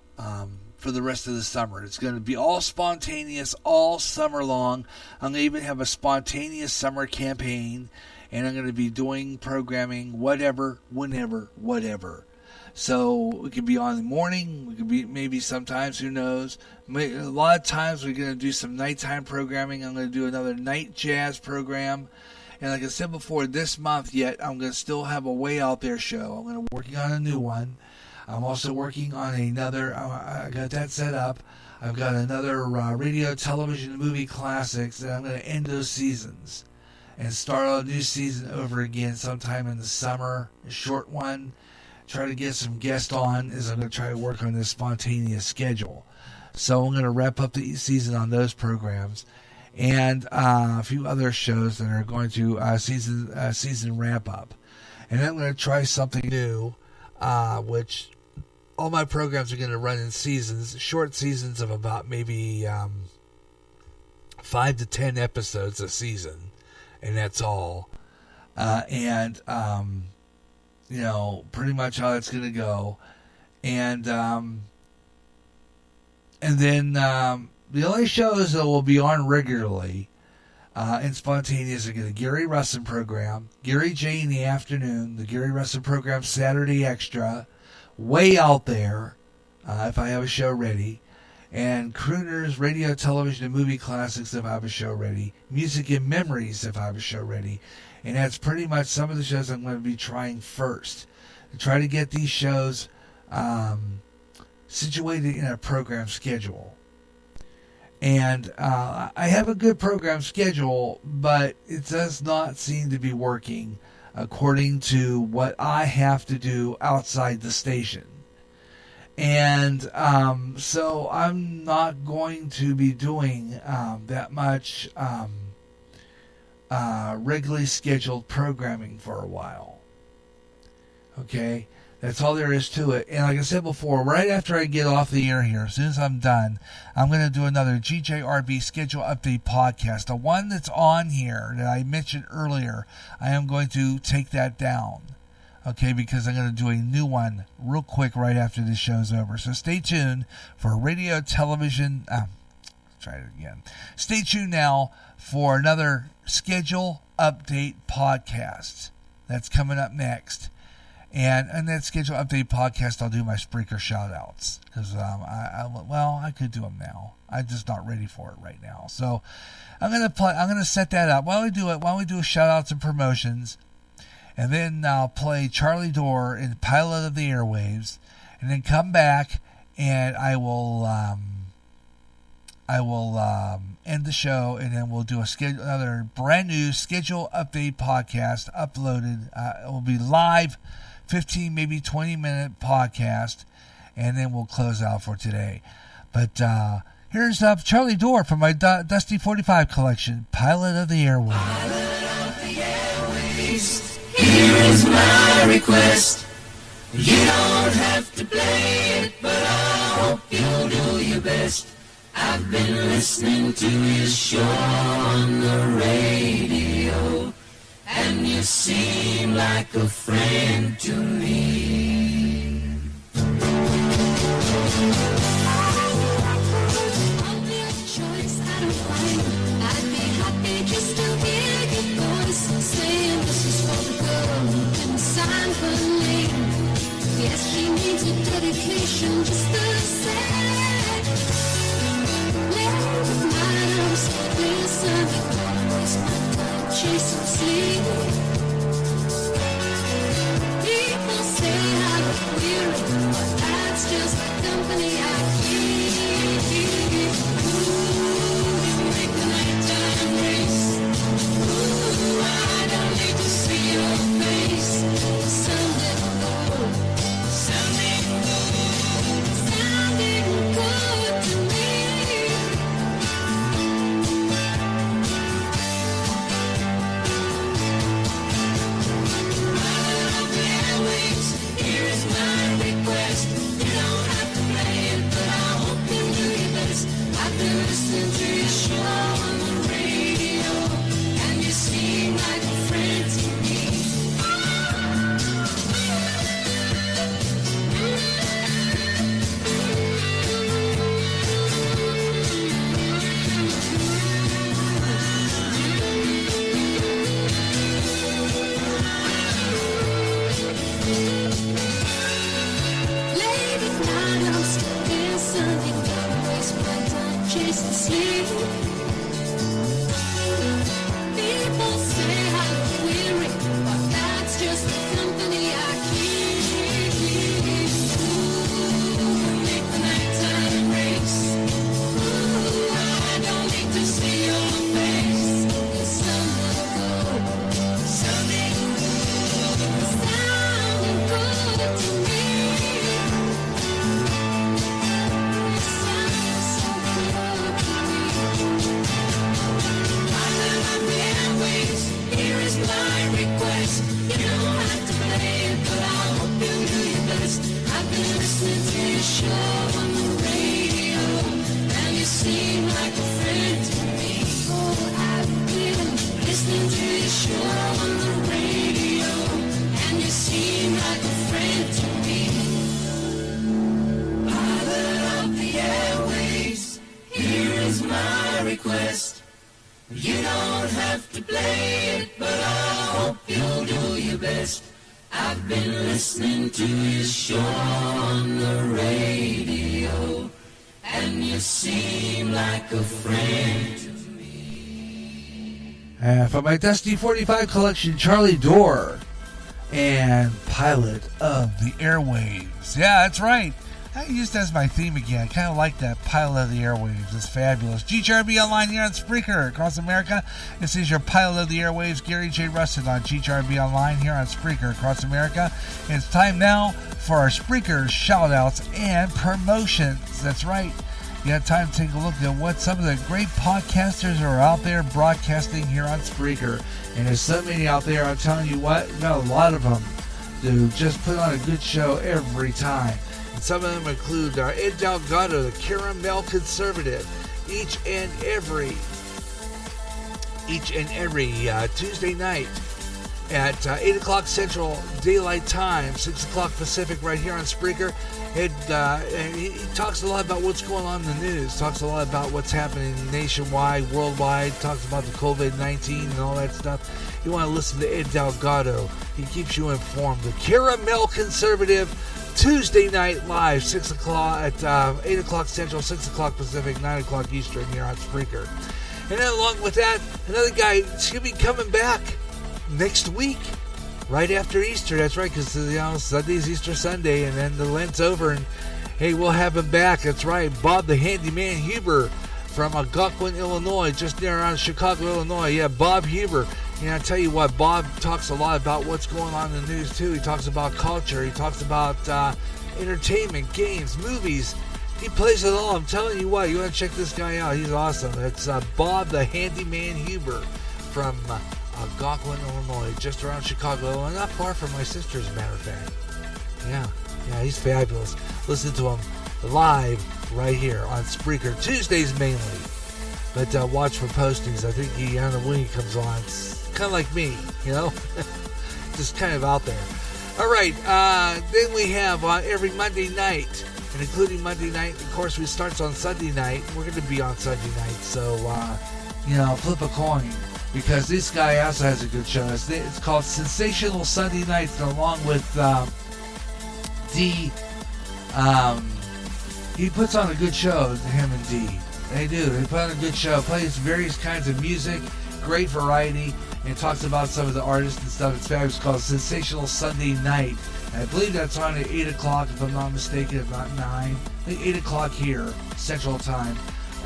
[SPEAKER 1] for the rest of the summer. It's going to be all spontaneous all summer long. I'm going to even have a spontaneous summer campaign. And I'm going to be doing programming, whatever, whenever, whatever. So it could be on in the morning. We could be maybe sometimes, who knows. A lot of times we're going to do some nighttime programming. I'm going to do another night jazz program. And like I said before, this month yet, I'm going to still have a Way Out There show. I'm going to be working on a new one. I'm also working on another. I got that set up. I've got another radio, television, movie classics, and I'm going to end those seasons and start a new season over again sometime in the summer, a short one. Try to get some guests on as I'm going to try to work on this spontaneous schedule. So I'm going to wrap up the season on those programs and a few other shows that are going to season wrap up. And then I'm going to try something new, which all my programs are going to run in seasons, short seasons of about maybe 5 to 10 episodes a season. And that's all. Pretty much how it's going to go. And then the only shows that will be on regularly and spontaneous are the Gary Russin program, Gary J in the afternoon, the Gary Russin program Saturday Extra, Way Out There, if I have a show ready, and Crooners, Radio, Television, and Movie Classics if I have a show ready, Music and Memories if I have a show ready. And that's pretty much some of the shows I'm going to be trying first. To try to get these shows situated in a program schedule. And I have a good program schedule, but it does not seem to be working according to what I have to do outside the station. And so I'm not going to be doing that much regularly scheduled programming for a while. Okay? That's all there is to it. And like I said before, right after I get off the air here, as soon as I'm done, I'm going to do another GJRB schedule update podcast. The one that's on here that I mentioned earlier, I am going to take that down. Okay, because I'm going to do a new one real quick right after this show's over. So stay tuned for radio, television. Try it again. Stay tuned now for another schedule update podcast. That's coming up next. And in that schedule update podcast, I'll do my Spreaker shout-outs. Because, I could do them now. I'm just not ready for it right now. So I'm gonna set that up. Why don't we do shout-outs and promotions? And then I'll play Charlie Dorr in Pilot of the Airwaves. And then come back and I will end the show, and then we'll do another brand new schedule update podcast uploaded. It will be live, 15, maybe 20-minute podcast, and then we'll close out for today. But here's Charlie Dorr from my Dusty 45 collection, Pilot of the Airwaves.
[SPEAKER 11] Pilot of the Airwaves, here is my request. You don't have to play it, but I hope you'll do your best. I've been listening to your show on the radio, and you seem like a friend to me.
[SPEAKER 14] Choice, I don't mind. I'd be happy just to hear your voice saying this is for the girl who can sign her name. Yes, she needs a dedication just the same. Late night, I'm so listen, always my time chasing sleep. People say I'm weary, but that's just the company I keep. You don't have to play it, but I hope you'll do your best. I've been listening to your show on the radio, and you seem like a friend to me.
[SPEAKER 1] From my Dusty 45 collection, Charlie Dorr and Pilot of the Airwaves. Yeah, that's right. I used as my theme again. I kind of like that pilot of the airwaves. It's fabulous. GJRB online here on Spreaker across America. This is your pilot of the airwaves, Gary J. Rustin on GJRB online here on Spreaker across America. And it's time now for our Spreaker shout-outs and promotions. That's right. You have time to take a look at what some of the great podcasters are out there broadcasting here on Spreaker. And there's so many out there, I'm telling you what, you got a lot of them to just put on a good show every time. And some of them include Ed Delgado, the Caramel Conservative, each and every Tuesday night at 8 o'clock Central Daylight Time, 6 o'clock Pacific, right here on Spreaker. And he talks a lot about what's going on in the news, talks a lot about what's happening nationwide, worldwide, talks about the COVID-19 and all that stuff. You want to listen to Ed Delgado. He keeps you informed. The Caramel Conservative, Tuesday night live, 6 o'clock at 8 o'clock Central, 6 o'clock Pacific, 9 o'clock Eastern here on Spreaker. And then along with that, another guy is going to be coming back next week, right after Easter. That's right, because Sunday's Easter Sunday, and then the Lent's over, and hey, we'll have him back. That's right, Bob the Handyman Huber from Algonquin, Illinois, just near around Chicago, Illinois. Yeah, Bob Huber. And I tell you what, Bob talks a lot about what's going on in the news too. He talks about culture. He talks about entertainment, games, movies. He plays it all. I'm telling you what, you want to check this guy out. He's awesome. It's Bob the Handyman Huber from Algonquin, Illinois, just around Chicago, Illinois, not far from my sister, as a matter of fact. Yeah, he's fabulous. Listen to him live right here on Spreaker, Tuesdays mainly. But watch for postings. I think he, I don't know when he comes on. It's kind of like me, you know? Just kind of out there. All right, then we have every Monday night, and including Monday night, of course, we starts on Sunday night. We're going to be on Sunday night, so, flip a coin. Because this guy also has a good show. It's called Sensational Sunday Nights, and along with D, he puts on a good show, him and D. They do. They put on a good show, plays various kinds of music, great variety, and talks about some of the artists and stuff. It's fabulous. It's called Sensational Sunday Night. And I believe that's on at 8 o'clock, if I'm not mistaken, if not 9. I think 8 o'clock here, Central Time,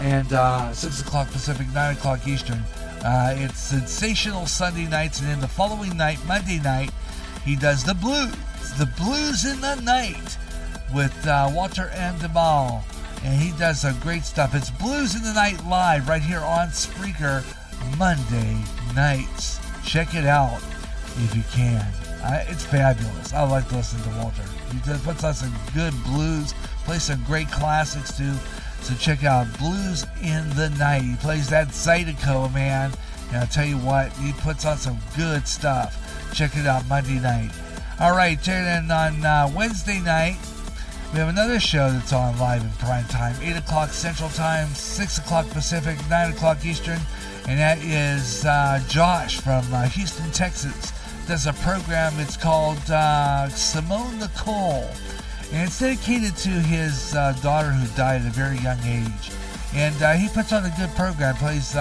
[SPEAKER 1] and 6 o'clock Pacific, 9 o'clock Eastern. It's Sensational Sunday Nights, and then the following night, Monday night, he does the Blues in the Night with Walter M. DeMal, and he does some great stuff. It's Blues in the Night live right here on Spreaker Monday nights. Check it out if you can. It's fabulous. I like to listen to Walter. He puts on some good blues, plays some great classics too. So check out Blues in the Night. He plays that Zydeco, man. And I'll tell you what, he puts on some good stuff. Check it out Monday night. All right, then on Wednesday night, we have another show that's on live in prime time. 8 o'clock Central Time, 6 o'clock Pacific, 9 o'clock Eastern. And that is Josh from Houston, Texas. Does a program, it's called Simone Nicole. And it's dedicated to his daughter who died at a very young age. And he puts on a good program, plays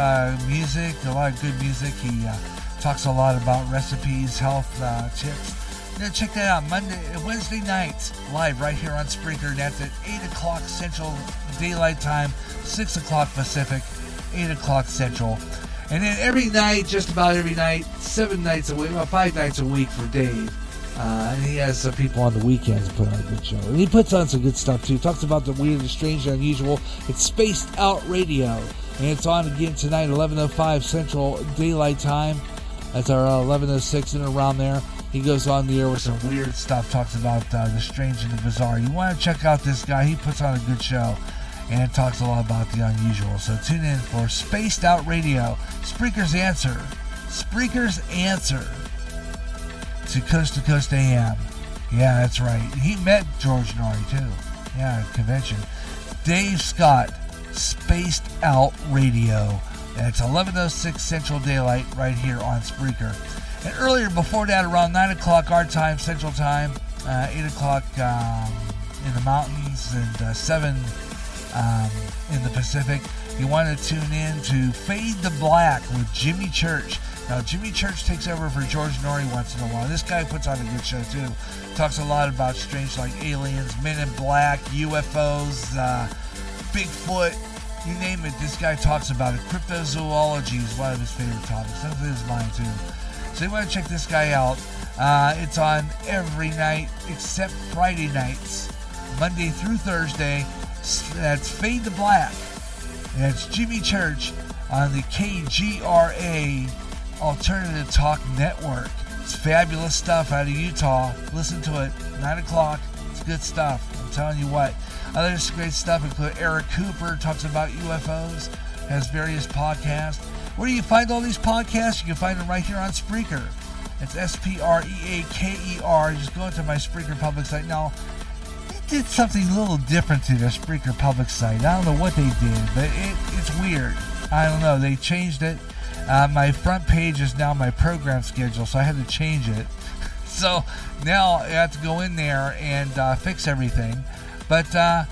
[SPEAKER 1] music, a lot of good music. He talks a lot about recipes, health tips. Check that out Wednesday nights, live right here on Spreaker. And that's at 8 o'clock Central Daylight Time, 6 o'clock Pacific, 8 o'clock Central. And then every night, just about every night, 7 nights a week, well, 5 nights a week for Dave. And he has some people on the weekends put on a good show. And he puts on some good stuff, too. He talks about the weird, the strange, the unusual. It's Spaced Out Radio. And it's on again tonight, 11:05 Central Daylight Time. That's our 11:06 and around there. He goes on the air with some weird stuff, talks about the strange and the bizarre. You want to check out this guy. He puts on a good show and talks a lot about the unusual. So tune in for Spaced Out Radio. Spreaker's answer to Coast AM. Yeah, that's right. He met George Norrie too. Yeah, at convention. Dave Scott, Spaced Out Radio. And it's 11:06 Central Daylight right here on Spreaker. And earlier, before that, around 9 o'clock our time, Central Time, 8 o'clock in the mountains, and 7 in the Pacific, you want to tune in to Fade to Black with Jimmy Church. Now, Jimmy Church takes over for George Norrie once in a while. This guy puts on a good show, too. Talks a lot about strange, like aliens, Men in Black, UFOs, Bigfoot, you name it. This guy talks about it. Cryptozoology is one of his favorite topics. That's his mine, too. So you want to check this guy out. It's on every night except Friday nights, Monday through Thursday. That's Fade to Black. And that's Jimmy Church on the KGRA Alternative Talk Network. It's fabulous stuff out of Utah. Listen to it. 9 o'clock. It's good stuff. I'm telling you what. Other great stuff include Eric Cooper talks about UFOs, has various podcasts. Where do you find all these podcasts? You can find them right here on Spreaker. It's Spreaker. Just go into my Spreaker public site. Now, they did something a little different to their Spreaker public site. I don't know what they did, but it's weird. I don't know. They changed it. My front page is now my program schedule, so I had to change it. So now I have to go in there and fix everything. But I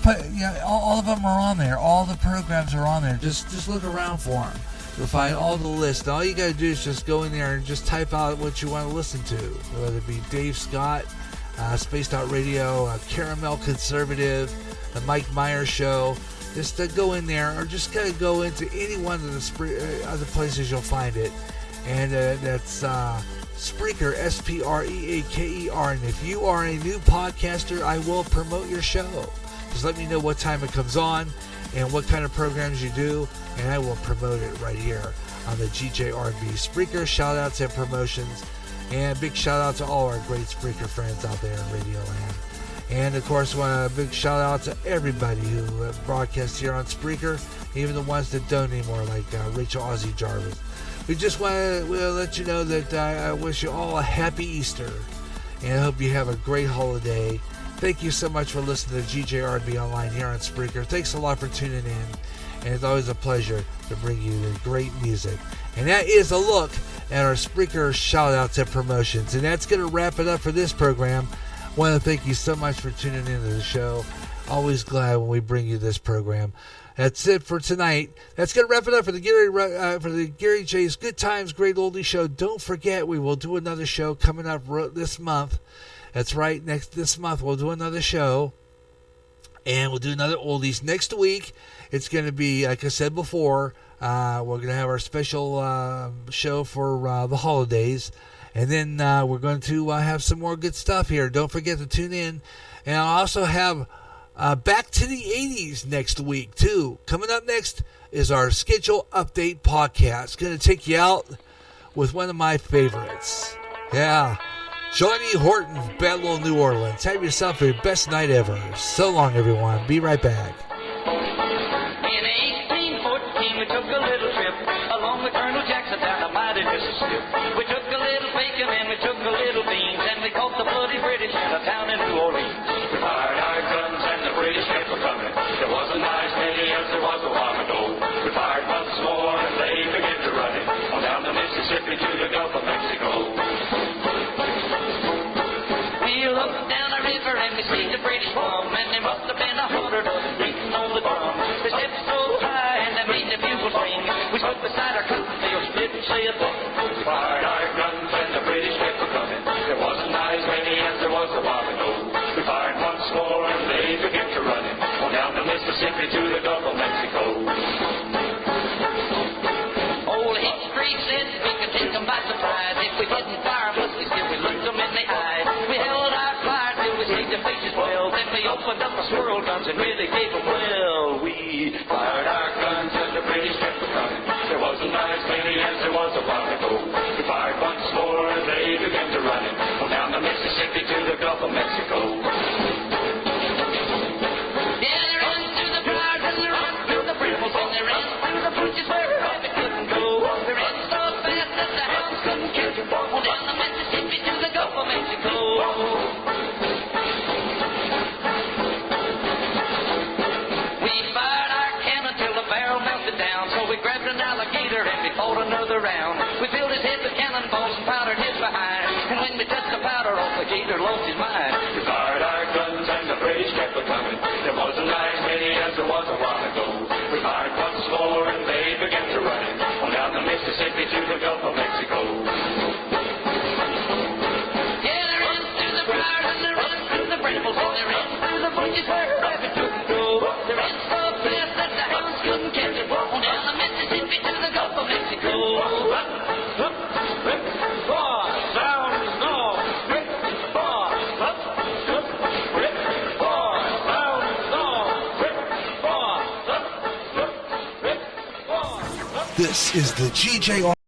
[SPEAKER 1] put, all of them are on there. All the programs are on there. Just look around for them. You'll find all the lists. All you got to do is just go in there and just type out what you want to listen to, whether it be Dave Scott, Spaced Out Radio, Caramel Conservative, the Mike Myers Show. Just go in there, or just gotta go into any one of the other places you'll find it, and that's Spreaker, Spreaker. And if you are a new podcaster, I will promote your show. Just let me know what time it comes on and what kind of programs you do, and I will promote it right here on the GJRB Spreaker. Shout outs and promotions, and big shout out to all our great Spreaker friends out there in Radio Land. And of course, a big shout out to everybody who broadcasts here on Spreaker, even the ones that don't anymore, like Rachel Ozzie Jarvis. We just want to let you know that I wish you all a happy Easter, and I hope you have a great holiday. Thank you so much for listening to GJRB Online here on Spreaker. Thanks a lot for tuning in, and it's always a pleasure to bring you the great music. And that is a look at our Spreaker shout-outs and promotions. And that's going to wrap it up for this program. I want to thank you so much for tuning into the show. Always glad when we bring you this program. That's it for tonight. That's going to wrap it up for the Gary J's Good Times, Great Oldies Show. Don't forget, we will do another show coming up this month. That's right, this month we'll do another show. And we'll do another Oldies next week. It's going to be, like I said before, we're going to have our special show for the holidays. And then we're going to have some more good stuff here. Don't forget to tune in. And I'll also have Back to the 80s next week, too. Coming up next is our schedule update podcast. Going to take you out with one of my favorites. Yeah, Johnny Horton's Battle of New Orleans. Have yourself your best night ever. So long, everyone. Be right back.
[SPEAKER 21] In 1814, we took a little trip along with Colonel Jackson down the mighty Mississippi. We took a little bacon and we took a little beans, and we caught the bloody British in a town in New Orleans.
[SPEAKER 9] We fired our guns and the British kept coming. There wasn't as many as there was a while ago. We fired once more and they began to run it on down the Mississippi to the Gulf of Mexico.
[SPEAKER 21] We looked down the river and we seen the British bomb, and there must have been 100 of them beating on the drum. They stepped so high and they made the bugles ring. We stood beside our cotton fields, didn't say a thing.
[SPEAKER 9] We fired our guns and the British kept coming. There wasn't as many as there was a while ago. We fired once more and they began to run it on down the Mississippi to the Gulf of Mexico.
[SPEAKER 21] Old history said we could take them by surprise. If we didn't fire muskets till we looked them in the eye. We held our fire till we see their faces well. Then we opened up our squirrel guns and really gave them well. We
[SPEAKER 9] fired our guns and the British kept coming. There wasn't as many as there was a while ago. We fired once more and they began to run it on down the Mississippi to the Gulf of Mexico.
[SPEAKER 21] Yeah, they ran through the briars and they ran through the brambles, and they ran through the bushes where a rabbit couldn't go. They ran so fast that the hounds couldn't catch them. On down the Mississippi to the Gulf of Mexico. We fired our cannon till the barrel melted down, so we grabbed an alligator and we fought another round. We filled his head with cannonballs and powdered his behind, and when we touched the powder off, the gator lost his mind.
[SPEAKER 9] We fired our guns and the British kept coming. There wasn't as many as there was a while ago. We fired once more and they began to run it on down the Mississippi to the Gulf of
[SPEAKER 1] This is the GJRB